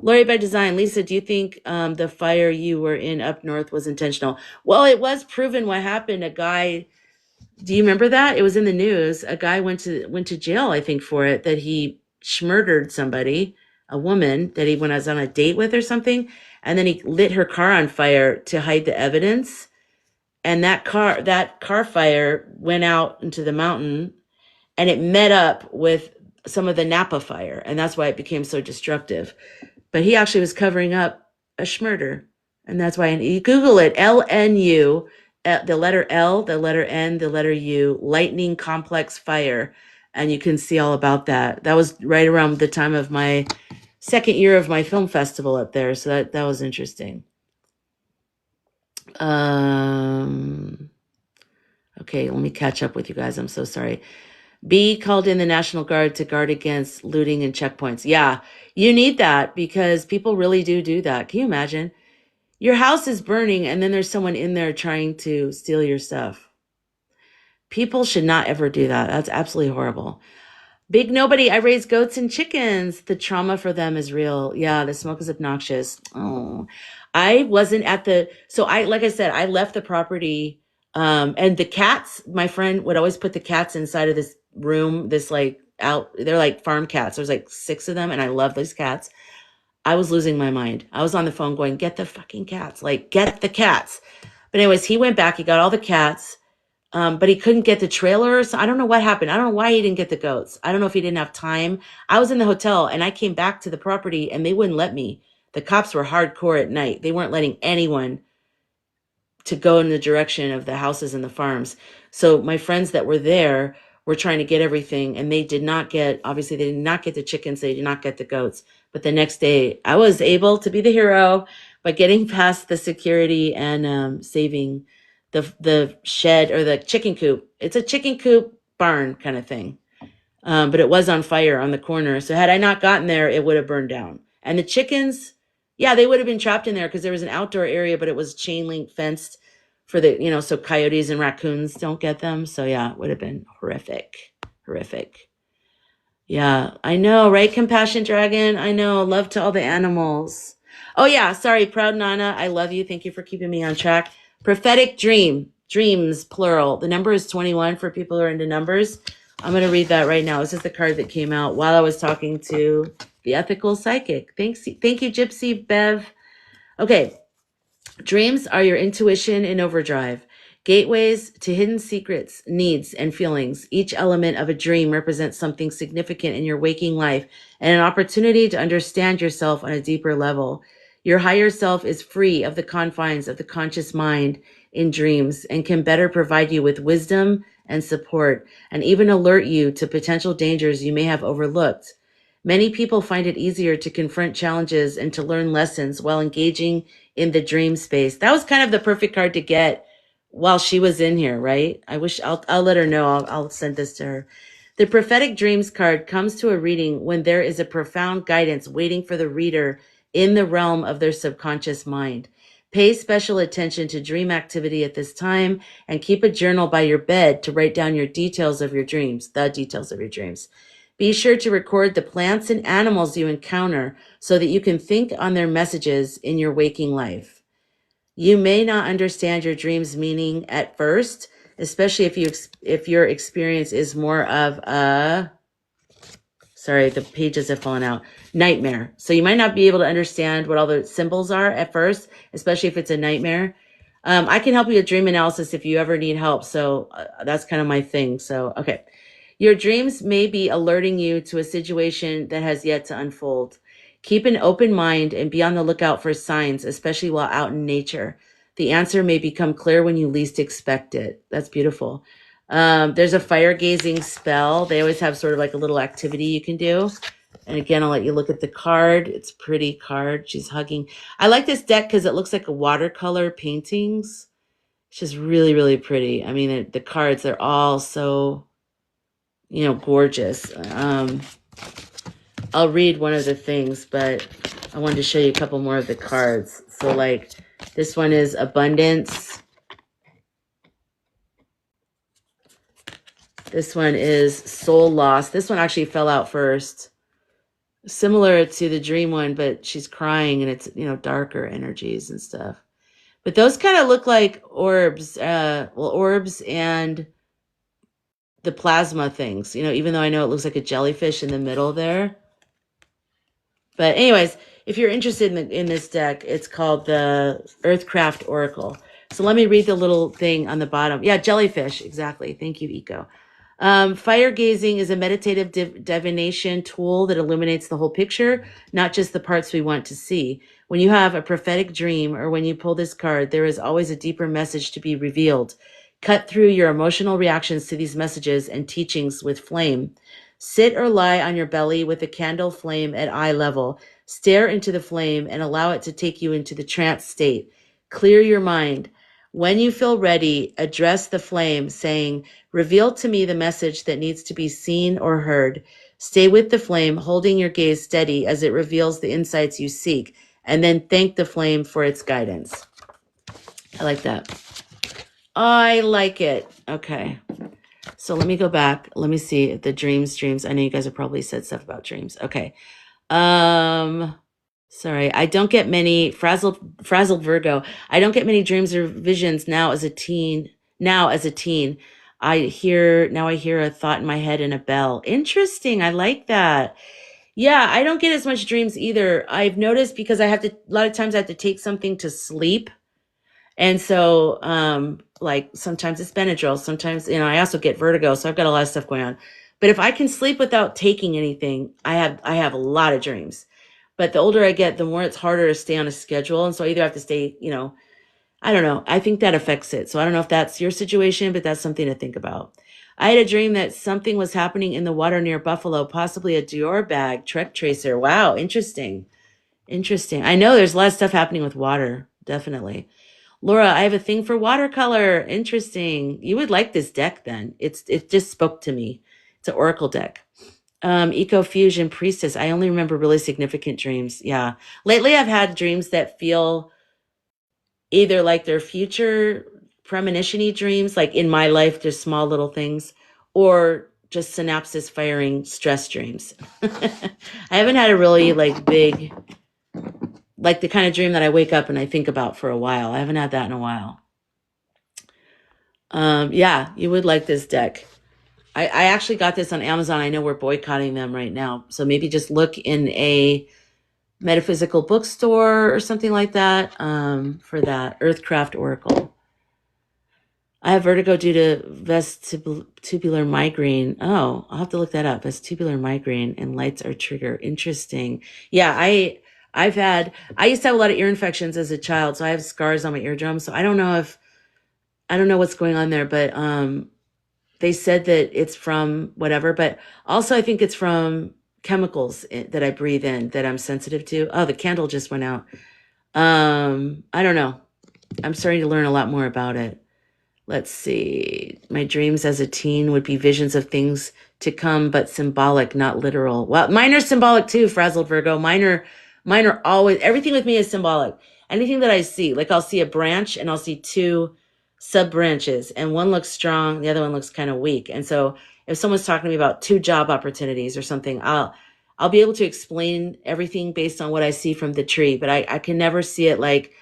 Lori by Design. Lisa, do you think the fire you were in up north was intentional? Well, it was proven what happened. A guy, do you remember that? It was in the news. A guy went to jail, I think, for it, that he murdered somebody, a woman that he was on a date with or something, and then he lit her car on fire to hide the evidence. And that car fire went out into the mountain, and it met up with some of the Napa fire, and that's why it became so destructive. But he actually was covering up a schmurder, and that's why you Google it, LNU, the letter L, the letter N, the letter U, lightning complex fire, and you can see all about that. That was right around the time of my second year of my film festival up there, so that was interesting. Okay, let me catch up with you guys. I'm so sorry. B called in the National Guard to guard against looting and checkpoints. Yeah, you need that because people really do that. Can you imagine? Your house is burning and then there's someone in there trying to steal your stuff. People should not ever do that. That's absolutely horrible. Big Nobody, I raise goats and chickens. The trauma for them is real. Yeah, the smoke is obnoxious. Oh, I wasn't at like I said, I left the property. And the cats, my friend would always put the cats inside of this room, they're like farm cats. There's like 6 of them, and I love these cats. I was losing my mind. I was on the phone going, get the fucking cats, like get the cats. But anyways, he went back, he got all the cats. But he couldn't get the trailer. So I don't know what happened. I don't know why he didn't get the goats. I don't know if he didn't have time. I was in the hotel and I came back to the property and they wouldn't let me. The cops were hardcore at night. They weren't letting anyone to go in the direction of the houses and the farms. So my friends that were there were trying to get everything, and they did not get the chickens. They did not get the goats. But the next day I was able to be the hero by getting past the security and saving the shed, or the chicken coop. It's a chicken coop barn kind of thing. But it was on fire on the corner. So had I not gotten there, it would have burned down. And the chickens, Yeah, they would have been trapped in there because there was an outdoor area, but it was chain link fenced for the, so coyotes and raccoons don't get them. So yeah, it would have been horrific. Horrific. Yeah, I know, right? Compassion Dragon. I know. Love to all the animals. Oh, yeah. Sorry, Proud Nana. I love you. Thank you for keeping me on track. Prophetic dream. Dreams, plural. The number is 21 for people who are into numbers. I'm going to read that right now. This is the card that came out while I was talking to the ethical psychic. Thanks. Thank you, Gypsy Bev. Okay. Dreams are your intuition in overdrive, gateways to hidden secrets, needs, and feelings. Each element of a dream represents something significant in your waking life and an opportunity to understand yourself on a deeper level. Your higher self is free of the confines of the conscious mind in dreams and can better provide you with wisdom and support, and even alert you to potential dangers you may have overlooked. Many people find it easier to confront challenges and to learn lessons while engaging in the dream space. That was kind of the perfect card to get while she was in here, right? I wish I'll let her know. I'll send this to her. The prophetic dreams card comes to a reading when there is a profound guidance waiting for the reader in the realm of their subconscious mind. Pay special attention to dream activity at this time and keep a journal by your bed to write down your details of your dreams, the details of your dreams. Be sure to record the plants and animals you encounter so that you can think on their messages in your waking life. You may not understand your dream's meaning at first, especially if your experience is more of a, sorry, the pages have fallen out, nightmare. So you might not be able to understand what all the symbols are at first, especially if it's a nightmare. I can help you with dream analysis if you ever need help. So that's kind of my thing. So, okay. Your dreams may be alerting you to a situation that has yet to unfold. Keep an open mind and be on the lookout for signs, especially while out in nature. The answer may become clear when you least expect it. That's beautiful. There's a fire gazing spell. They always have sort of like a little activity you can do. And again, I'll let you look at the card. It's a pretty card. She's hugging. I like this deck because it looks like a watercolor paintings. It's just really, really pretty. I mean, the cards, they're all so gorgeous. I'll read one of the things, but I wanted to show you a couple more of the cards. So like this one is abundance. This one is soul loss. This one actually fell out first. Similar to the dream one, but she's crying and it's, darker energies and stuff. But those kind of look like orbs, orbs and the plasma things, even though I know it looks like a jellyfish in the middle there. But anyways, if you're interested in this deck, it's called the Earthcraft Oracle. So let me read the little thing on the bottom. Yeah, jellyfish, exactly. Thank you, Eco. Fire gazing is a meditative divination tool that illuminates the whole picture, not just the parts we want to see. When you have a prophetic dream or when you pull this card, there is always a deeper message to be revealed. Cut through your emotional reactions to these messages and teachings with flame. Sit or lie on your belly with a candle flame at eye level. Stare into the flame and allow it to take you into the trance state. Clear your mind. When you feel ready, address the flame, saying, "Reveal to me the message that needs to be seen or heard." Stay with the flame, holding your gaze steady as it reveals the insights you seek, and then thank the flame for its guidance. I like that. I like it. Okay. So let me go back. Let me see the dreams. I know you guys have probably said stuff about dreams. Okay. Sorry, I don't get many frazzled Virgo. I don't get many dreams or visions now as a teen. I hear a thought in my head and a bell. Interesting. I like that. Yeah, I don't get as much dreams either. I've noticed because a lot of times I have to take something to sleep. And so, like sometimes it's Benadryl, sometimes, I also get vertigo. So I've got a lot of stuff going on. But if I can sleep without taking anything, I have a lot of dreams. But the older I get, the more it's harder to stay on a schedule. And so I either have to stay, I don't know. I think that affects it. So I don't know if that's your situation, but that's something to think about. I had a dream that something was happening in the water near Buffalo, possibly a Dior bag, Trek Tracer. Wow, interesting. Interesting. I know there's a lot of stuff happening with water, definitely. Laura, I have a thing for watercolor. Interesting. You would like this deck then. It just spoke to me. It's an oracle deck. Eco Fusion Priestess. I only remember really significant dreams. Yeah. Lately, I've had dreams that feel either like they're future premonition-y dreams, like in my life, just small little things, or just synapses firing stress dreams. I haven't had a really like big, like the kind of dream that I wake up and I think about for a while. I haven't had that in a while. Yeah, you would like this deck. I actually got this on Amazon. I know we're boycotting them right now. So maybe just look in a metaphysical bookstore or something like that for that Earthcraft Oracle. I have vertigo due to vestibular migraine. Oh, I'll have to look that up. Vestibular migraine and lights are trigger. Interesting. Yeah, I used to have a lot of ear infections as a child, so I have scars on my eardrums. So I don't know what's going on there, but they said that it's from whatever, but also I think it's from chemicals that I breathe in that I'm sensitive to. Oh, the candle just went out. I don't know. I'm starting to learn a lot more about it. Let's see. My dreams as a teen would be visions of things to come, but symbolic, not literal. Well, mine are symbolic too, frazzled Virgo. Mine are always, everything with me is symbolic. Anything that I see, like I'll see a branch and I'll see two sub branches, and one looks strong, the other one looks kind of weak. And so if someone's talking to me about two job opportunities or something, I'll be able to explain everything based on what I see from the tree, but I can never see it like,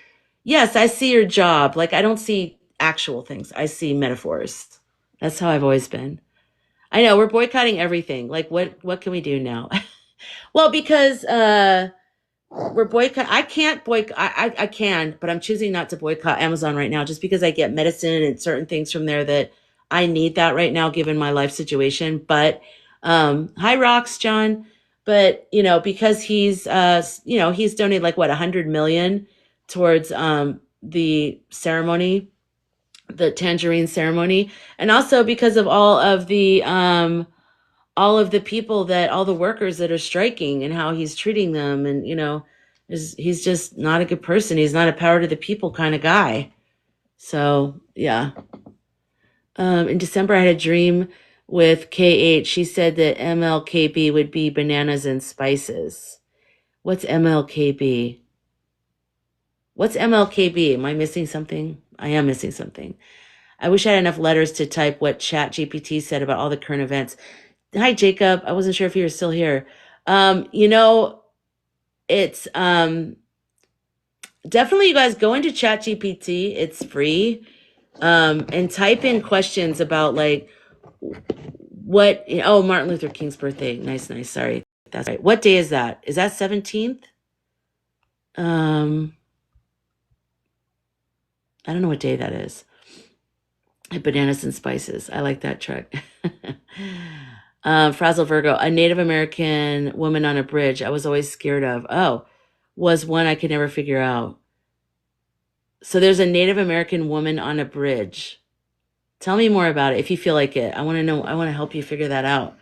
yes, I see your job. Like I don't see actual things. I see metaphors. That's how I've always been. I know we're boycotting everything. Like what can we do now? Well, because we're boycott. I can't boycott. I can, but I'm choosing not to boycott Amazon right now, just because I get medicine and certain things from there that I need that right now, given my life situation. But hi, Rocks, John. But because he's donated like what 100 million towards the ceremony, the tangerine ceremony, and also because of all of the people that all the workers that are striking and how he's treating them, and he's just not a good person. He's not a power to the people kind of guy. So yeah. In December I had a dream with KH. She said that MLKB would be bananas and spices. What's MLKB? What's MLKB? Am I missing something? I am missing something. I wish I had enough letters to type what Chat GPT said about all the current events. Hi, Jacob. I wasn't sure if you were still here. You know, it's definitely, you guys go into Chat GPT. It's free. And type in questions about like oh, Martin Luther King's birthday. Nice, nice. Sorry. That's right. What day is that? Is that 17th? I don't know what day that is. Bananas and spices. I like that truck. Frazzle Virgo, a Native American woman on a bridge I was always scared of. Oh, was one I could never figure out. So there's a Native American woman on a bridge. Tell me more about it if you feel like it. I want to know. I want to help you figure that out.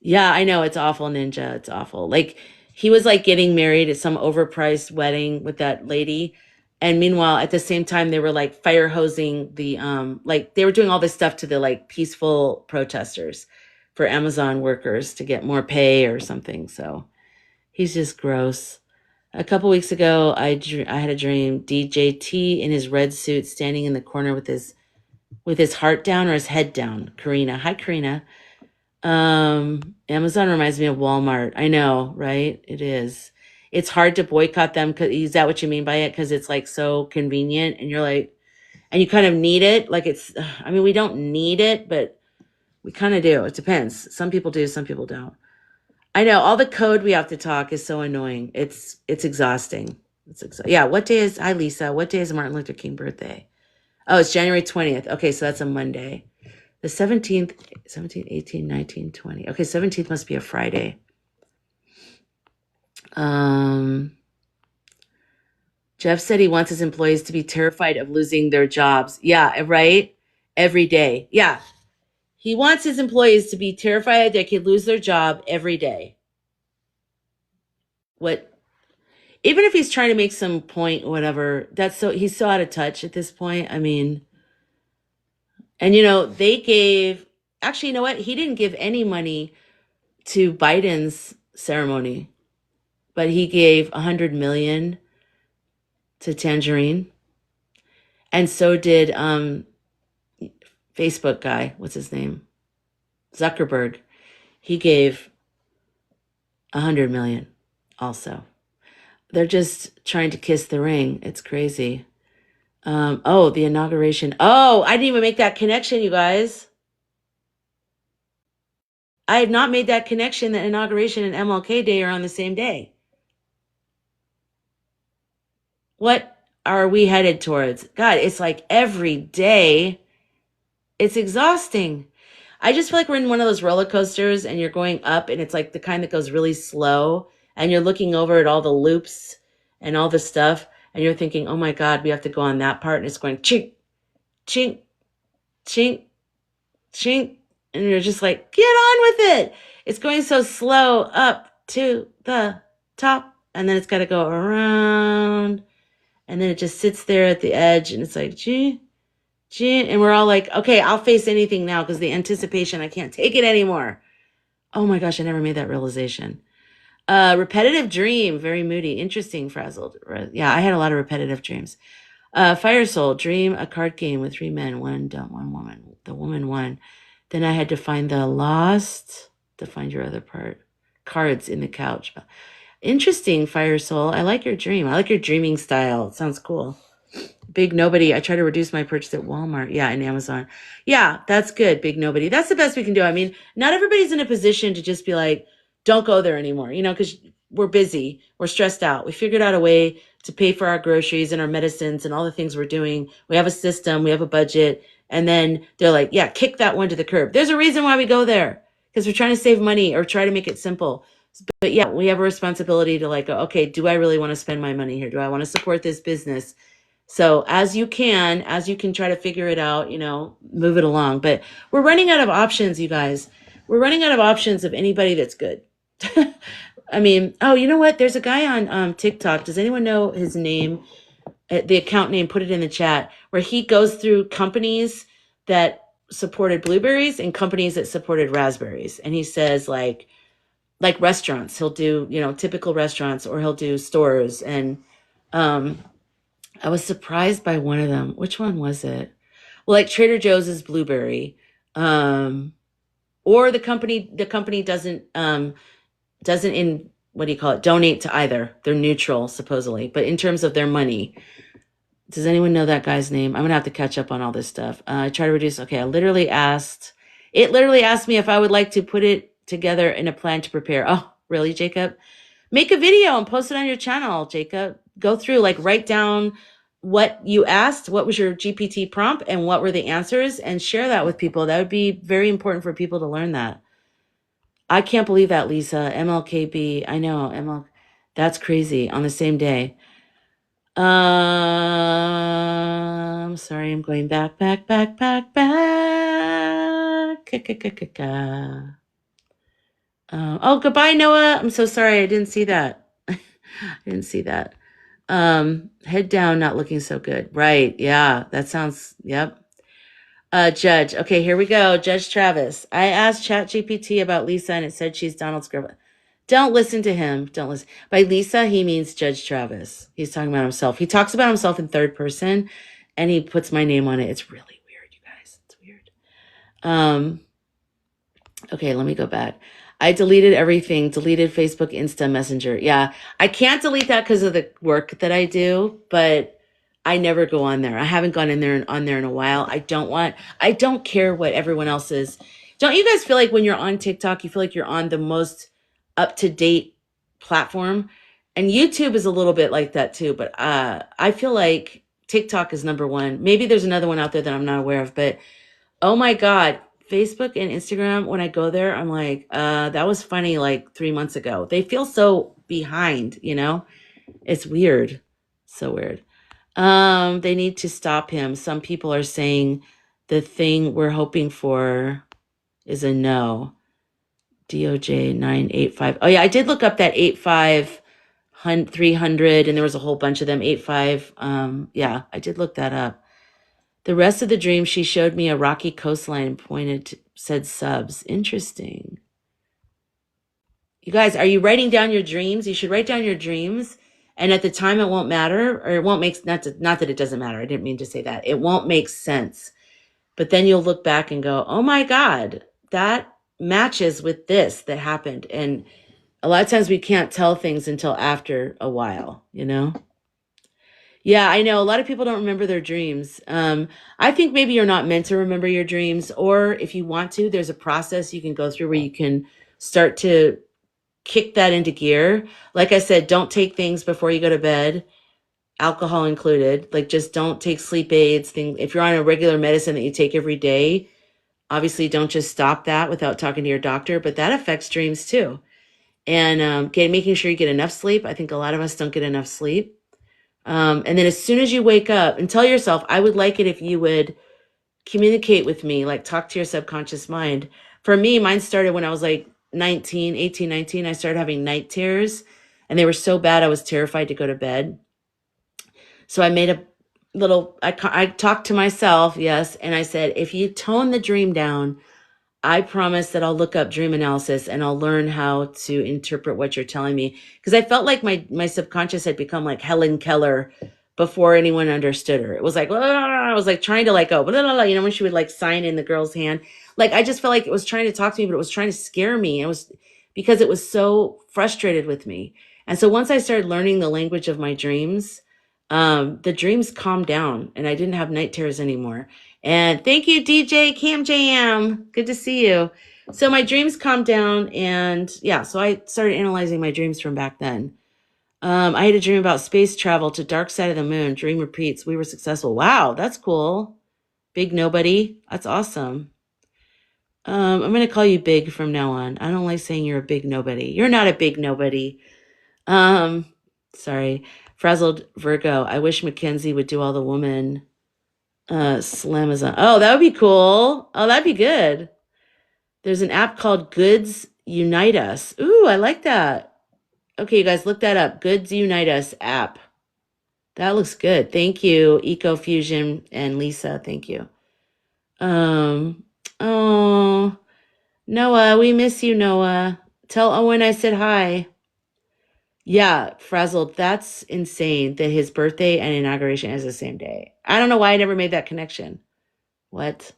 Yeah, I know it's awful, Ninja. It's awful. Like he was like getting married at some overpriced wedding with that lady. And meanwhile, at the same time, they were like fire hosing the like they were doing all this stuff to the like peaceful protesters for Amazon workers to get more pay or something. So he's just gross. A couple weeks ago, I had a dream. DJT in his red suit, standing in the corner with his heart down or his head down. Karina, hi Karina. Amazon reminds me of Walmart. I know, right? It is. It's hard to boycott them. Cause is that what you mean by it? Cause it's like so convenient and you're like, and you kind of need it. Like I mean, we don't need it, but we kind of do. It depends. Some people do, some people don't. I know all the code we have to talk is so annoying. It's exhausting. Yeah. Hi Lisa. What day is Martin Luther King birthday? Oh, it's January 20th. Okay. So that's a Monday. The 17th, 17, 18, 19, 20. Okay, 17th must be a Friday. Jeff said he wants his employees to be terrified of losing their jobs. Yeah, right? Every day. Yeah. He wants his employees to be terrified they could lose their job every day. What? Even if he's trying to make some point, whatever, he's so out of touch at this point. I mean, and they gave, actually, you know what? He didn't give any money to Biden's ceremony, but he gave 100 million to Tangerine, and so did Facebook guy. What's his name? Zuckerberg. He gave 100 million also. They're just trying to kiss the ring. It's crazy. Oh, the inauguration. Oh, I didn't even make that connection, you guys. I had not made that connection that inauguration and MLK Day are on the same day. What are we headed towards? God, it's like every day. It's exhausting. I just feel like we're in one of those roller coasters and you're going up and it's like the kind that goes really slow and you're looking over at all the loops and all the stuff and you're thinking, oh my God, we have to go on that part and it's going chink, chink, chink, chink. And you're just like, get on with it. It's going so slow up to the top and then it's got to go around and then it just sits there at the edge and it's like, gee. And we're all like, okay, I'll face anything now because the anticipation, I can't take it anymore. Oh my gosh, I never made that realization. Repetitive dream, very moody, interesting, frazzled. Yeah, I had a lot of repetitive dreams. Fire Soul, dream a card game with 3 men, one dumb, one woman. The woman won. Then I had to find the lost, to find your other part. Cards in the couch. Interesting, Fire Soul. I like your dream. I like your dreaming style. It sounds cool. Big Nobody. I try to reduce my purchase at Walmart. Yeah, and Amazon. Yeah, that's good. Big Nobody. That's the best we can do. I mean, not everybody's in a position to just be like, don't go there anymore, because we're busy. We're stressed out. We figured out a way to pay for our groceries and our medicines and all the things we're doing. We have a system. We have a budget. And then they're like, yeah, kick that one to the curb. There's a reason why we go there because we're trying to save money or try to make it simple. But yeah, we have a responsibility to like, okay, do I really want to spend my money here? Do I want to support this business? So as you can try to figure it out, move it along. But we're running out of options, you guys. We're running out of options of anybody that's good. I mean, oh, you know what? There's a guy on TikTok. Does anyone know his name? The account name, put it in the chat, where he goes through companies that supported blueberries and companies that supported raspberries. And he says like restaurants, he'll do, typical restaurants, or he'll do stores. And I was surprised by one of them. Which one was it? Well, like Trader Joe's is blueberry. Or the company doesn't in what do you call it? Donate to either. They're neutral, supposedly. But in terms of their money, does anyone know that guy's name? I'm gonna have to catch up on all this stuff. I try to reduce. Okay, it literally asked me if I would like to put it together in a plan to prepare. Oh, really, Jacob? Make a video and post it on your channel, Jacob. Go through, like, write down what you asked, what was your GPT prompt, and what were the answers, and share that with people. That would be very important for people to learn that. I can't believe that, Lisa. MLKB. I know, that's crazy. On the same day. Sorry, I'm going back. Oh, goodbye, Noah. I'm so sorry. I didn't see that. I didn't see that. Head down, not looking so good. Right. Yeah, that sounds, yep. Judge. Okay, here we go. Judge Travis. I asked ChatGPT about Lisa and it said she's Donald's girlfriend. Don't listen to him. Don't listen. By Lisa, he means Judge Travis. He's talking about himself. He talks about himself in third person and he puts my name on it. It's really weird, you guys. It's weird. Okay, let me go back. I deleted everything, deleted Facebook, Insta, Messenger. Yeah, I can't delete that because of the work that I do, but I never go on there. I haven't gone in there and on there in a while. I don't care what everyone else is. Don't you guys feel like when you're on TikTok, you feel like you're on the most up-to-date platform? And YouTube is a little bit like that too, but I feel like TikTok is number one. Maybe there's another one out there that I'm not aware of, but oh my God, Facebook and Instagram, when I go there, I'm like, that was funny like 3 months ago. They feel so behind, It's weird. So weird. They need to stop him. Some people are saying the thing we're hoping for is a no. DOJ 985. Oh yeah, I did look up that 300 and there was a whole bunch of them. 85. Yeah, I did look that up. The rest of the dream, she showed me a rocky coastline and said subs. Interesting. You guys, are you writing down your dreams? You should write down your dreams. And at the time, it won't matter, or it won't make, not that it doesn't matter. I didn't mean to say that. It won't make sense. But then you'll look back and go, oh my God, that matches with this that happened. And a lot of times we can't tell things until after a while, you know? Yeah, I know. A lot of people don't remember their dreams. I think maybe you're not meant to remember your dreams, or if you want to, there's a process you can go through where you can start to kick that into gear. Like I said, don't take things before you go to bed, alcohol included. Like just don't take sleep aids. If you're on a regular medicine that you take every day, obviously don't just stop that without talking to your doctor, but that affects dreams too. And making sure you get enough sleep. I think a lot of us don't get enough sleep. And then as soon as you wake up, and tell yourself, I would like it if you would communicate with me, like talk to your subconscious mind. For me, mine started when I was like 19. I started having night terrors, and they were so bad I was terrified to go to bed. So I made a I talked to myself, yes, and I said, if you tone the dream down, I promise that I'll look up dream analysis and I'll learn how to interpret what you're telling me. Because I felt like my subconscious had become like Helen Keller before anyone understood her. It was like, I was like trying to like go, you know, when she would like sign in the girl's hand. Like I just felt like it was trying to talk to me, but it was trying to scare me. It was because it was so frustrated with me. And so once I started learning the language of my dreams, the dreams calmed down and I didn't have night terrors anymore. And thank you, DJ Cam Jam. Good to see you. So my dreams calmed down, and yeah, so I started analyzing my dreams from back then. I had a dream about space travel to dark side of the moon. Dream repeats. We were successful. Wow, that's cool. Big nobody. That's awesome. I'm gonna call you Big from now on. I don't like saying you're a big nobody. You're not a big nobody. Um, sorry. Frazzled Virgo. I wish Mackenzie would do all the woman Slamazon. Oh, that would be cool. Oh, that'd be good. There's an app called Goods Unite Us. Ooh, I like that. Okay, you guys, look that up. Goods Unite Us app. That looks good. Thank you, EcoFusion and Lisa. Thank you. Um, oh, Noah, we miss you, Noah. Tell Owen I said hi. Yeah, Frazzled. That's insane that his birthday and inauguration is the same day. I don't know why I never made that connection. What?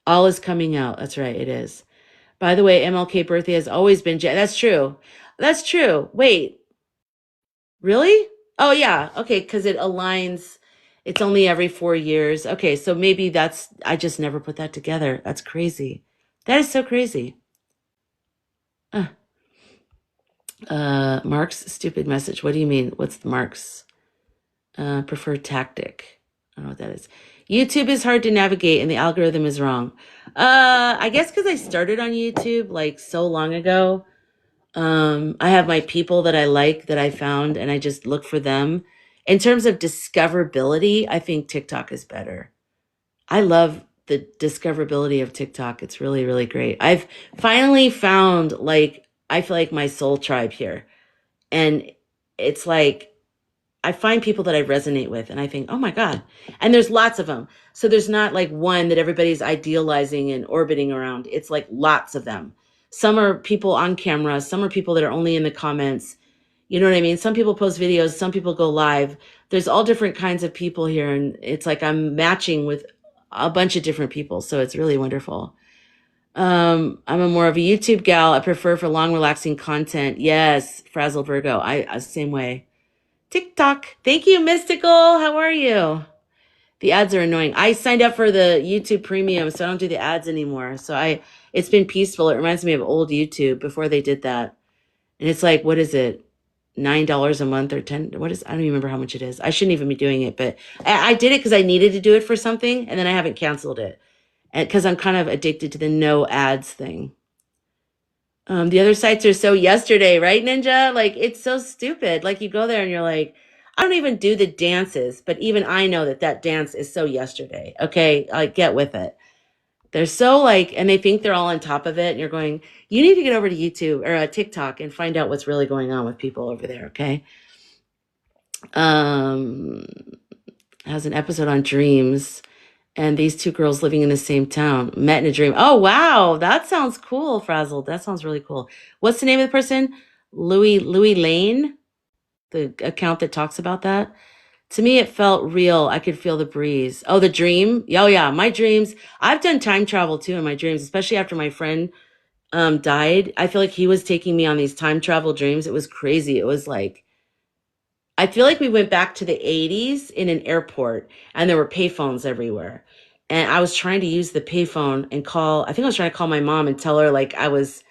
All is coming out. That's right, it is. By the way, MLK birthday has always been That's true. That's true. Wait, really? Oh yeah. Okay, because it aligns. It's only every 4 years. Okay, so maybe I just never put that together. That's crazy. That is so crazy. Uh, Mark's stupid message. What do you mean? What's the Mark's preferred tactic? I don't know what that is. YouTube is hard to navigate and the algorithm is wrong. I guess because I started on YouTube like so long ago. I have my people that I like that I found and I just look for them. In terms of discoverability, I think TikTok is better. I love the discoverability of TikTok. It's really, really great. I've finally found like, I feel like my soul tribe here. And it's like, I find people that I resonate with and I think, oh my God. And there's lots of them. So there's not like one that everybody's idealizing and orbiting around. It's like lots of them. Some are people on camera. Some are people that are only in the comments. You know what I mean? Some people post videos. Some people go live. There's all different kinds of people here. And it's like I'm matching with a bunch of different people. So it's really wonderful. I'm a more of a YouTube gal. I prefer for long, relaxing content. Yes, Frazzle Virgo. I same way. TikTok. Thank you, Mystical. How are you? The ads are annoying. I signed up for the YouTube Premium, so I don't do the ads anymore. It's been peaceful. It reminds me of old YouTube before they did that. And it's like, what is it? $9 a month or 10? I don't even remember how much it is. I shouldn't even be doing it, but I did it because I needed to do it for something, and then I haven't canceled it. And because I'm kind of addicted to the no ads thing. The other sites are so yesterday, right, Ninja? Like, it's so stupid. Like, you go there and you're like, I don't even do the dances, but even I know that that dance is so yesterday. Okay, like, get with it. They're so like, and they think they're all on top of it. And you're going, you need to get over to YouTube or TikTok and find out what's really going on with people over there. Okay. Um, has an episode on dreams And these two girls living in the same town met in a dream. Oh, wow. That sounds cool, Frazzled. That sounds really cool. What's the name of the person? Louis Lane, the account that talks about that. To me, it felt real. I could feel the breeze. Oh, the dream. Oh, yeah. My dreams. I've done time travel too in my dreams, especially after my friend died. I feel like he was taking me on these time travel dreams. It was crazy. It was like, I feel like we went back to the 80s in an airport and there were payphones everywhere. And I was trying to use the payphone and call, I think I was trying to call my mom and tell her like I was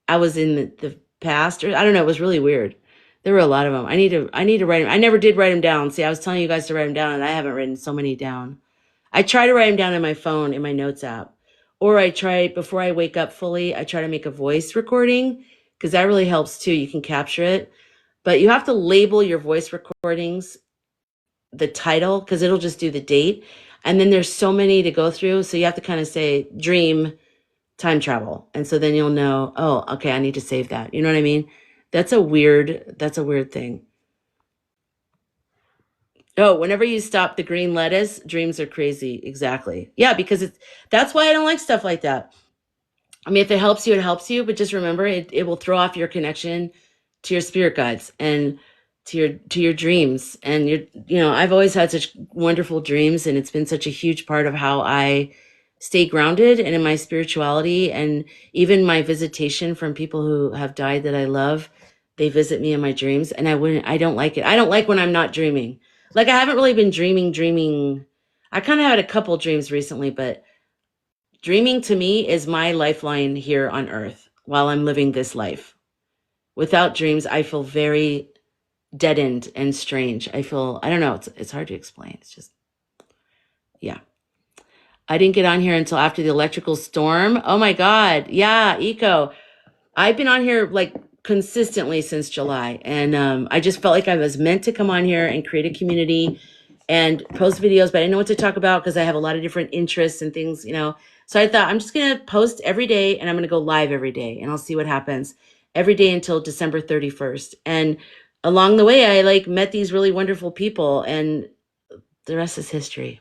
in the past, or I don't know, it was really weird. There were a lot of them. I need to write them. I never did write them down. See, I was telling you guys to write them down and I haven't written so many down. I try to write them down in my phone in my notes app. Or I try before I wake up fully, I try to make a voice recording because that really helps too. You can capture it. But you have to label your voice recordings, the title, because it'll just do the date. And then there's so many to go through. So you have to kind of say dream time travel. And so then you'll know, oh, okay, I need to save that. You know what I mean? That's a weird thing. Oh, whenever you stop the green lettuce, dreams are crazy. Exactly. Yeah, because that's why I don't like stuff like that. I mean, if it helps you, it helps you, but just remember it will throw off your connection to your spirit guides and to your dreams. And I've always had such wonderful dreams and it's been such a huge part of how I stay grounded and in my spirituality and even my visitation from people who have died that I love. They visit me in my dreams and I don't like it. I don't like when I'm not dreaming. Like I haven't really been dreaming. I kind of had a couple dreams recently, but dreaming to me is my lifeline here on earth while I'm living this life. Without dreams, I feel very deadened and strange. I don't know, it's hard to explain. It's just, yeah. I didn't get on here until after the electrical storm. Oh my God. Yeah, Eco. I've been on here like consistently since July. And I just felt like I was meant to come on here and create a community and post videos, but I didn't know what to talk about because I have a lot of different interests and things. So I thought I'm just going to post every day and I'm going to go live every day and I'll see what happens every day until December 31st. And along the way, I like met these really wonderful people and the rest is history.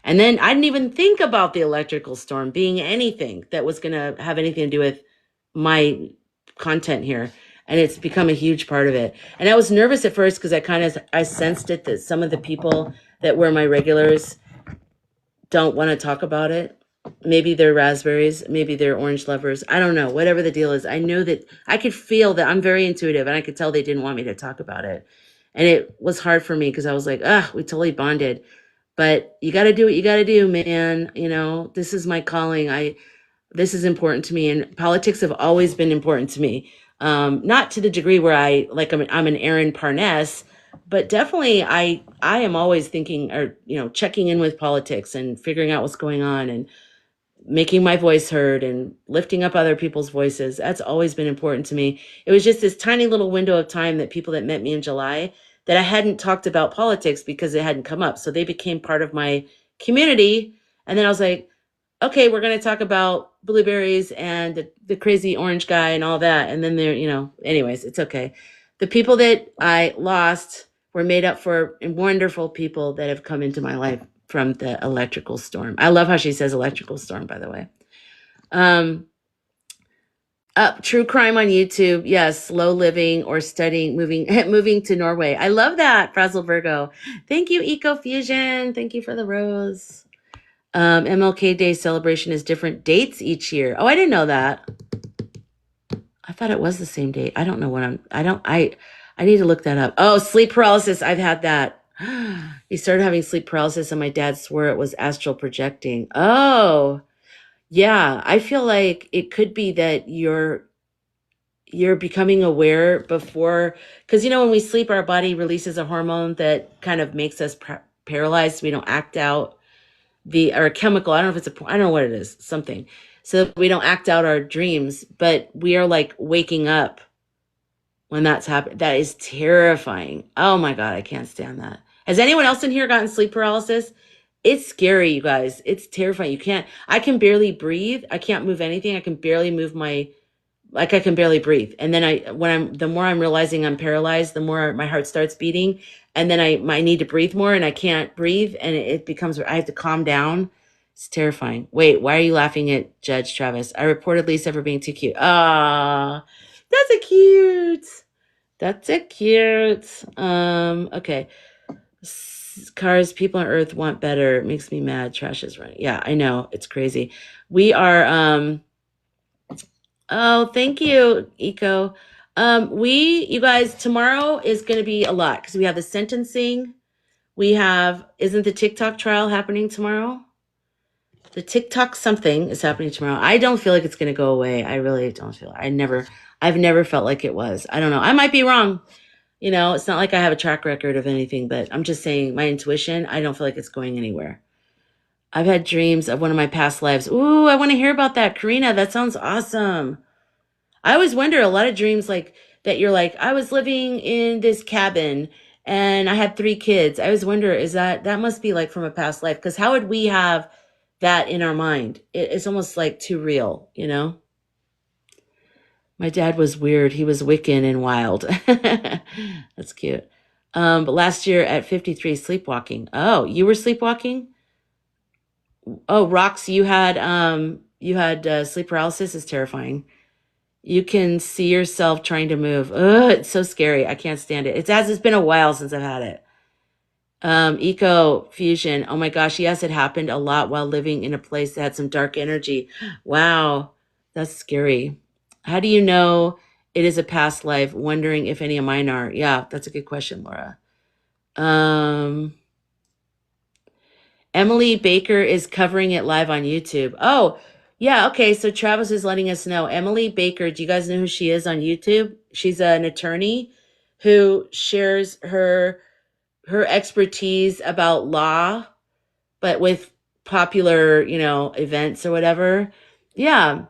And then I didn't even think about the electrical storm being anything that was going to have anything to do with my content here. And it's become a huge part of it. And I was nervous at first because I sensed it that some of the people that were my regulars don't want to talk about it. Maybe they're raspberries, maybe they're orange lovers. I don't know, whatever the deal is. I know that I could feel that I'm very intuitive and I could tell they didn't want me to talk about it. And it was hard for me because I was like, we totally bonded. But you got to do what you got to do, man. This is my calling. This is important to me. And politics have always been important to me. Not to the degree where I'm an Aaron Parness, but definitely I am always thinking or, checking in with politics and figuring out what's going on and making my voice heard and lifting up other people's voices. That's always been important to me. It was just this tiny little window of time that people that met me in July that I hadn't talked about politics because it hadn't come up. So they became part of my community. And then I was like, okay, we're going to talk about blueberries and the crazy orange guy and all that. And then anyways, it's okay. The people that I lost were made up for wonderful people that have come into my life from the electrical storm. I love how she says electrical storm, by the way. True crime on YouTube. Yes. Slow living or studying, moving to Norway. I love that. Frazzle Virgo. Thank you, Ecofusion. Thank you for the rose. MLK Day celebration is different dates each year. Oh, I didn't know that. I thought it was the same date. I don't know what I need to look that up. Oh, sleep paralysis. I've had that. He started having sleep paralysis and my dad swore it was astral projecting. Oh, yeah. I feel like it could be that you're becoming aware before, because when we sleep, our body releases a hormone that kind of makes us paralyzed. We don't act out or a chemical. I don't know if I don't know what it is, something. So that we don't act out our dreams, but we are like waking up when that's happened. That is terrifying. Oh my God, I can't stand that. Has anyone else in here gotten sleep paralysis? It's scary, you guys. It's terrifying. I can barely breathe. I can't move anything. I can barely move I can barely breathe. And then the more I'm realizing I'm paralyzed, the more my heart starts beating. And then I need to breathe more and I can't breathe. And it becomes, I have to calm down. It's terrifying. Wait, why are you laughing at Judge Travis? I reported Lisa for being too cute. Ah, that's a cute. That's a cute. Okay. Cars, people on Earth want better. It makes me mad. Trash is running. Yeah, I know. It's crazy. We are oh, thank you, Eco. You guys, tomorrow is gonna be a lot because we have the sentencing. We have, isn't the TikTok trial happening tomorrow? The TikTok something is happening tomorrow. I don't feel like it's gonna go away. I really don't feel I've never felt like it was. I don't know. I might be wrong. It's not like I have a track record of anything, but I'm just saying my intuition, I don't feel like it's going anywhere. I've had dreams of one of my past lives. Ooh, I want to hear about that. Karina, that sounds awesome. I always wonder a lot of dreams like that you're like, I was living in this cabin and I had 3 kids. I always wonder, is that must be like from a past life? Because how would we have that in our mind? It's almost like too real, My dad was weird. He was Wiccan and wild. That's cute. But last year at 53, sleepwalking. Oh, you were sleepwalking? Oh, Rox, you had sleep paralysis. Is terrifying. You can see yourself trying to move. Ugh, it's so scary. I can't stand it. It's been a while since I've had it. Eco fusion. Oh my gosh, yes, it happened a lot while living in a place that had some dark energy. Wow, that's scary. How do you know it is a past life? Wondering if any of mine are. Yeah, that's a good question, Laura. Um, Emily Baker is covering it live on YouTube. Oh, yeah, okay. So Travis is letting us know. Emily Baker, do you guys know who she is on YouTube? She's an attorney who shares her expertise about law, but with popular, events or whatever. Yeah.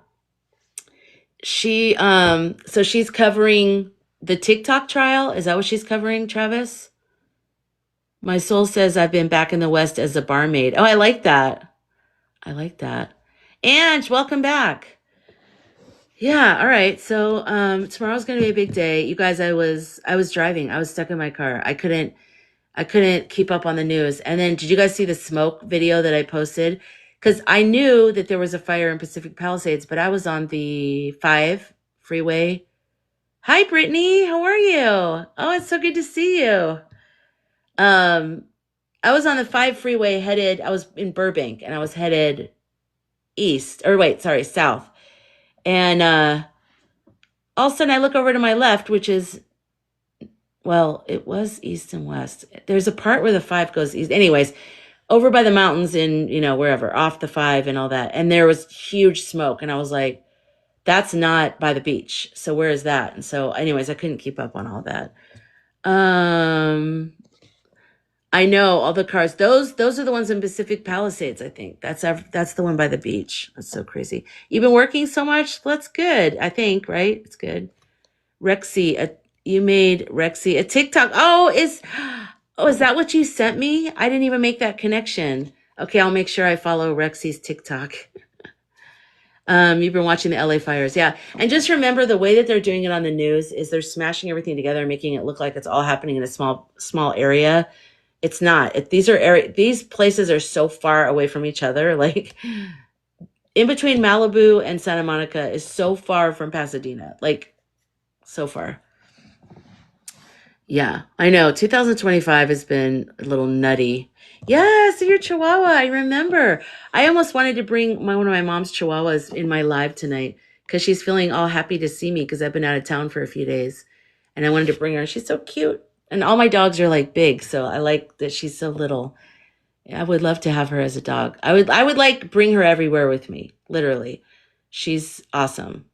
So she's covering the TikTok trial. Is that what she's covering, Travis? My soul says I've been back in the West as a barmaid. Oh, I like that. I like that. And welcome back. Yeah, all right. So tomorrow's gonna be a big day. You guys, I was driving. I was stuck in my car. I couldn't keep up on the news. And then did you guys see the smoke video that I posted? Because I knew that there was a fire in Pacific Palisades, but I was on the 5 freeway. Hi, Brittany. How are you? Oh, it's so good to see you. Um, I was on the 5 freeway I was in Burbank and I was headed east, or wait, sorry, south. And all of a sudden I look over to my left, which is, well, it was east and west. There's a part where the 5 goes east. Anyways, over by the mountains in, wherever, off the 5 and all that. And there was huge smoke. And I was like, that's not by the beach. So where is that? And so anyways, I couldn't keep up on all that. Um, I know all the cars. Those are the ones in Pacific Palisades, I think. That's the one by the beach. That's so crazy. You've been working so much? That's good, I think, right? It's good. Rexy, you made Rexy a TikTok. Oh, is that what you sent me? I didn't even make that connection. Okay, I'll make sure I follow Rexy's TikTok. You've been watching the LA fires, yeah. And just remember the way that they're doing it on the news is they're smashing everything together and making it look like it's all happening in a small area. It's not. These places are so far away from each other. Like in between Malibu and Santa Monica is so far from Pasadena. Like so far. Yeah, I know. 2025 has been a little nutty. Yeah, so your Chihuahua. I remember. I almost wanted to bring one of my mom's Chihuahuas in my live tonight because she's feeling all happy to see me because I've been out of town for a few days, and I wanted to bring her. She's so cute, and all my dogs are like big, so I like that she's so little. I would love to have her as a dog. I would like bring her everywhere with me. Literally, she's awesome.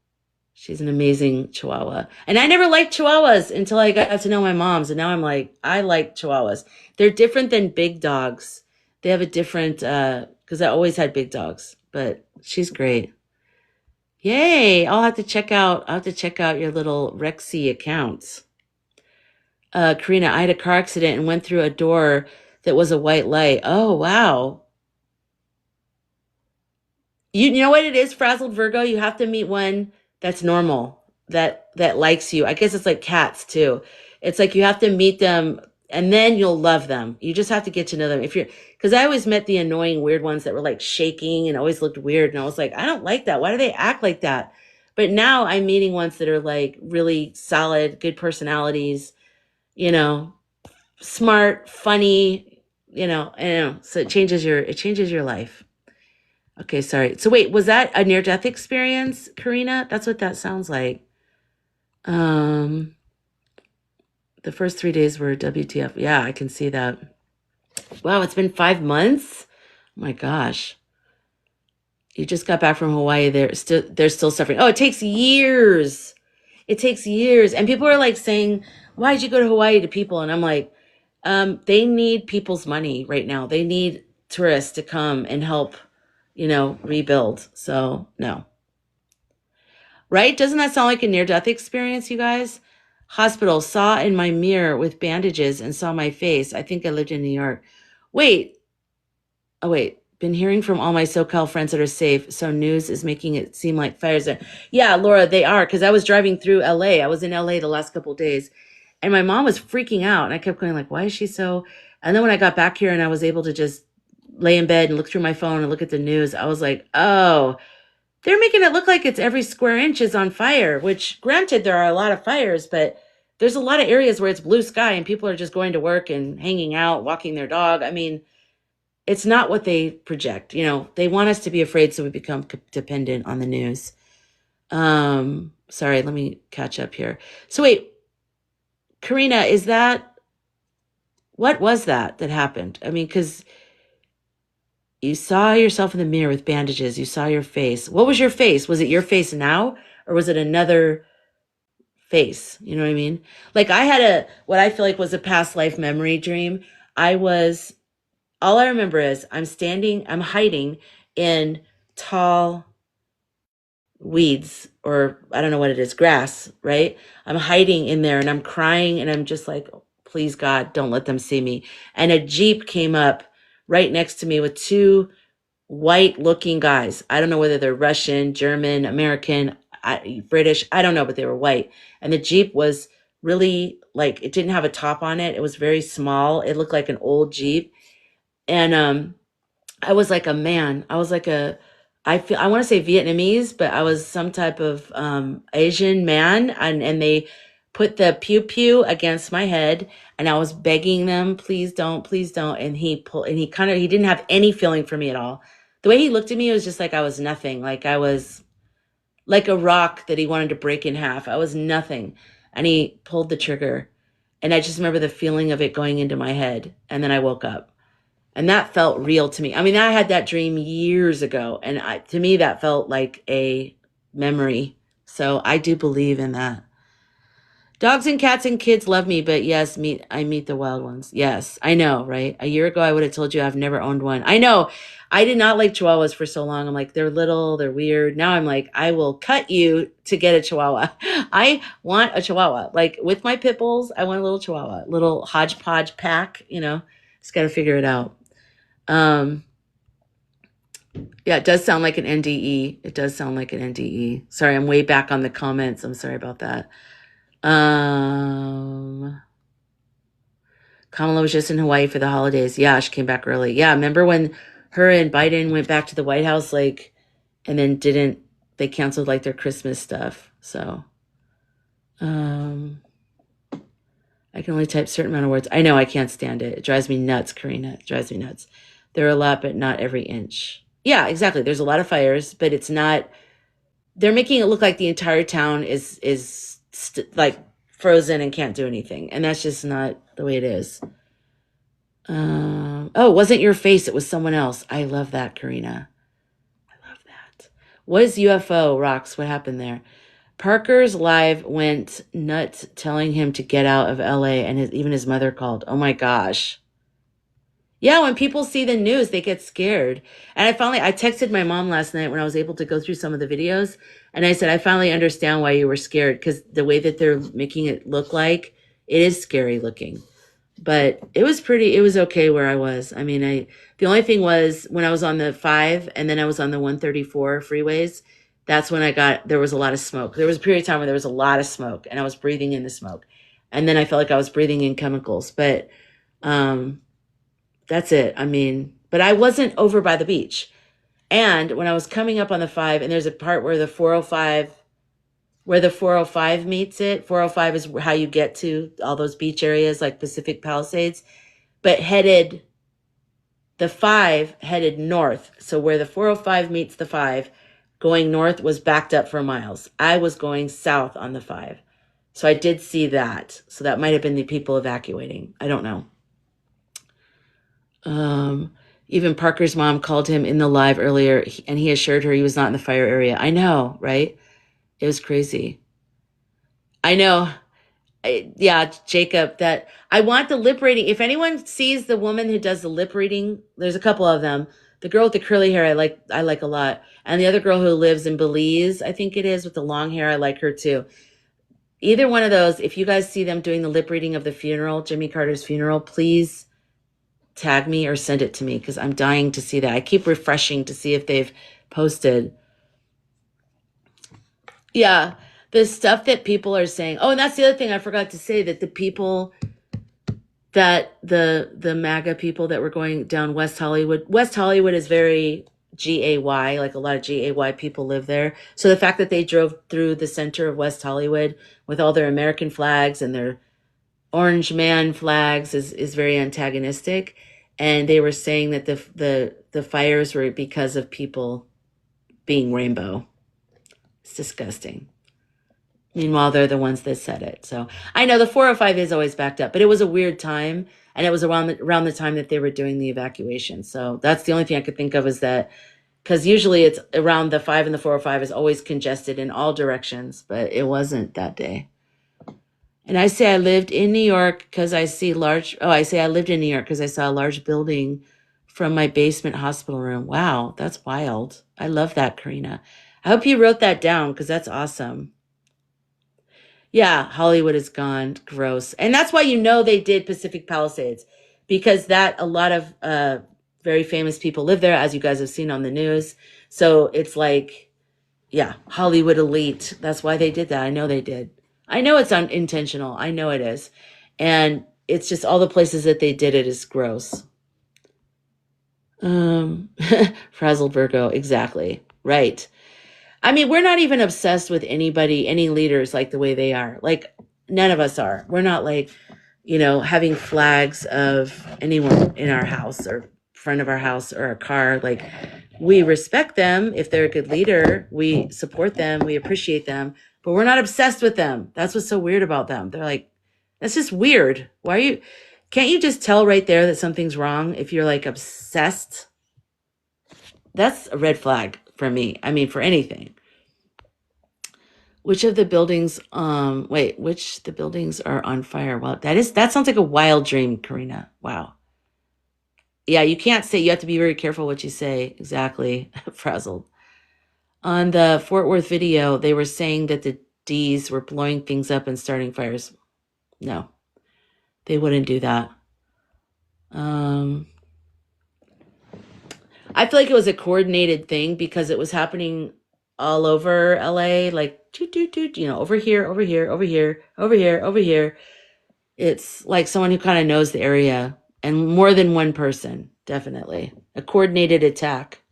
She's an amazing Chihuahua. And I never liked Chihuahuas until I got to know my moms. And now I'm like, I like Chihuahuas. They're different than big dogs. They have a different, because I always had big dogs, but she's great. Yay. I'll have to check out your little Rexy accounts. Karina, I had a car accident and went through a door that was a white light. Oh, wow. You know what it is, frazzled Virgo? You have to meet one that's normal, that likes you. I guess it's like cats too. It's like you have to meet them and then you'll love them. You just have to get to know them. If you're, because I always met the annoying weird ones that were like shaking and always looked weird, and I was like, I don't like that. Why do they act like that? But now I'm meeting ones that are like really solid, good personalities, you know, smart, funny, so it changes your life. Okay, sorry. So wait, was that a near death experience, Karina? That's what that sounds like. Um the first 3 days were WTF. Yeah, I can see that. Wow, it's been 5 months. Oh my gosh. You just got back from Hawaii. They're still suffering. Oh, it takes years. It takes years. And people are like saying, why'd you go to Hawaii to people? And I'm like, they need people's money right now. They need tourists to come and help, rebuild. So no. Right? Doesn't that sound like a near-death experience, you guys? Hospital, saw in my mirror with bandages and saw my face. I think I lived in New York. Wait. Oh, wait. Been hearing from all my SoCal friends that are safe, so news is making it seem like fires are. Yeah, Laura, they are, because I was driving through LA. I was in LA the last couple of days, and my mom was freaking out, and I kept going like, why is she so... And then when I got back here and I was able to just lay in bed and look through my phone and look at the news, I was like, oh, they're making it look like it's every square inch is on fire, which granted, there are a lot of fires, but there's a lot of areas where it's blue sky and people are just going to work and hanging out, walking their dog. I mean, it's not what they project. They want us to be afraid so we become dependent on the news. Sorry, let me catch up here. So wait, Karina, what was that happened? I mean, because you saw yourself in the mirror with bandages. You saw your face. What was your face? Was it your face now, or was it another face? You know what I mean? Like I had what I feel like was a past life memory dream. All I remember is I'm hiding in tall weeds, or I don't know what it is, grass, right? I'm hiding in there and I'm crying and I'm just like, please God, don't let them see me. And a Jeep came up right next to me with two white looking guys. I don't know whether they're Russian, German, American, British. I don't know, but they were white. And the Jeep was really like, it didn't have a top on it. It was very small. It looked like an old Jeep. And I was like a man. I was like I want to say Vietnamese, but I was some type of Asian man. And they put the pew pew against my head, and I was begging them, please don't, please don't. And he didn't have any feeling for me at all. The way he looked at me, it was just like I was nothing. Like I was like a rock that he wanted to break in half. I was nothing. And he pulled the trigger. And I just remember the feeling of it going into my head. And then I woke up. And that felt real to me. I mean, I had that dream years ago. And to me, that felt like a memory. So I do believe in that. Dogs and cats and kids love me, but yes, I meet the wild ones. Yes, I know, right? A year ago, I would have told you I've never owned one. I know. I did not like Chihuahuas for so long. I'm like, they're little, they're weird. Now I'm like, I will cut you to get a Chihuahua. I want a Chihuahua. Like with my pit bulls, I want a little Chihuahua, little hodgepodge pack, just got to figure it out. Yeah, it does sound like an NDE. It does sound like an NDE. Sorry, I'm way back on the comments. I'm sorry about that. Kamala was just in Hawaii for the holidays. Yeah, she came back early. Yeah, remember when her and Biden went back to the White House, and then they canceled their Christmas stuff. So, I can only type a certain amount of words. I know I can't stand it. It drives me nuts, Karina. It drives me nuts. There are a lot, but not every inch. Yeah, exactly. There's a lot of fires, but it's not. They're making it look like the entire town is frozen and can't do anything, and that's just not the way it is. Oh, it wasn't your face. It was someone else. I love that, Karina. I love that. What is UFO, Rox? What happened there? Parker's live went nuts telling him to get out of LA, and even his mother called. Oh my gosh. Yeah, when people see the news, they get scared. And I texted my mom last night when I was able to go through some of the videos. And I said, I finally understand why you were scared, because the way that they're making it look like, it is scary looking. But it was okay where I was. I mean, the only thing was when I was on the 5 and then I was on the 134 freeways, that's when there was a lot of smoke. There was a period of time where there was a lot of smoke and I was breathing in the smoke. And then I felt like I was breathing in chemicals. But that's it. I mean, but I wasn't over by the beach. And when I was coming up on the 5, and there's a part where the 405 meets it. 405 is how you get to all those beach areas like Pacific Palisades, but the 5 headed north. So where the 405 meets the 5, going north was backed up for miles. I was going south on the 5. So I did see that. So that might have been the people evacuating. I don't know. Even Parker's mom called him in the live earlier, and he assured her he was not in the fire area. I know, right? It was crazy. I know. Yeah, Jacob, that I want the lip reading. If anyone sees the woman who does the lip reading, there's a couple of them. The girl with the curly hair, I like a lot. And the other girl who lives in Belize, I think it is, with the long hair, I like her too. Either one of those, if you guys see them doing the lip reading of the funeral, Jimmy Carter's funeral, please tag me or send it to me because I'm dying to see that. I keep refreshing to see if they've posted. Yeah, the stuff that people are saying. Oh, and that's the other thing I forgot to say, that the people that the MAGA people that were going down West Hollywood. West Hollywood is very GAY, like a lot of GAY people live there. So the fact that they drove through the center of West Hollywood with all their American flags and their Orange Man flags is very antagonistic. And they were saying that the fires were because of people being rainbow. It's disgusting. Meanwhile, they're the ones that said it. So I know the 405 is always backed up, but it was a weird time. And it was around the time that they were doing the evacuation. So that's the only thing I could think of, is that because usually it's around the 5 and the 405 is always congested in all directions, but it wasn't that day. And I say I lived in New York because I lived in New York because I saw a large building from my basement hospital room. Wow, that's wild. I love that, Karina. I hope you wrote that down because that's awesome. Yeah, Hollywood is gone. Gross. And that's why they did Pacific Palisades, because that a lot of very famous people live there, as you guys have seen on the news. So it's like, yeah, Hollywood elite. That's why they did that. I know they did. I know it's unintentional. I know it is. And it's just all the places that they did it is gross. Frazzled Virgo. Exactly. Right. I mean, we're not even obsessed with anybody, any leaders like the way they are. Like, none of us are. We're not like, having flags of anyone in our house or front of our house or a car. Like, we respect them. If they're a good leader, we support them. We appreciate them, but we're not obsessed with them. That's what's so weird about them. They're like, that's just weird. Can't you just tell right there that something's wrong if you're like obsessed? That's a red flag for me. I mean, for anything. Which the buildings are on fire? Well, that sounds like a wild dream, Karina. Wow. Yeah, you have to be very careful what you say. Exactly. Frazzled. On the Fort Worth video, they were saying that the D's were blowing things up and starting fires. No, they wouldn't do that. I feel like it was a coordinated thing because it was happening all over LA, like toot, toot, toot, over here, over here, over here, over here, over here. It's like someone who kind of knows the area, and more than one person, definitely. A coordinated attack.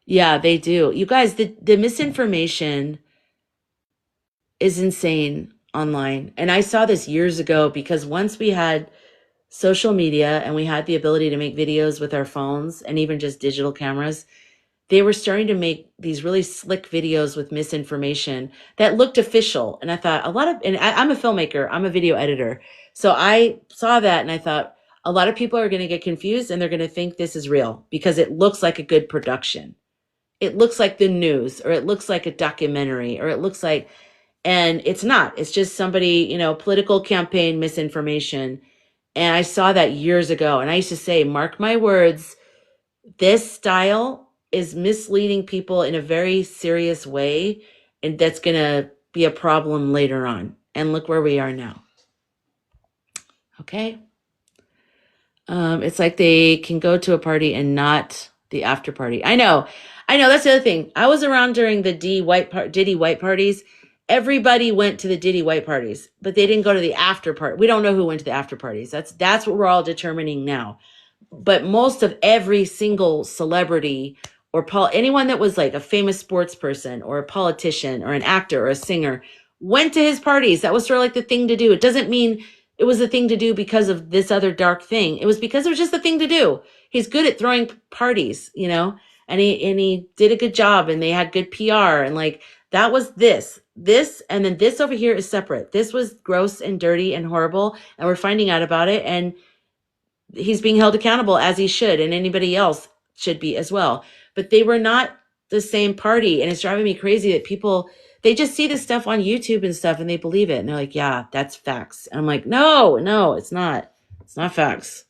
Yeah, they do. You guys, the misinformation is insane online. And I saw this years ago because once we had social media and we had the ability to make videos with our phones and even just digital cameras, they were starting to make these really slick videos with misinformation that looked official. And I thought I'm a filmmaker, I'm a video editor. So I saw that and I thought a lot of people are going to get confused and they're going to think this is real because it looks like a good production. It looks like the news, or it looks like a documentary, or it looks like, and it's not. It's just somebody, political campaign misinformation. And I saw that years ago. And I used to say, mark my words, this style is misleading people in a very serious way. And that's going to be a problem later on. And look where we are now. Okay. It's like they can go to a party and not the after party. I know. I know that's the other thing. I was around during the Diddy white parties. Everybody went to the Diddy white parties, but they didn't go to the after party. We don't know who went to the after parties. That's what we're all determining now. But most of every single celebrity or anyone that was like a famous sports person or a politician or an actor or a singer went to his parties. That was sort of like the thing to do. It doesn't mean it was the thing to do because of this other dark thing. It was because it was just the thing to do. He's good at throwing parties, and he did a good job, and they had good PR, and like that was this, and then this over here is separate. This was gross and dirty and horrible, and we're finding out about it, and he's being held accountable as he should, and anybody else should be as well. But they were not the same party, and it's driving me crazy that people, they just see this stuff on YouTube and stuff and they believe it, and they're like, yeah, that's facts. And I'm like, no, it's not facts.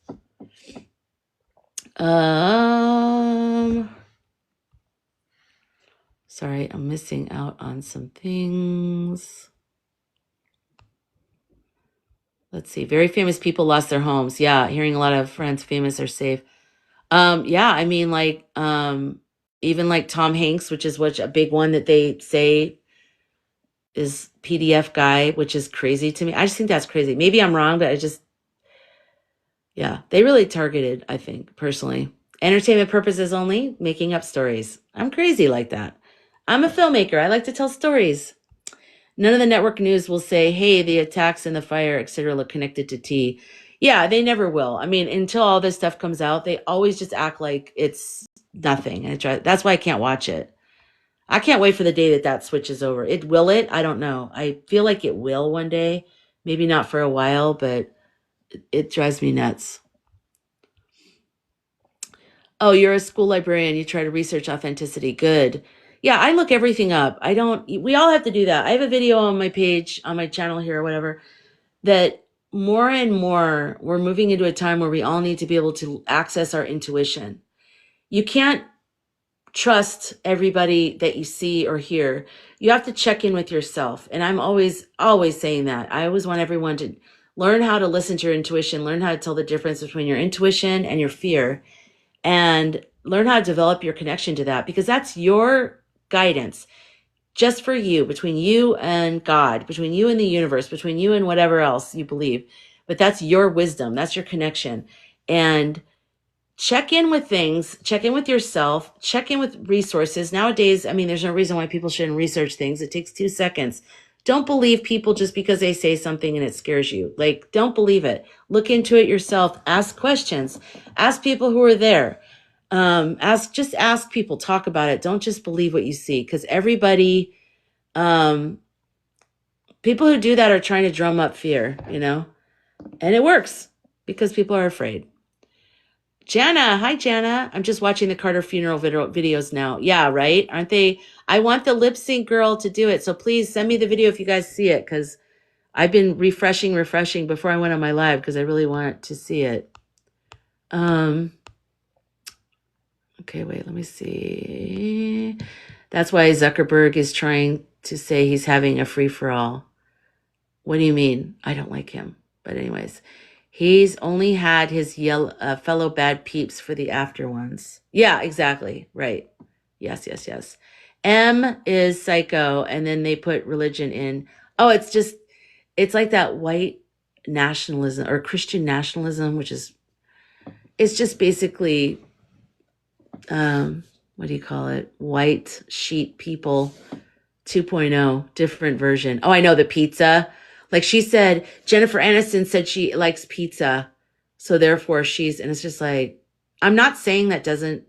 Sorry, I'm missing out on some things. Let's see. Very famous people lost their homes. Yeah, hearing a lot of friends famous are safe. Yeah, I mean, like, even like Tom Hanks, which is a big one that they say is PDF guy, which is crazy to me. I just think that's crazy. Maybe I'm wrong, but yeah, they really targeted, I think, personally. Entertainment purposes only, making up stories. I'm crazy like that. I'm a filmmaker. I like to tell stories. None of the network news will say, hey, the attacks and the fire, etc., look connected to T. Yeah, they never will. I mean, until all this stuff comes out, they always just act like it's nothing. And that's why I can't watch it. I can't wait for the day that switches over. Will it? I don't know. I feel like it will one day. Maybe not for a while, but it drives me nuts. Oh, you're a school librarian. You try to research authenticity. Good. Yeah, I look everything up. We all have to do that. I have a video on my page, on my channel here or whatever, that more and more we're moving into a time where we all need to be able to access our intuition. You can't trust everybody that you see or hear. You have to check in with yourself. And I'm always saying that. I always want everyone to learn how to listen to your intuition, learn how to tell the difference between your intuition and your fear, and learn how to develop your connection to that, because that's your guidance just for you, between you and God, between you and the universe, between you and whatever else you believe. But that's your wisdom. That's your connection. And check in with things, check in with yourself, check in with resources. Nowadays, I mean, there's no reason why people shouldn't research things. It takes 2 seconds. Don't believe people just because they say something and it scares you. Like, don't believe it. Look into it yourself. Ask questions. Ask people who are there. Just ask people, talk about it. Don't just believe what you see, because everybody, people who do that are trying to drum up fear, and it works because people are afraid. Jana, hi Jana. I'm just watching the Carter funeral videos now. Yeah, right? Aren't they? I want the lip sync girl to do it. So please send me the video if you guys see it, because I've been refreshing before I went on my live because I really want to see it. Okay, wait, let me see. That's why Zuckerberg is trying to say he's having a free-for-all. What do you mean? I don't like him. But anyways, he's only had his fellow bad peeps for the after ones. Yeah, exactly. Right. Yes. M is psycho, and then they put religion in. Oh, it's like that white nationalism or Christian nationalism, which is, it's just basically, what do you call it? White sheet people 2.0, different version. Oh, I know, the pizza. Like she said, Jennifer Aniston said she likes pizza. So therefore and it's just like, I'm not saying that doesn't,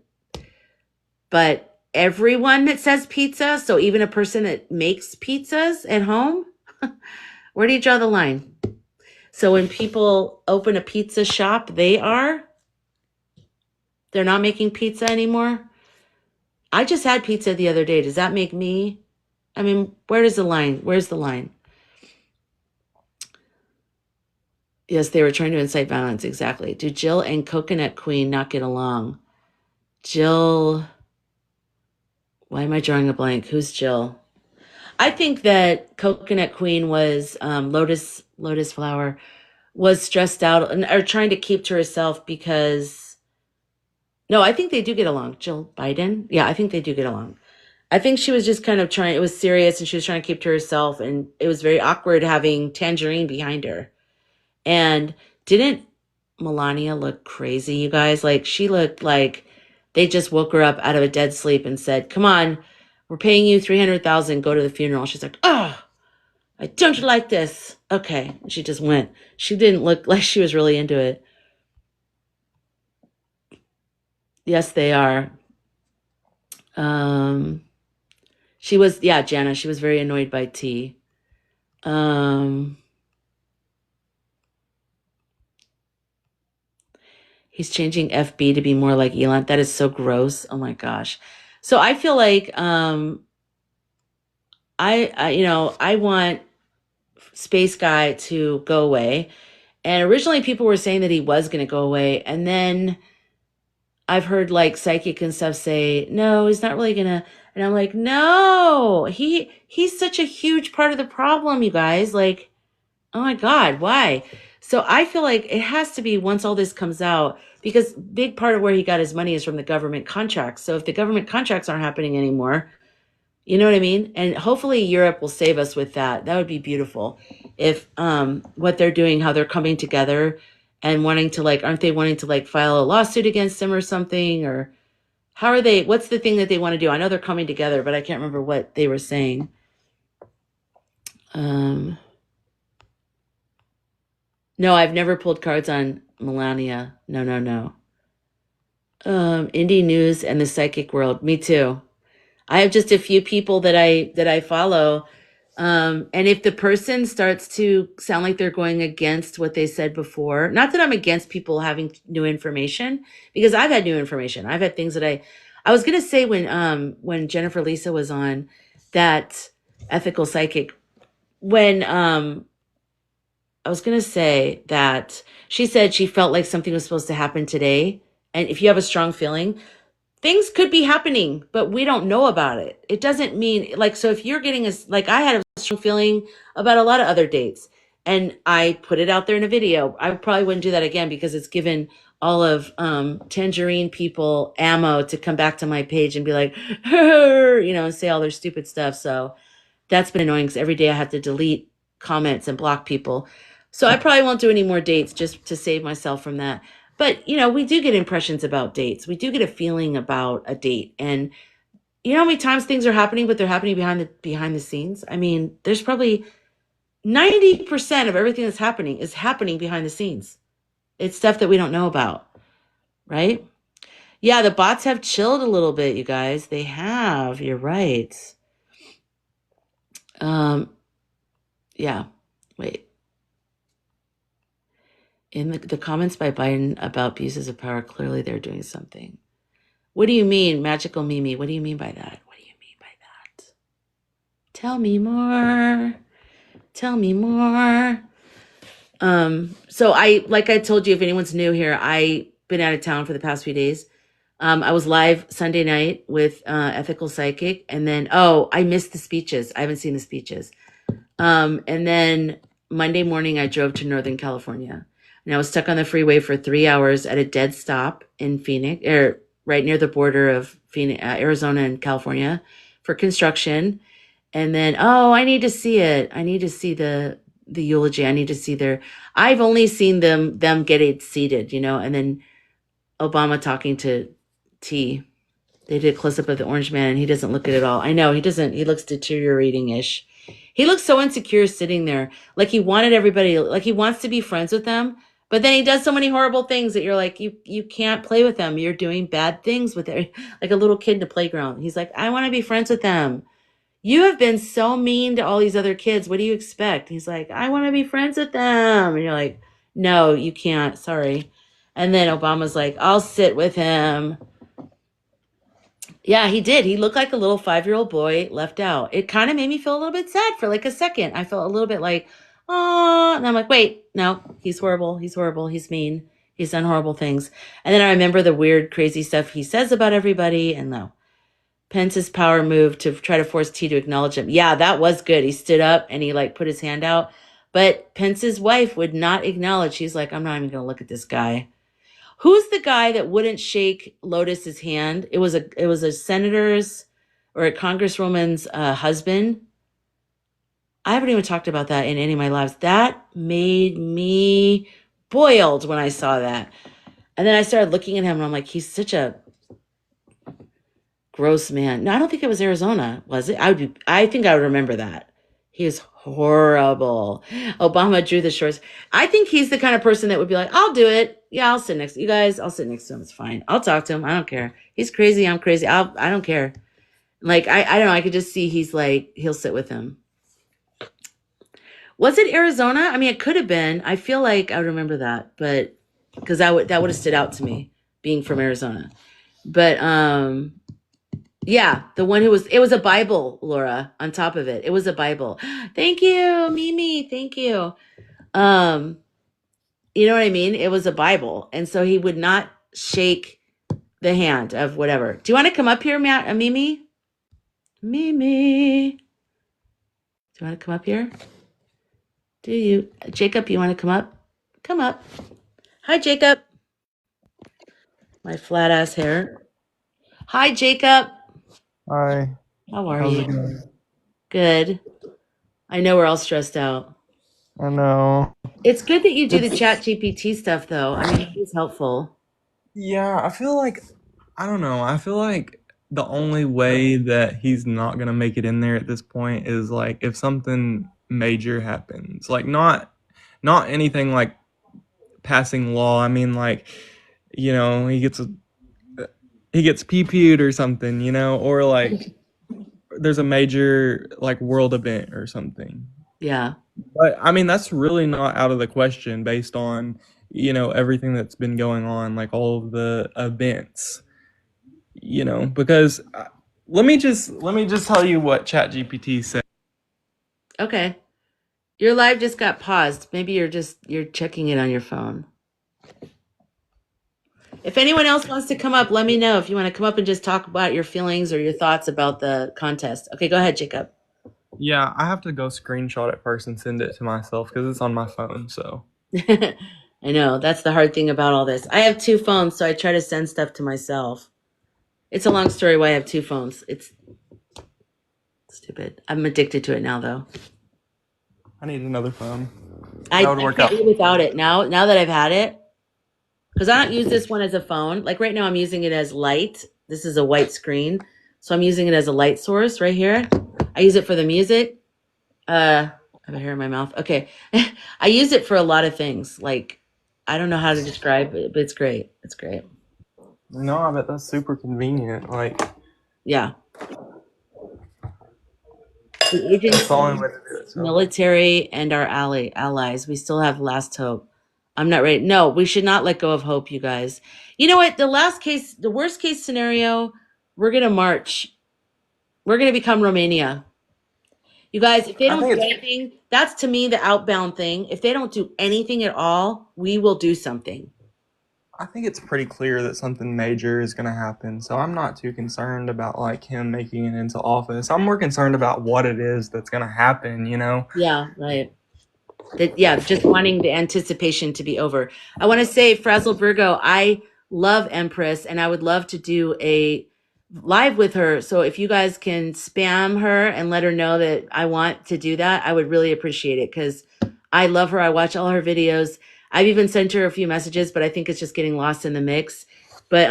but everyone that says pizza, so even a person that makes pizzas at home, where do you draw the line? So when people open a pizza shop, they're not making pizza anymore. I just had pizza the other day. Does that make me? I mean, where's the line? Yes, they were trying to incite violence. Exactly. Do Jill and Coconut Queen not get along? Jill. Why am I drawing a blank? Who's Jill? I think that Coconut Queen was Lotus Flower was stressed out or trying to keep to herself because No, I think they do get along. Jill Biden. Yeah, I think they do get along. I think she was just kind of trying, it was serious and she was trying to keep to herself. And it was very awkward having Tangerine behind her. And didn't Melania look crazy, you guys? Like, she looked like they just woke her up out of a dead sleep and said, come on, we're paying you 300,000, go to the funeral. She's like, oh, I don't like this. Okay. And she just went. She didn't look like she was really into it. Yes, they are. Um, she was, yeah, Jana, she was very annoyed by T. Um, he's changing FB to be more like Elon. That is so gross. Oh my gosh. So I feel like, I want Space Guy to go away. And originally people were saying that he was going to go away. And then I've heard like psychic and stuff say, no, he's not really gonna. And I'm like, no, he's such a huge part of the problem, you guys. Like, oh my God, why? So I feel like it has to be once all this comes out, because big part of where he got his money is from the government contracts. So if the government contracts aren't happening anymore, you know what I mean? And hopefully Europe will save us with that. That would be beautiful. If what they're doing, how they're coming together and wanting to like, aren't they wanting to like file a lawsuit against him or something? Or how are they, what's the thing that they want to do? I know they're coming together, but I can't remember what they were saying. No, I've never pulled cards on Melania. No, no, no. Indie news and the psychic world. Me too. I have just a few people that I follow. And if the person starts to sound like they're going against what they said before, not that I'm against people having new information, because I've had new information. I've had things that I was gonna say when Jennifer Lisa was on that ethical psychic, when I was gonna say that she said she felt like something was supposed to happen today. And if you have a strong feeling, things could be happening, but we don't know about it. It doesn't mean like, so if you're getting like I had a strong feeling about a lot of other dates and I put it out there in a video, I probably wouldn't do that again because it's given all of Tangerine people ammo to come back to my page and be like, and say all their stupid stuff. So that's been annoying because every day I have to delete comments and block people. So I probably won't do any more dates just to save myself from that. But, we do get impressions about dates. We do get a feeling about a date. And you know how many times things are happening, but they're happening behind the scenes? I mean, there's probably 90% of everything that's happening is happening behind the scenes. It's stuff that we don't know about, right? Yeah, the bots have chilled a little bit, you guys. They have. You're right. Yeah. Wait. In the comments by Biden about abuses of power, clearly they're doing something. What do you mean, magical Mimi? What do you mean by that? What do you mean by that? Tell me more. Tell me more. So like I told you, if anyone's new here, I've been out of town for the past few days. I was live Sunday night with Ethical Psychic, and then I missed the speeches. I haven't seen the speeches. And then Monday morning, I drove to Northern California, and I was stuck on the freeway for 3 hours at a dead stop in Phoenix, or right near the border of Phoenix, Arizona and California, for construction. And then, I need to see it. I need to see the eulogy. I need to see I've only seen them get it seated, and then Obama talking to T. They did a close up of the orange man and he doesn't look it at all. I know he doesn't. He looks deteriorating-ish. He looks so insecure sitting there. Like he wanted everybody, like he wants to be friends with them. But then he does so many horrible things that you're like, you can't play with them. You're doing bad things with it. Like a little kid in the playground. He's like, I want to be friends with them. You have been so mean to all these other kids. What do you expect? He's like, I want to be friends with them. And you're like, no, you can't. Sorry. And then Obama's like, I'll sit with him. Yeah, he did. He looked like a little 5-year-old boy left out. It kind of made me feel a little bit sad for like a second. I felt a little bit like, oh, and I'm like, wait, no, he's horrible. He's horrible. He's mean. He's done horrible things. And then I remember the weird, crazy stuff he says about everybody. And no, Pence's power move to try to force T to acknowledge him. Yeah, that was good. He stood up and he like put his hand out. But Pence's wife would not acknowledge. She's like, I'm not even going to look at this guy. Who's the guy that wouldn't shake Lotus's hand? It was a senator's or a congresswoman's husband. I haven't even talked about that in any of my lives. That made me boiled when I saw that. And then I started looking at him and I'm like, he's such a gross man. No, I don't think it was Arizona, was it? I think I would remember that. He was horrible. Obama drew the shorts. I think he's the kind of person that would be like, I'll do it. Yeah, I'll sit next to you guys. I'll sit next to him. It's fine. I'll talk to him. I don't care. He's crazy. I'm crazy. I don't care. Like, I don't know. I could just see he's like, he'll sit with him. Was it Arizona? I mean, it could have been. I feel like I would remember that, but because that would have stood out to me being from Arizona. But yeah, the one it was a Bible, Laura, on top of it. It was a Bible. Thank you, Mimi. Thank you. Um, you know what I mean? It was a Bible. And so he would not shake the hand of whatever. Do you want to come up here, Matt, Mimi? Mimi. Do you want to come up here? Do you? Jacob, you want to come up? Come up. Hi, Jacob. My flat ass hair. Hi, Jacob. Hi, How are how's you? it going? Good. I know we're all stressed out. I know. It's good that you do the chat It's GPT stuff, though. I mean, it is helpful. yeah, I feel like I don't know. I feel like the only way that he's not gonna make it in there at this point is like if something major happens. Like not anything like passing law. I mean like, he gets PP'd or something, or like there's a major like world event or something. Yeah. But I mean, that's really not out of the question based on, everything that's been going on, like all of the events, because let me just tell you what ChatGPT said. Okay. Your live just got paused. Maybe you're checking it on your phone. If anyone else wants to come up, let me know if you want to come up and just talk about your feelings or your thoughts about the contest. Okay, go ahead, Jacob. Yeah, I have to go screenshot it first and send it to myself because it's on my phone. So I know that's the hard thing about all this. I have two phones, so I try to send stuff to myself. It's a long story why I have two phones. It's stupid. I'm addicted to it now, though. I need another phone. I, That would I work can't out. live without it now. Now that I've had it, because I don't use this one as a phone. Like right now, I'm using it as light. This is a white screen, so I'm using it as a light source right here. I use it for the music. I have a hair in my mouth. Okay, I use it for a lot of things. Like I don't know how to describe it, but it's great. It's great. No, I bet that's super convenient. Like Yeah, the that's the only agency, way to do it. So military, and our allies. We still have last hope. I'm not ready. No, we should not let go of hope, you guys. You know what? The worst case scenario, we're gonna march. We're gonna become Romania. You guys, if they I don't think do it's anything, that's to me the outbound thing. If they don't do anything at all, we will do something. I think it's pretty clear that something major is going to happen. So I'm not too concerned about like him making it into office. I'm more concerned about what it is that's going to happen. Yeah, right. Yeah, just wanting the anticipation to be over. I want to say, Frazzle Virgo, I love Empress and I would love to do a live with her. So if you guys can spam her and let her know that I want to do that, I would really appreciate it because I love her. I watch all her videos. I've even sent her a few messages, but I think it's just getting lost in the mix. But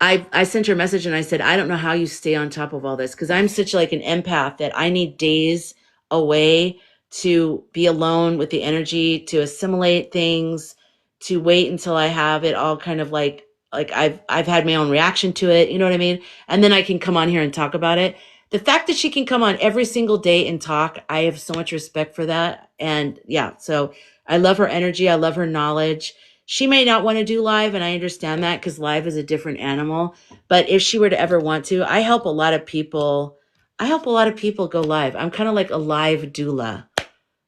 I sent her a message and I said, I don't know how you stay on top of all this because I'm such like an empath that I need days away to be alone with the energy, to assimilate things, to wait until I have it all kind of like I've had my own reaction to it, you know what I mean? And then I can come on here and talk about it. The fact that she can come on every single day and talk, I have so much respect for that. And yeah, so I love her energy, I love her knowledge. She may not want to do live, and I understand that because live is a different animal. But if she were to ever want to, I help a lot of people. I help a lot of people go live. I'm kind of like a live doula.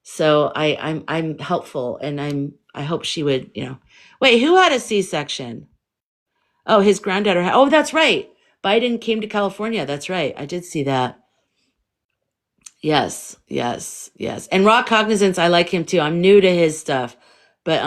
So I'm helpful, and I hope she would, Wait, who had a C-section? Oh, his granddaughter. Oh, that's right. Biden came to California. That's right. I did see that. Yes, yes, yes. And Raw Cognizance, I like him too. I'm new to his stuff, but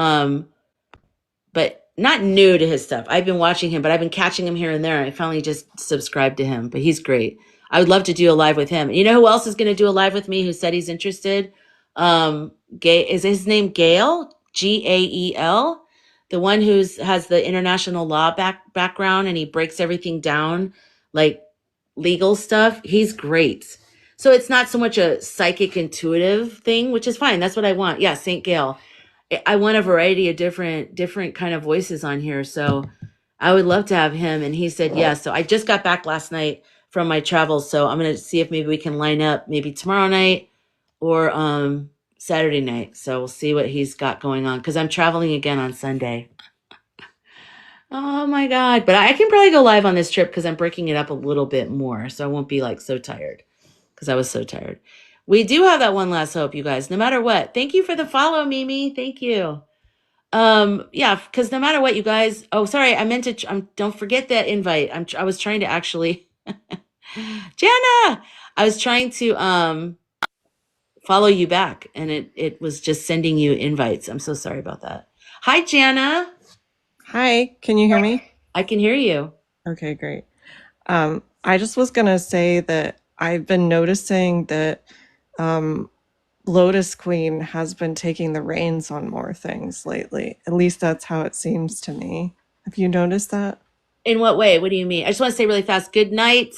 but not new to his stuff. I've been watching him, but I've been catching him here and there. I finally just subscribed to him, but he's great. I would love to do a live with him. You know who else is going to do a live with me who said he's interested? Is his name Gail? Gael? The one who's has the international law background and he breaks everything down like legal stuff. He's great. So it's not so much a psychic intuitive thing, which is fine. That's what I want. Yeah, St. Gail. I want a variety of different kind of voices on here. So I would love to have him. And he said yes. So I just got back last night from my travels. So I'm gonna see if maybe we can line up maybe tomorrow night or Saturday night. So we'll see what he's got going on because I'm traveling again on Sunday. Oh my God. But I can probably go live on this trip because I'm breaking it up a little bit more. So I won't be like so tired because I was so tired. We do have that one last hope, you guys, no matter what. Thank you for the follow, Mimi. Thank you. Yeah, because no matter what, you guys. Oh, sorry, I meant to. Don't forget that invite. I was trying to actually, Jana. I was trying to follow you back, and it was just sending you invites. I'm so sorry about that. Hi, Jana. Hi, can you hear me? I can hear you. Okay, great. I just was going to say that I've been noticing that um, Lotus Queen has been taking the reins on more things lately. At least that's how it seems to me. Have you noticed that? In what way? What do you mean? I just want to say really fast. Good night.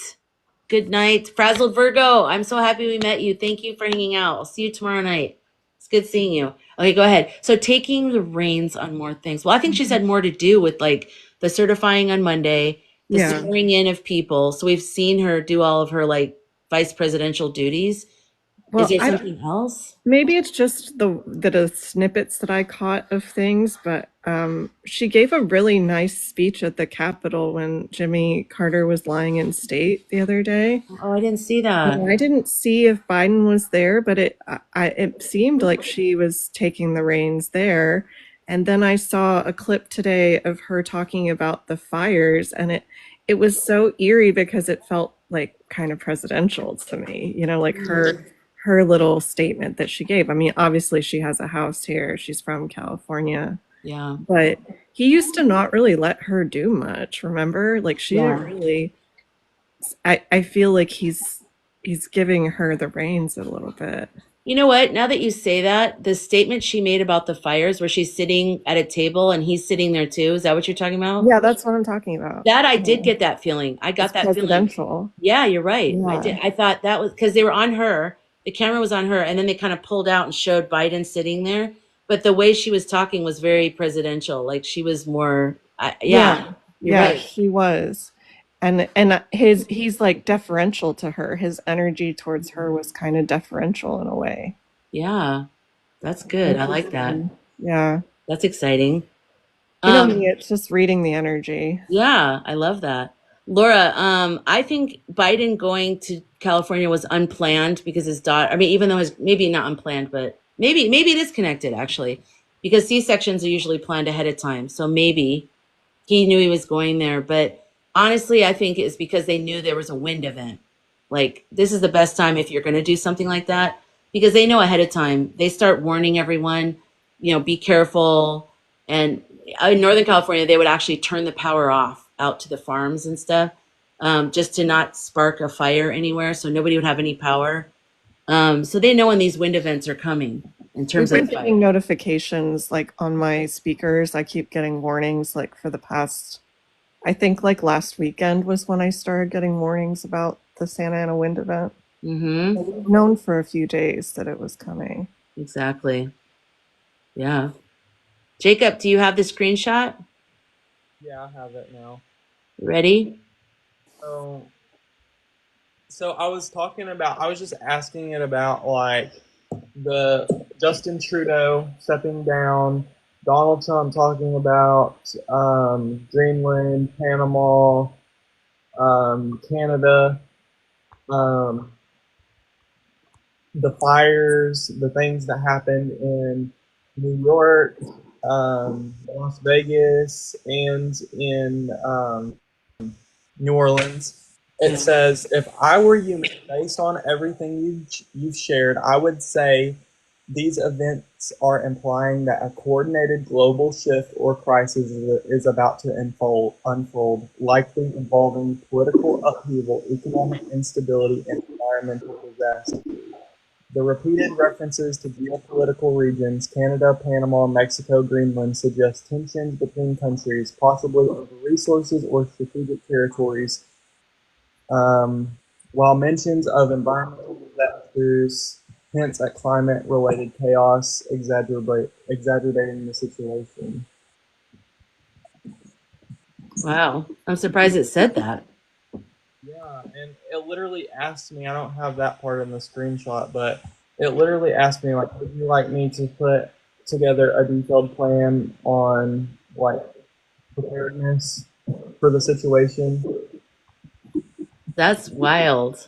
Good night, Frazzled Virgo. I'm so happy we met you. Thank you for hanging out. I'll see you tomorrow night. It's good seeing you. Okay, go ahead. So taking the reins on more things. Well, I think she's had more to do with like the certifying on Monday, the Yeah. swearing in of people. So we've seen her do all of her like vice presidential duties. Is Well, there something else? maybe it's just the snippets that I caught of things, but she gave a really nice speech at the Capitol when Jimmy Carter was lying in state the other day. Oh, I didn't see that. I didn't see if Biden was there, but it seemed like she was taking the reins there. And then I saw a clip today of her talking about the fires, and it was so eerie because it felt like kind of presidential to me, like her little statement that she gave. I mean, obviously she has a house here. She's from California, Yeah. but he used to not really let her do much, remember? Like she didn't Yeah. really I feel like he's giving her the reins a little bit. You know what? Now that you say that, the statement she made about the fires where she's sitting at a table and he's sitting there too, is that what you're talking about? Yeah, that's what I'm talking about. That I did Yeah. get that feeling. I It's got that feeling. presidential. Yeah, you're right. I did. Yeah. I thought that was because they were on her. The camera was on her, and then they kind of pulled out and showed Biden sitting there. But the way she was talking was very presidential. Like she was more. Yeah, Yeah. you're Yeah, right. she was. And he's like deferential to her. His energy towards her was kind of deferential in a way. Yeah, that's good. I like that. Yeah. That's exciting. You know Um, me, it's just reading the energy. Yeah, I love that. Laura, I think Biden going to California was unplanned because his daughter, I mean, even though his, maybe not unplanned, but maybe it is connected actually, because C-sections are usually planned ahead of time. So maybe he knew he was going there, but honestly, I think it's because they knew there was a wind event. Like this is the best time if you're going to do something like that because they know ahead of time. They start warning everyone, be careful. And in Northern California, they would actually turn the power off out to the farms and stuff, just to not spark a fire anywhere, so nobody would have any power. So they know when these wind events are coming in We've terms been of fire. getting notifications like on my speakers. I keep getting warnings like for the past, I think like last weekend was when I started getting warnings about the Santa Ana wind event. Mm-hmm. We've known for a few days that it was coming. Exactly. Yeah. Jacob, do you have the screenshot? Yeah, I have it now. Ready? So, so I was just asking it about like the Justin Trudeau stepping down, Donald Trump talking about Greenland, Panama, Canada, um, the fires, the things that happened in New York, Las Vegas, and in New Orleans. It says, if I were you, based on everything you've shared, I would say These events are implying that a coordinated global shift or crisis is about to unfold, likely involving political upheaval, economic instability, and environmental disaster. The repeated references to geopolitical regions, Canada, Panama, Mexico, Greenland, suggest tensions between countries, possibly over resources or strategic territories, while mentions of environmental disasters hints at climate-related chaos, exaggerating the situation. Wow. I'm surprised it said that. Yeah, and it literally asked me, I don't have that part in the screenshot, but it literally asked me, like, would you like me to put together a detailed plan on, like, preparedness for the situation? That's wild.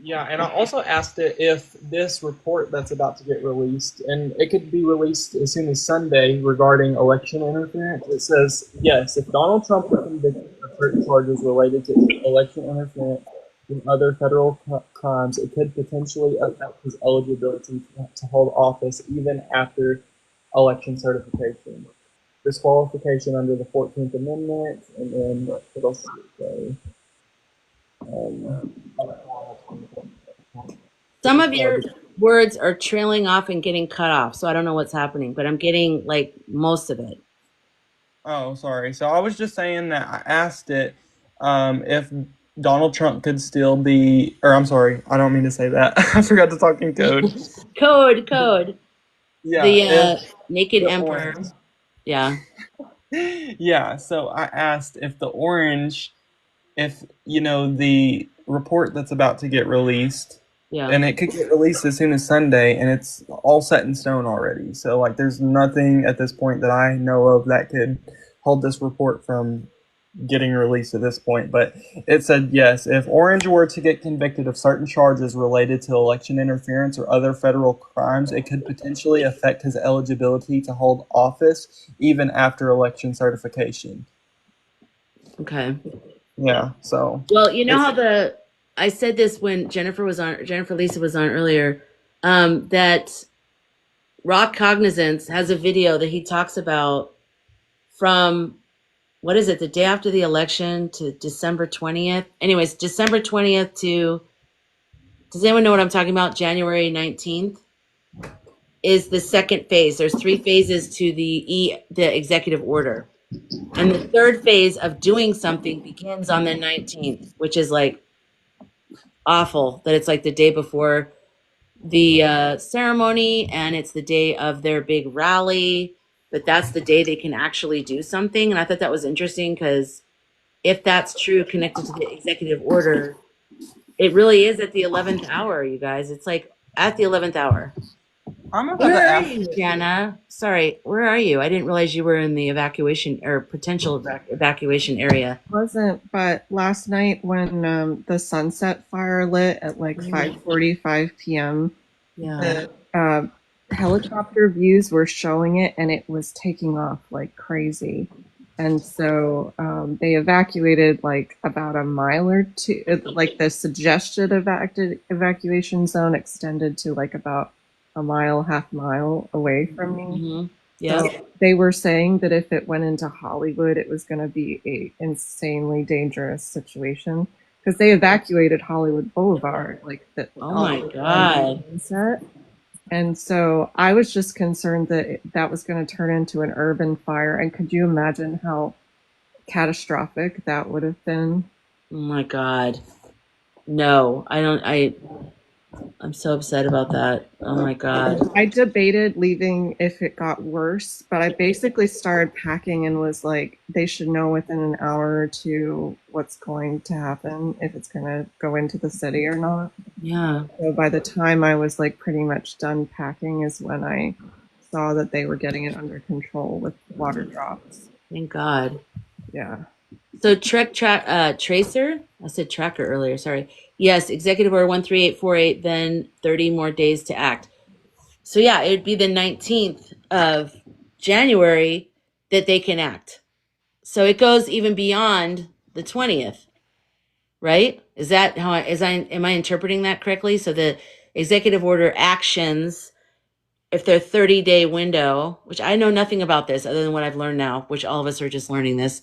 Yeah, and I also asked it if this report that's about to get released, and it could be released as soon as Sunday regarding election interference. It says, yes, if Donald Trump were convicted of certain charges related to election interference and other federal crimes, it could potentially affect his eligibility to hold office even after election certification. Disqualification under the 14th Amendment, and then what else did it say? Some of your words are trailing off and getting cut off, so I don't know what's happening, but I'm getting like most of it. Oh, sorry. So I was just saying that I asked it if Donald Trump could still be, or I'm sorry, I don't mean to say that. I forgot to talk in code. Code. Yeah, The if naked the emperor. orange. Yeah. Yeah, so I asked if the orange, if, the report that's about to get released, Yeah. and it could get released as soon as Sunday, and it's all set in stone already. So, like, there's nothing at this point that I know of that could hold this report from getting released at this point. But it said, yes, if Orange were to get convicted of certain charges related to election interference or other federal crimes, it could potentially affect his eligibility to hold office even after election certification. Okay. Yeah, so Well, you know it's, how I said this when Jennifer Lisa was on earlier, that Rock Cognizance has a video that he talks about from, what is it, the day after the election to December 20th? Anyways, December 20th to, does anyone know what I'm talking about? January 19th is the second phase. There's three phases to the executive order. And the third phase of doing something begins on the 19th, which is like awful that it's like the day before the ceremony and it's the day of their big rally, but that's the day they can actually do something. And I thought that was interesting because if that's true, connected to the executive order, it really is at the 11th hour, you guys. It's like at the 11th hour. I'm about Where to are ask. you, Jana? Sorry, where are you? I didn't realize you were in the evacuation or potential evacuation area. Wasn't, but last night when the sunset fire lit at like 5:45 p.m., Yeah. the helicopter views were showing it, and it was taking off like crazy. And so they evacuated like about a mile or two. Like the suggested evacuation zone extended to like about a mile, half mile away from me. Mm-hmm. Yeah. So they were saying that if it went into Hollywood, it was going to be a insanely dangerous situation because they evacuated Hollywood Boulevard, like the Oh my God. sunset. And so I was just concerned that that was going to turn into an urban fire. And could you imagine how catastrophic that would have been? Oh my God. No, I don't. I'm so upset about that. Oh my God. I debated leaving if it got worse, but I basically started packing and was like, they should know within an hour or two what's going to happen, if it's going to go into the city or not. Yeah. So by the time I was like pretty much done packing is when I saw that they were getting it under control with water drops. Thank God. Yeah. So tracer. I said tracker earlier. Sorry. Yes. Executive Order 13848. Then 30 more days to act. So yeah, it would be the 19th of January that they can act. So it goes even beyond the 20th, right? Is that how am I interpreting that correctly? So executive order actions, if they're 30-day window, which I know nothing about this other than what I've learned now, which all of us are just learning this,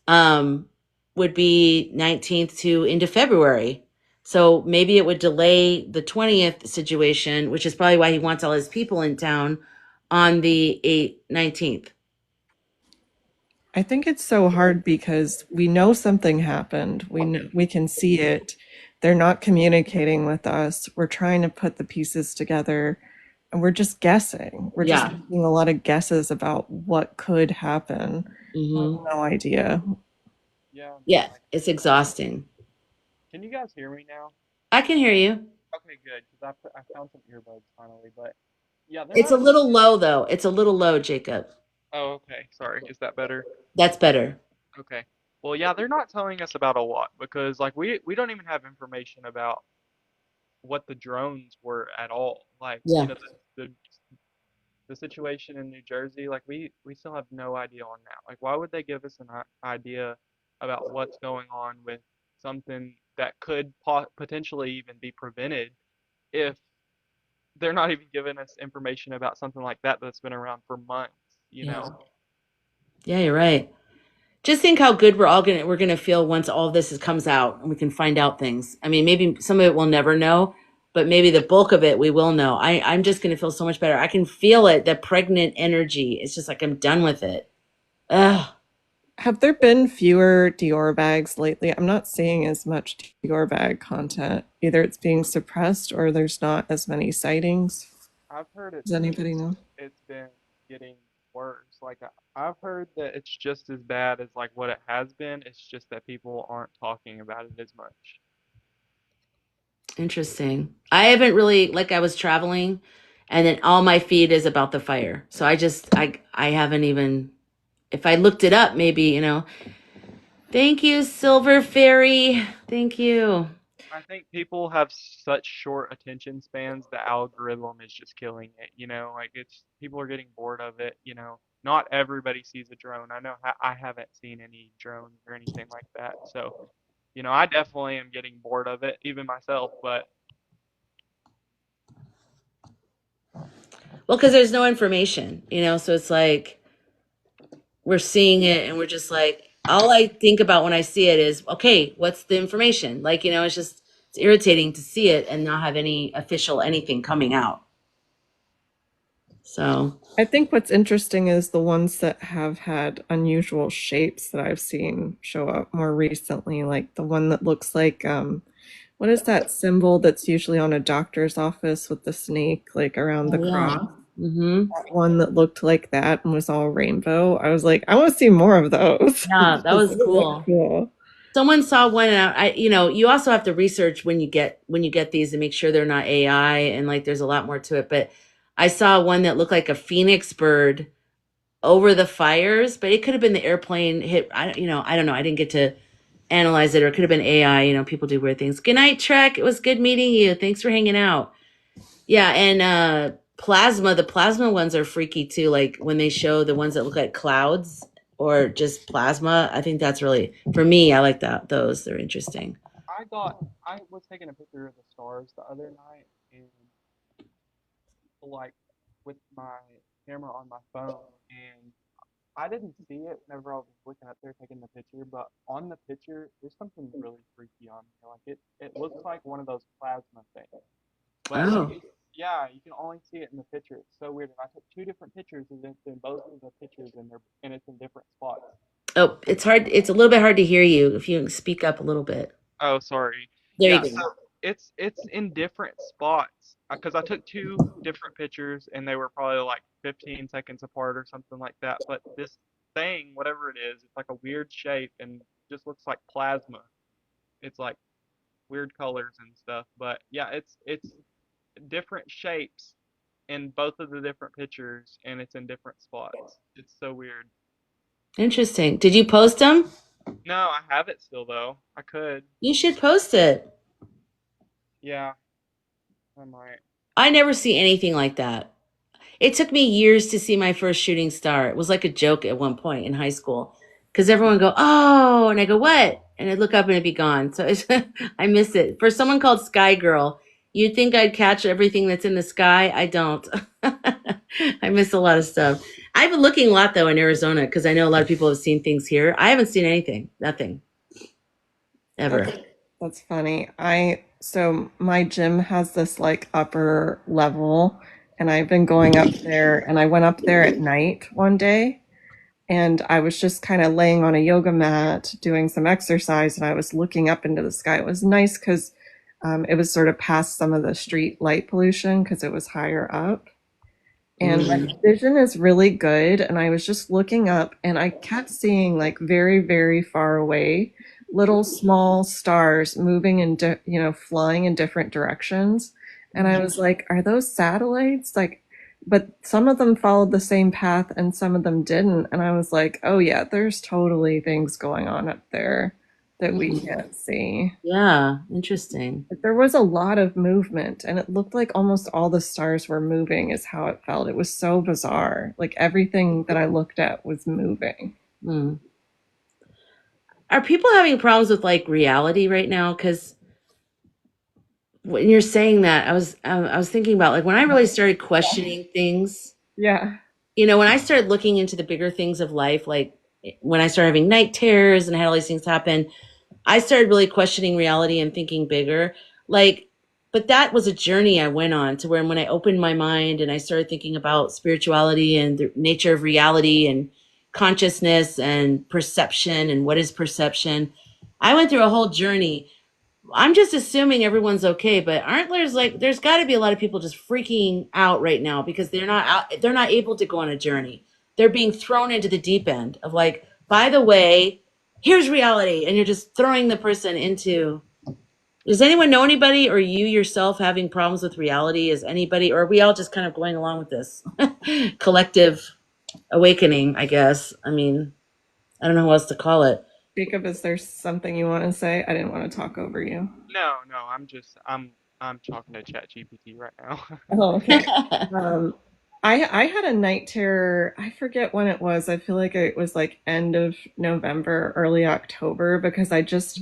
um, would be 19th to into February. So maybe it would delay the 20th situation, which is probably why he wants all his people in town on the 19th. I think it's so hard because we know something happened. We can see it. They're not communicating with us. We're trying to put the pieces together and we're just guessing. We're just Yeah. making a lot of guesses about what could happen. Hmm. No idea. Yeah, Yeah, like, it's exhausting. can you guys hear me now? I can hear you. Okay, good, because I found some earbuds finally, but yeah, they're It's a not. little low though. It's a little low, Jacob. Oh, okay, sorry. Is that better? That's better. Okay. Well, yeah, they're not telling us about a lot because like we don't even have information about what the drones were at all. Like, Yeah. the situation in New Jersey, like we still have no idea on that. Like, why would they give us an idea about what's going on with something that could potentially even be prevented if they're not even giving us information about something like that that's been around for months, you Yeah. know? Yeah, you're right. Just think how good we're gonna feel once all of this comes out and we can find out things. I mean, maybe some of it we'll never know, but maybe the bulk of it we will know. I'm just gonna feel so much better. I can feel it, the pregnant energy. It's just like I'm done with it. Ugh. Have there been fewer Dior bags lately? I'm not seeing as much Dior bag content. Either it's being suppressed or there's not as many sightings. I've heard Does anybody know? it's been getting worse. Like I've heard that it's just as bad as like what it has been. It's just that people aren't talking about it as much. Interesting. I haven't really like I was traveling and then all my feed is about the fire. So I haven't even if I looked it up, maybe. Thank you, Silver Fairy. Thank you. I think people have such short attention spans, the algorithm is just killing it, you know? Like it's people are getting bored of it, you know. Not everybody sees a drone. I know I haven't seen any drones or anything like that. So, I definitely am getting bored of it, even myself, but Well, because there's no information, so it's like we're seeing it and we're just like, all I think about when I see it is, okay, what's the information? Like, it's irritating to see it and not have any official anything coming out. So, I think what's interesting is the ones that have had unusual shapes that I've seen show up more recently, like the one that looks like what is that symbol that's usually on a doctor's office with the snake like around the oh, yeah. cross? Mm-hmm. That one that looked like that and was all rainbow. I was like, I want to see more of those Yeah, that because was they look cool. cool. Someone saw one, and you also have to research when you get these and make sure they're not AI, and like there's a lot more to it. But I saw one that looked like a phoenix bird over the fires, but it could have been the airplane hit. I don't know. I didn't get to analyze it, or it could have been AI. People do weird things. Good night, Trek. It was good meeting you. Thanks for hanging out. Yeah, and the plasma ones are freaky too. Like when they show the ones that look like clouds or just plasma. I think that's really for me. I like that. Those they're interesting. I was taking a picture of the stars the other night and like with my camera on my phone and I didn't see it whenever I was looking up there taking the picture, but on the picture there's something really freaky on there. Like it looks like one of those plasma things. But Oh, yeah, you can only see it in the picture. It's so weird. And I took two different pictures and it's in both of the pictures and it's in different spots. oh, it's hard. It's a little bit hard to hear you if you speak up a little bit. Oh, sorry. There you Yeah, go. so it's in different spots because I took two different pictures and they were probably like 15 seconds apart or something like that. But this thing, whatever it is, it's like a weird shape and just looks like plasma. It's like weird colors and stuff. But yeah, it's different shapes in both of the different pictures and it's in different spots. It's so weird. Interesting. Did you post them? No, I have it still though. I could. You should post it. Yeah, I might. I never see anything like that. It took me years to see my first shooting star. It was like a joke at one point in high school because everyone would go, "Oh," and I go, "What?" And I'd look up and it'd be gone. So I miss it. For someone called Sky Girl, You'd think I'd catch everything that's in the sky. I don't. I miss a lot of stuff. I've been looking a lot though in Arizona because I know a lot of people have seen things here. I haven't seen anything. Nothing. Ever. That's funny. So my gym has this like upper level, and I've been going up there, and I went up there at night one day, and I was just kind of laying on a yoga mat doing some exercise, and I was looking up into the sky. It was nice because it was sort of past some of the street light pollution because it was higher up. And my Mm. vision is really good. And I was just looking up and I kept seeing like very, very far away little small stars moving in, flying in different directions. And I was like, are those satellites? Like, but some of them followed the same path and some of them didn't. And I was like, oh, yeah, there's totally things going on up there that we can't see. Yeah, interesting. But there was a lot of movement, and it looked like almost all the stars were moving, is how it felt. It was so bizarre. Like everything that I looked at was moving. Mm. Are people having problems with like reality right now? Because when you're saying that, I was thinking about like when I really started questioning things. Yeah. When I started looking into the bigger things of life, like when I started having night terrors and had all these things happen, I started really questioning reality and thinking bigger. Like, but that was a journey I went on to where when I opened my mind and I started thinking about spirituality and the nature of reality and consciousness and perception and what is perception, I went through a whole journey. I'm just assuming everyone's okay, but aren't there's got to be a lot of people just freaking out right now because they're not able to go on a journey. They're being thrown into the deep end of like, by the way, here's reality, and you're just throwing the person into. Does anyone know anybody, or you yourself having problems with reality? Is anybody, or are we all just kind of going along with this collective awakening? I guess. I mean, I don't know what else to call it. Jacob, is there something you want to say? I didn't want to talk over you. No, no, I'm talking to ChatGPT right now. Oh, okay. Um, I had a night terror. I forget when it was. I feel like it was like end of November, early October, because I just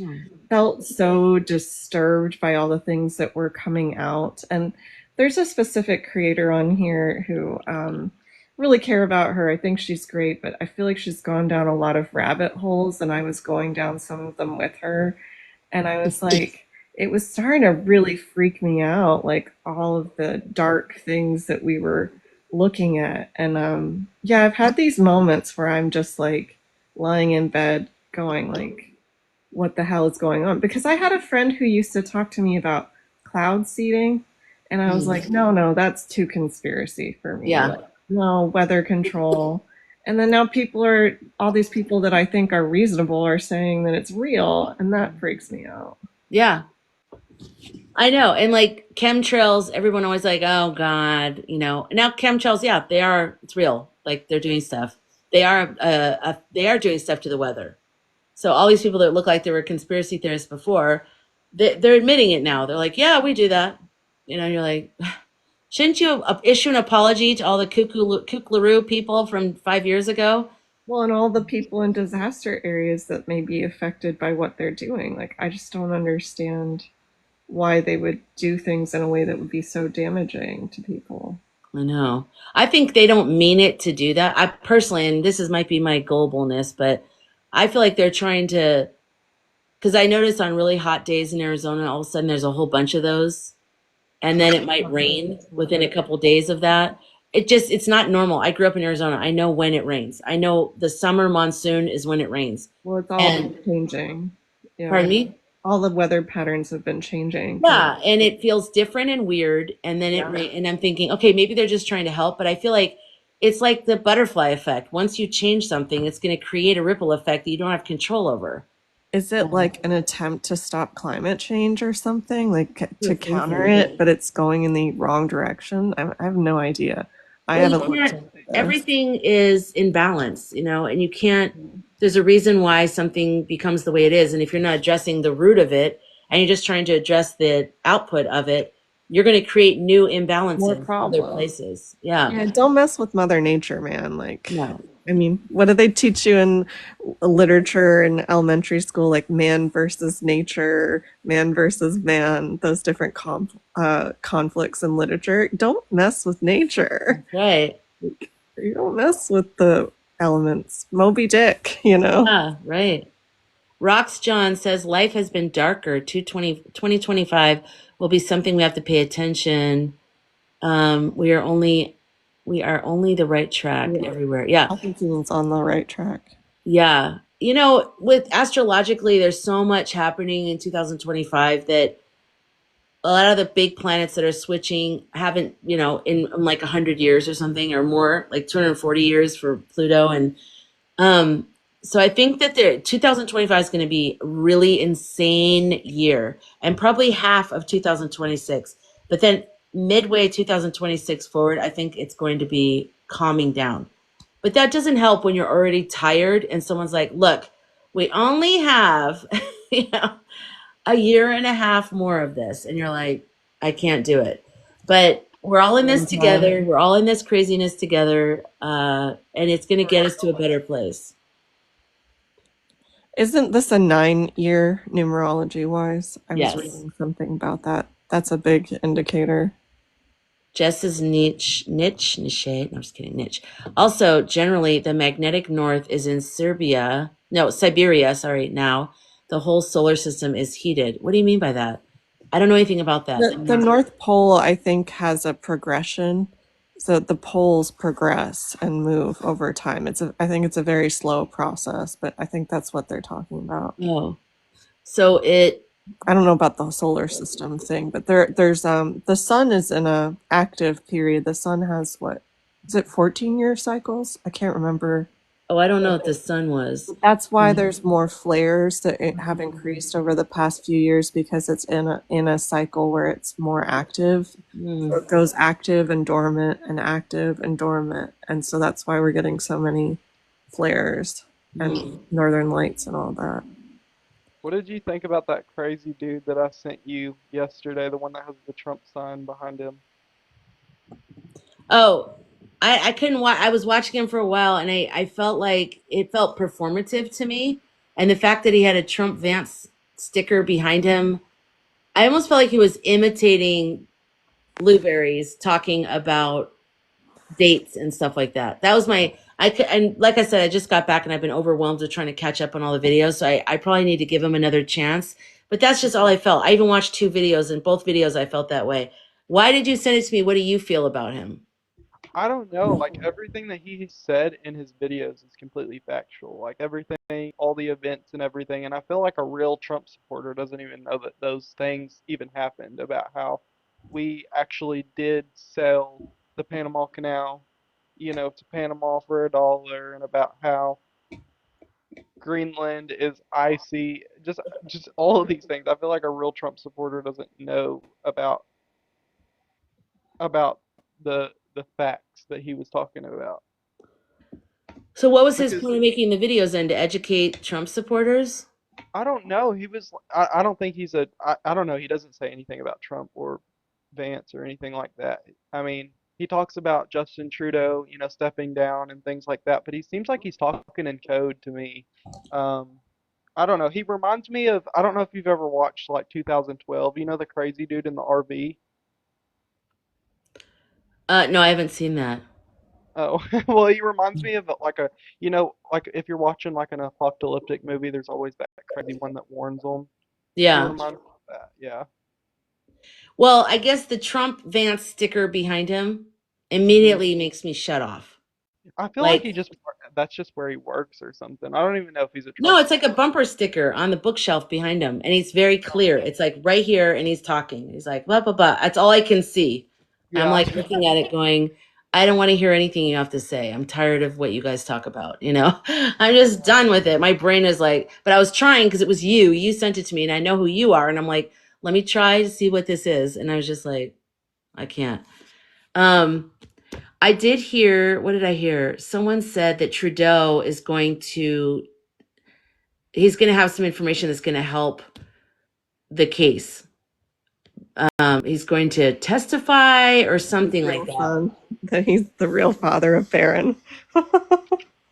felt so disturbed by all the things that were coming out. And there's a specific creator on here who really care about her. I think she's great, but I feel like she's gone down a lot of rabbit holes, and I was going down some of them with her. And I was like, it was starting to really freak me out, like all of the dark things that we were looking at. And yeah, I've had these moments where I'm just like lying in bed going like, what the hell is going on? Because I had a friend who used to talk to me about cloud seeding, and I was like, no, no, that's too conspiracy for me. Yeah. Like, no, weather control. And then now all these people that I think are reasonable are saying that it's real, and that freaks me out. Yeah. I know. And like chemtrails, everyone always like, oh God, Now chemtrails, yeah, it's real. Like they're doing stuff. They are doing stuff to the weather. So all these people that look like they were conspiracy theorists before, they're admitting it now. They're like, yeah, we do that. You're like, shouldn't you issue an apology to all the kookaroo people from 5 years ago? Well, and all the people in disaster areas that may be affected by what they're doing. Like, I just don't understand why they would do things in a way that would be so damaging to people. I know. I think they don't mean it to do that. I personally, and might be my globalness, but I feel like they're trying to, because I notice on really hot days in Arizona, all of a sudden there's a whole bunch of those, and then it might rain within a couple days of that. It's not normal. I grew up in Arizona. I know when it rains. I know the summer monsoon is when it rains. Well, it's all And changing. Yeah. pardon me? All the weather patterns have been changing. Yeah, and it feels different and weird. And then and I'm thinking, okay, maybe they're just trying to help, but I feel like it's like the butterfly effect. Once you change something, it's going to create a ripple effect that you don't have control over. Is it like an attempt to stop climate change or something, like to counter it, but it's going in the wrong direction? I have no idea. I Well, haven't looked into this. everything is in balance, and you can't, there's a reason why something becomes the way it is. And if you're not addressing the root of it and you're just trying to address the output of it, you're going to create new imbalances More in other problems. places. Yeah. Yeah, don't mess with Mother Nature, man. Like, No. I mean, what do they teach you in literature in elementary school? Like man versus nature, man versus man, those different conflicts in literature. Don't mess with nature. Right. You don't mess with the elements. Moby Dick, you know? Yeah, right. Rox John says life has been darker. 2025 will be something we have to pay attention. We are only the right track Yeah. everywhere. Yeah. I think he's on the right track. Yeah. You know, with astrologically, there's so much happening in 2025 that a lot of the big planets that are switching haven't, in like 100 years or something or more, like 240 years for Pluto. And um, so I think that 2025 is going to be a really insane year and probably half of 2026. But then midway 2026 forward, I think it's going to be calming down. But that doesn't help when you're already tired and someone's like, look, we only have, you know, a year and a half more of this. And you're like, I can't do it. But we're all in this One time. together. We're all in this craziness together. And it's going to get us to a better place. Isn't this a 9-year numerology wise? I was Yes. reading something about that. That's a big indicator. Jess is niche. No, I'm just kidding, niche. Also, generally, the magnetic north is in Siberia, sorry, now. The whole solar system is heated. What do you mean by that? I don't know anything about that. The North Pole, I think, has a progression. So the poles progress and move over time. I think it's a very slow process, but I think that's what they're talking about. Oh, so I don't know about the solar system thing, but there's the sun is in a active period. The sun has what is it 14-year cycles? I can't remember. I don't know what the sun was. That's why there's more flares that have increased over the past few years because it's in a cycle where it's more active. So it goes active and dormant and active and dormant, and so that's why we're getting so many flares and northern lights and all that. What did you think about that crazy dude that I sent you yesterday, the one that has the Trump sign behind him? Oh, I couldn't watch. I was watching him for a while, and I felt like it felt performative to me. And the fact that he had a Trump Vance sticker behind him, I almost felt like he was imitating Blueberries talking about dates and stuff like that. That was and like I said, I just got back and I've been overwhelmed with trying to catch up on all the videos. So I probably need to give him another chance. But that's just all I felt. I even watched 2 videos, and both videos I felt that way. Why did you send it to me? What do you feel about him? I don't know, like everything that he said in his videos is completely factual. Like everything, all the events and everything. And I feel like a real Trump supporter doesn't even know that those things even happened about how we actually did sell the Panama Canal, to Panama for $1 and about how Greenland is icy. Just all of these things. I feel like a real Trump supporter doesn't know about the facts that he was talking about. So what was his Because point of making the videos then, to educate Trump supporters? I don't know, I don't think I don't know, he doesn't say anything about Trump or Vance or anything like that. I mean, he talks about Justin Trudeau, stepping down and things like that, but he seems like he's talking in code to me. Um, I don't know. He reminds me of, I don't know if you've ever watched like 2012, the crazy dude in the RV. No, I haven't seen that. Oh, well, he reminds me of like like if you're watching like an apocalyptic movie, there's always that crazy one that warns them. He Yeah. reminds me of that. Yeah. Well, I guess the Trump Vance sticker behind him hmm immediately makes me shut off. I feel like Like, that's just where he works or something. I don't even know if he's a no, Trump it's like a supporter. bumper sticker on the bookshelf behind him, and he's very Oh, clear. It's like right here, and he's talking. He's like, blah, blah, blah. That's all I can see. I'm yeah. like looking at it going, I don't want to hear anything you have to say. I'm tired of what you guys talk about, you know? I'm just done with it. My brain is like, but I was trying because it was you. You sent it to me, and I know who you are. And I'm like, let me try to see what this is. And I was just like, I can't. Um, I did hear, what did I hear? Someone said that Trudeau is he's going to have some information that's going to help the case. He's going to testify or It's something like real that. fun that he's the real father of Baron.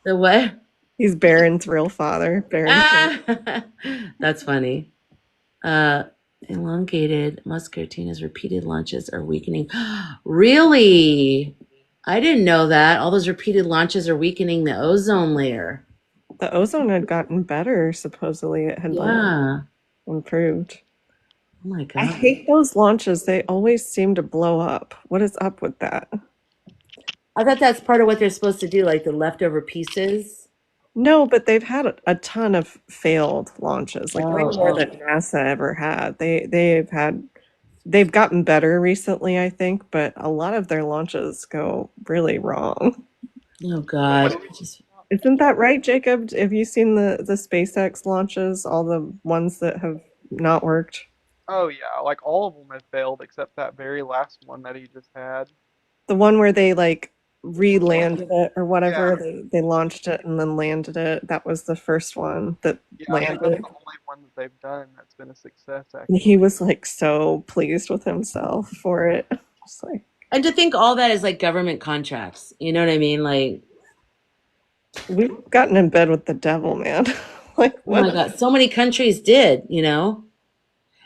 The what? He's Baron's real father. Baron. Ah, that's funny. Uh, elongated muscarinas, repeated launches are weakening. Really? I didn't know that. All those repeated launches are weakening the ozone layer. The ozone had gotten better, supposedly. It had like Yeah. improved. Oh my I God. hate those launches. They always seem to blow up. What is up with that? I thought that's part of what they're supposed to do, like the leftover pieces. No, but they've had a ton of failed launches, like way Oh, more oh, than NASA ever had. They've gotten better recently, I think, but a lot of their launches go really wrong. oh Wait, what God. are we talking about? Isn't that right, Jacob? Have you seen the SpaceX launches, all the ones that have not worked? Oh yeah, like all of them have failed except that very last one that he just had. The one where they like re-landed it or Yeah, whatever, they launched it and then landed it. That was the first one that yeah, I think that's landed. the only one that they've done that's been a success And he actually. was like so pleased with himself for it. Just like, And to think all that is like government contracts. You know what I mean? Like, we've gotten in bed with the devil, man. Like, oh my what? God, so many countries did, you know?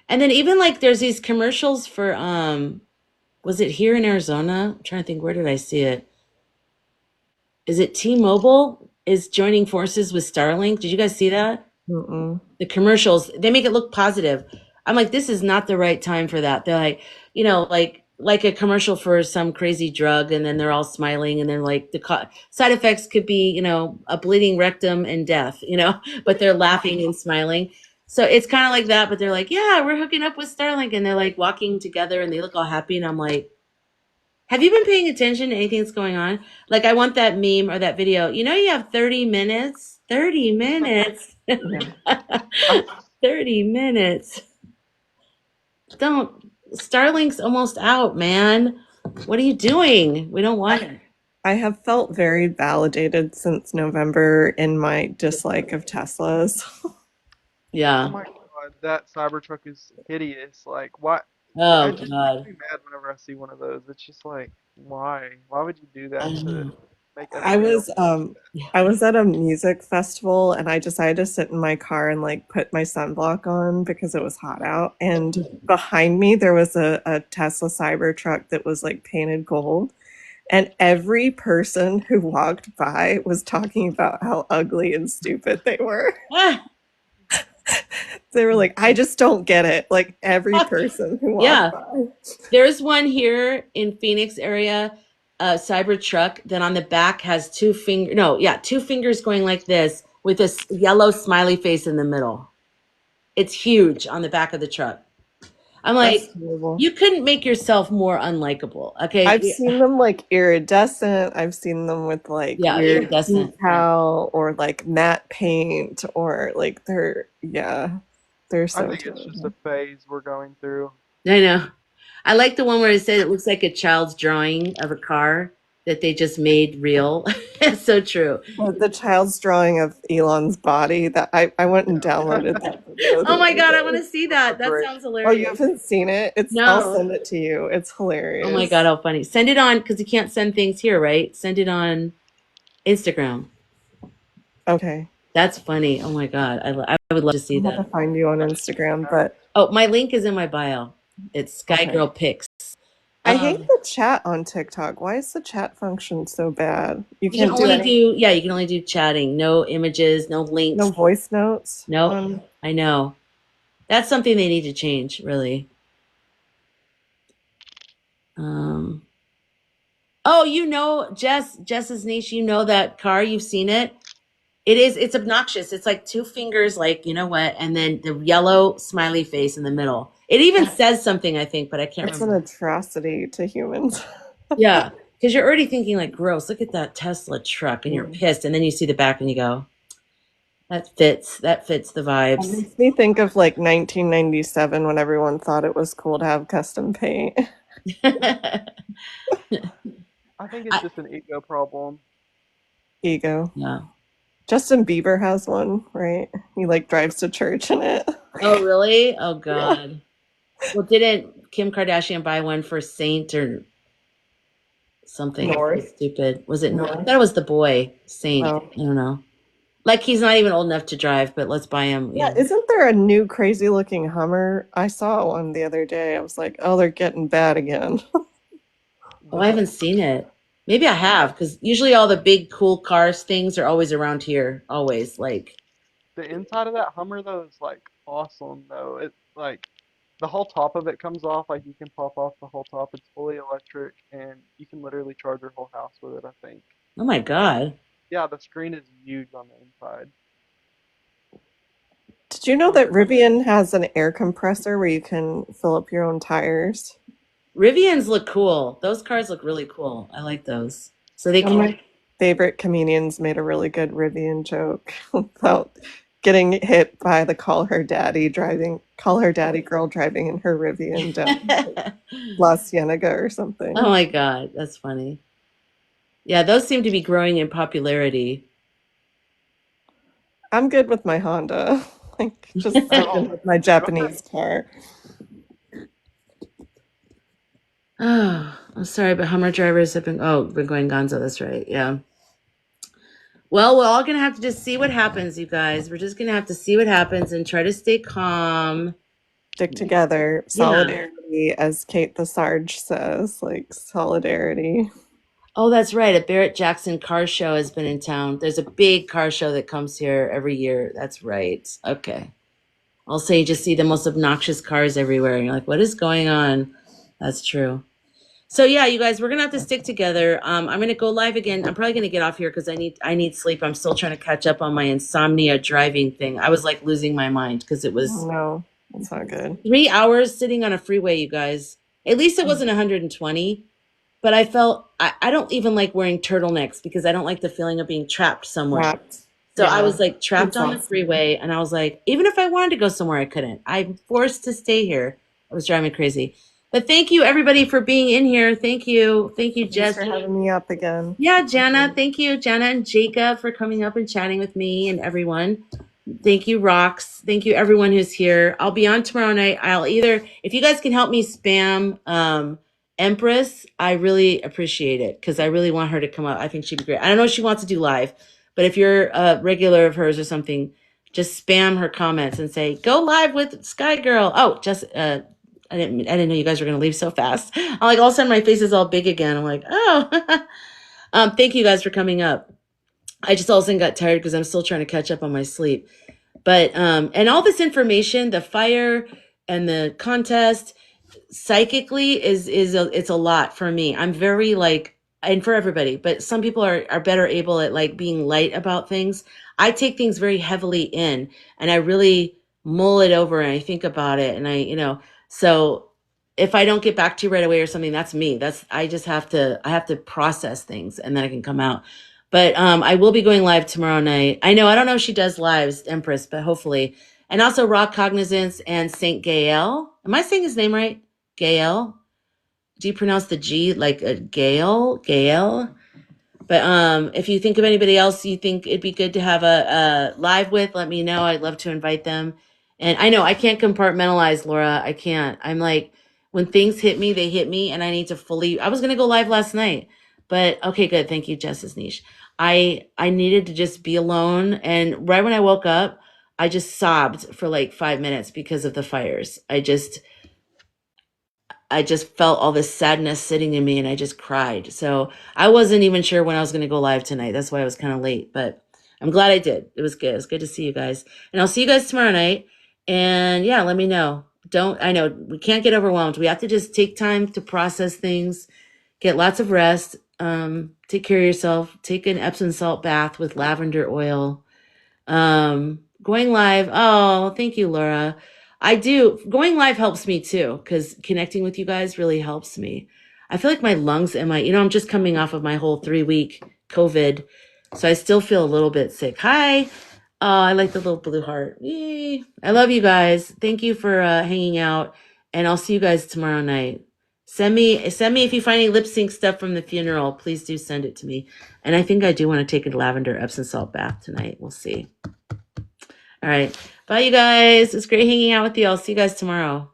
And then even like there's these commercials for was it here in Arizona? I'm trying to think, where did I see it? Is it T-Mobile is joining forces with Starlink? Did you guys see that? Mm-mm. The commercials, they make it look positive. I'm like, this is not the right time for that. They're like, like a commercial for some crazy drug, and then they're all smiling, and they're like, side effects could be, a bleeding rectum and death, but they're laughing and smiling. So it's kind of like that, but they're like, yeah, we're hooking up with Starlink, and they're like walking together, and they look all happy, and I'm like, have you been paying attention to anything that's going on? Like, I want that meme or that video. You have 30 minutes. 30 minutes. Yeah. 30 minutes. Don't. Starlink's almost out, man. What are you doing? We don't want it. I have felt very validated since November in my dislike of Teslas. Oh Yeah. my God, that Cybertruck is hideous. Like, why? Oh, It just makes God. me mad whenever I see one of those. It's just like, why? Why would you do I that to know. make I everybody else was look um bad? I was at a music festival and I decided to sit in my car and like put my sunblock on because it was hot out. And behind me there was a Tesla Cybertruck that was like painted gold. And every person who walked by was talking about how ugly and stupid they were. Ah, They were like, I just don't get it. Like every person who walked yeah. by. There's one here in Phoenix area, a Cybertruck that on the back has two fingers going like this with a yellow smiley face in the middle. It's huge on the back of the truck. I'm That's like, terrible. you couldn't make yourself more unlikable. I've Okay. seen them like iridescent. I've seen them with like Yeah, weird iridescent. Yeah. decal or like matte paint or like they're I so think it's just a terrible. phase we're going through. I know. I like the one where it said it looks like a child's drawing of a car that they just made real. It's so true. The child's drawing of Elon's body that I went and downloaded that video Oh the my other God, I want day. to see Those are that. That great. sounds Oh, you hilarious. haven't seen it? I'll No. send it to you. It's Oh my God, hilarious. how funny. Send it on because you can't send things here, right? Send it on Instagram. Okay. That's funny. Oh my God. I would love to see I'll have to that. find you on I should check Instagram, it out. but Oh, my link is in my bio. It's Sky okay. Girl Pics. I hate Um, the chat on TikTok. Why is the chat function so bad? You you can can't do only any do, yeah, you can only do chatting, no images, no no links. voice notes Nope. on. I know. That's something they need to change, really. Um, oh, Jess's niece, that car, you've seen it. It's obnoxious. It's like two fingers, like, you know what, and then the yellow smiley face in the middle. It even says something, I think, but I can't It's an remember. atrocity to humans. Yeah, because you're already thinking like, gross, look at that Tesla truck, and you're Mm. pissed, and then you see the back and you go, that fits the It vibes. makes me think of like 1997 when everyone thought it was cool to have custom paint. I think it's I, just an ego problem. Ego. yeah. Justin Bieber has one, right? He like drives to church in it. Oh, really? Oh, Yeah. God. Well, didn't Kim Kardashian buy one for Saint or something North. stupid. Was it North? I North. thought it was the boy Saint. Oh. I don't know. Like he's not even old enough to drive, but let's buy him. Yeah, isn't there a new crazy looking Hummer? I saw one the other day. I was like, oh, they're getting bad again. Oh, I haven't seen it. Maybe I have, because usually all the big cool cars things are always around here. Always like. The inside of that Hummer though is like awesome though. It like the whole top of it comes off, like you can pop off the whole top. It's fully electric and you can literally charge your whole house with it, I think. Oh my God. Yeah, the screen is huge on the inside. Did you know that Rivian has an air compressor where you can fill up your own tires? Rivians look cool. Those cars look really cool. I like those. So they One of can. my favorite comedians made a really good Rivian joke about getting hit by the call her daddy girl driving in her Rivian down La Cienega or something. Oh my God, that's funny. Yeah, those seem to be growing in popularity. I'm good with my Honda. Like just sticking with my Japanese car. Oh, I'm sorry, but Hummer drivers have been going gonzo. That's right. Yeah. Well, we're all gonna have to just see what happens, you guys. We're just gonna have to see what happens and try to stay calm. Stick together, Yeah. solidarity, as Kate the Sarge says, like solidarity. Oh, that's right. A Barrett Jackson car show has been in town. There's a big car show that comes here every year. That's right. Okay. I'll say you just see the most obnoxious cars everywhere. And you're like, what is going on? That's true. So yeah, you guys, we're gonna have to stick together. I'm gonna go live again. I'm probably gonna get off here because I need sleep. I'm still trying to catch up on my insomnia driving thing. I was like losing my mind because it was Oh no, that's not good. 3 hours sitting on a freeway, you guys. At least it wasn't 120. But I felt I don't even like wearing turtlenecks because I don't like the feeling of being trapped somewhere. Trapped. So Yeah. I was like trapped on the Exhausted. freeway, and I was like, even if I wanted to go somewhere, I couldn't. I'm forced to stay here. It was driving me crazy. But thank you everybody for being in here. Thank you, Thanks Jess. for having me up again. Yeah, Jana. Thank you, Jana and Jacob, for coming up and chatting with me and everyone. Thank you, Rox. Thank you, everyone who's here. I'll be on tomorrow night. If you guys can help me spam Empress, I really appreciate it because I really want her to come up. I think she'd be great. I don't know if she wants to do live, but if you're a regular of hers or something, just spam her comments and say, go live with Sky Girl. Oh, just, I didn't know you guys were going to leave so fast. I'm like, all of a sudden my face is all big again. I'm like, oh, thank you guys for coming up. I just all of a sudden got tired because I'm still trying to catch up on my sleep. But and all this information, the fire and the contest, psychically it's a lot for me. I'm very like, and for everybody, but some people are better able at like being light about things. I take things very heavily in, and I really mull it over and I think about it, and so if I don't get back to you right away or something, that's me. I have to process things and then I can come out. But I will be going live tomorrow night. I don't know if she does lives, Empress, but hopefully. And also Rock Cognizance and Saint Gael. Am I saying his name right? Gael? Do you pronounce the G like a Gael? Gael? But if you think of anybody else you think it'd be good to have a live with, let me know. I'd love to invite them. And I know I can't compartmentalize, Laura. I can't. I'm like, when things hit me, they hit me, and I need to fully. I was gonna go live last night, but okay, good. Thank you, Justice Niche. I needed to just be alone, and right when I woke up, I just sobbed for like 5 minutes because of the fires. I just felt all this sadness sitting in me and I just cried. So I wasn't even sure when I was going to go live tonight. That's why I was kind of late, but I'm glad I did. It was good. It was good to see you guys. And I'll see you guys tomorrow night. And yeah, let me know. I know we can't get overwhelmed. We have to just take time to process things, get lots of rest, take care of yourself, take an Epsom salt bath with lavender oil. Going live. Oh, thank you, Laura. I do. Going live helps me too, because connecting with you guys really helps me. I feel like my lungs and I'm just coming off of my whole 3-week COVID. So I still feel a little bit sick. Hi. Oh, I like the little blue heart. Yay. I love you guys. Thank you for hanging out. And I'll see you guys tomorrow night. Send me if you find any lip sync stuff from the funeral. Please do send it to me. And I think I do want to take a lavender Epsom salt bath tonight. We'll see. All right. Bye, you guys. It's great hanging out with you. I'll see you guys tomorrow.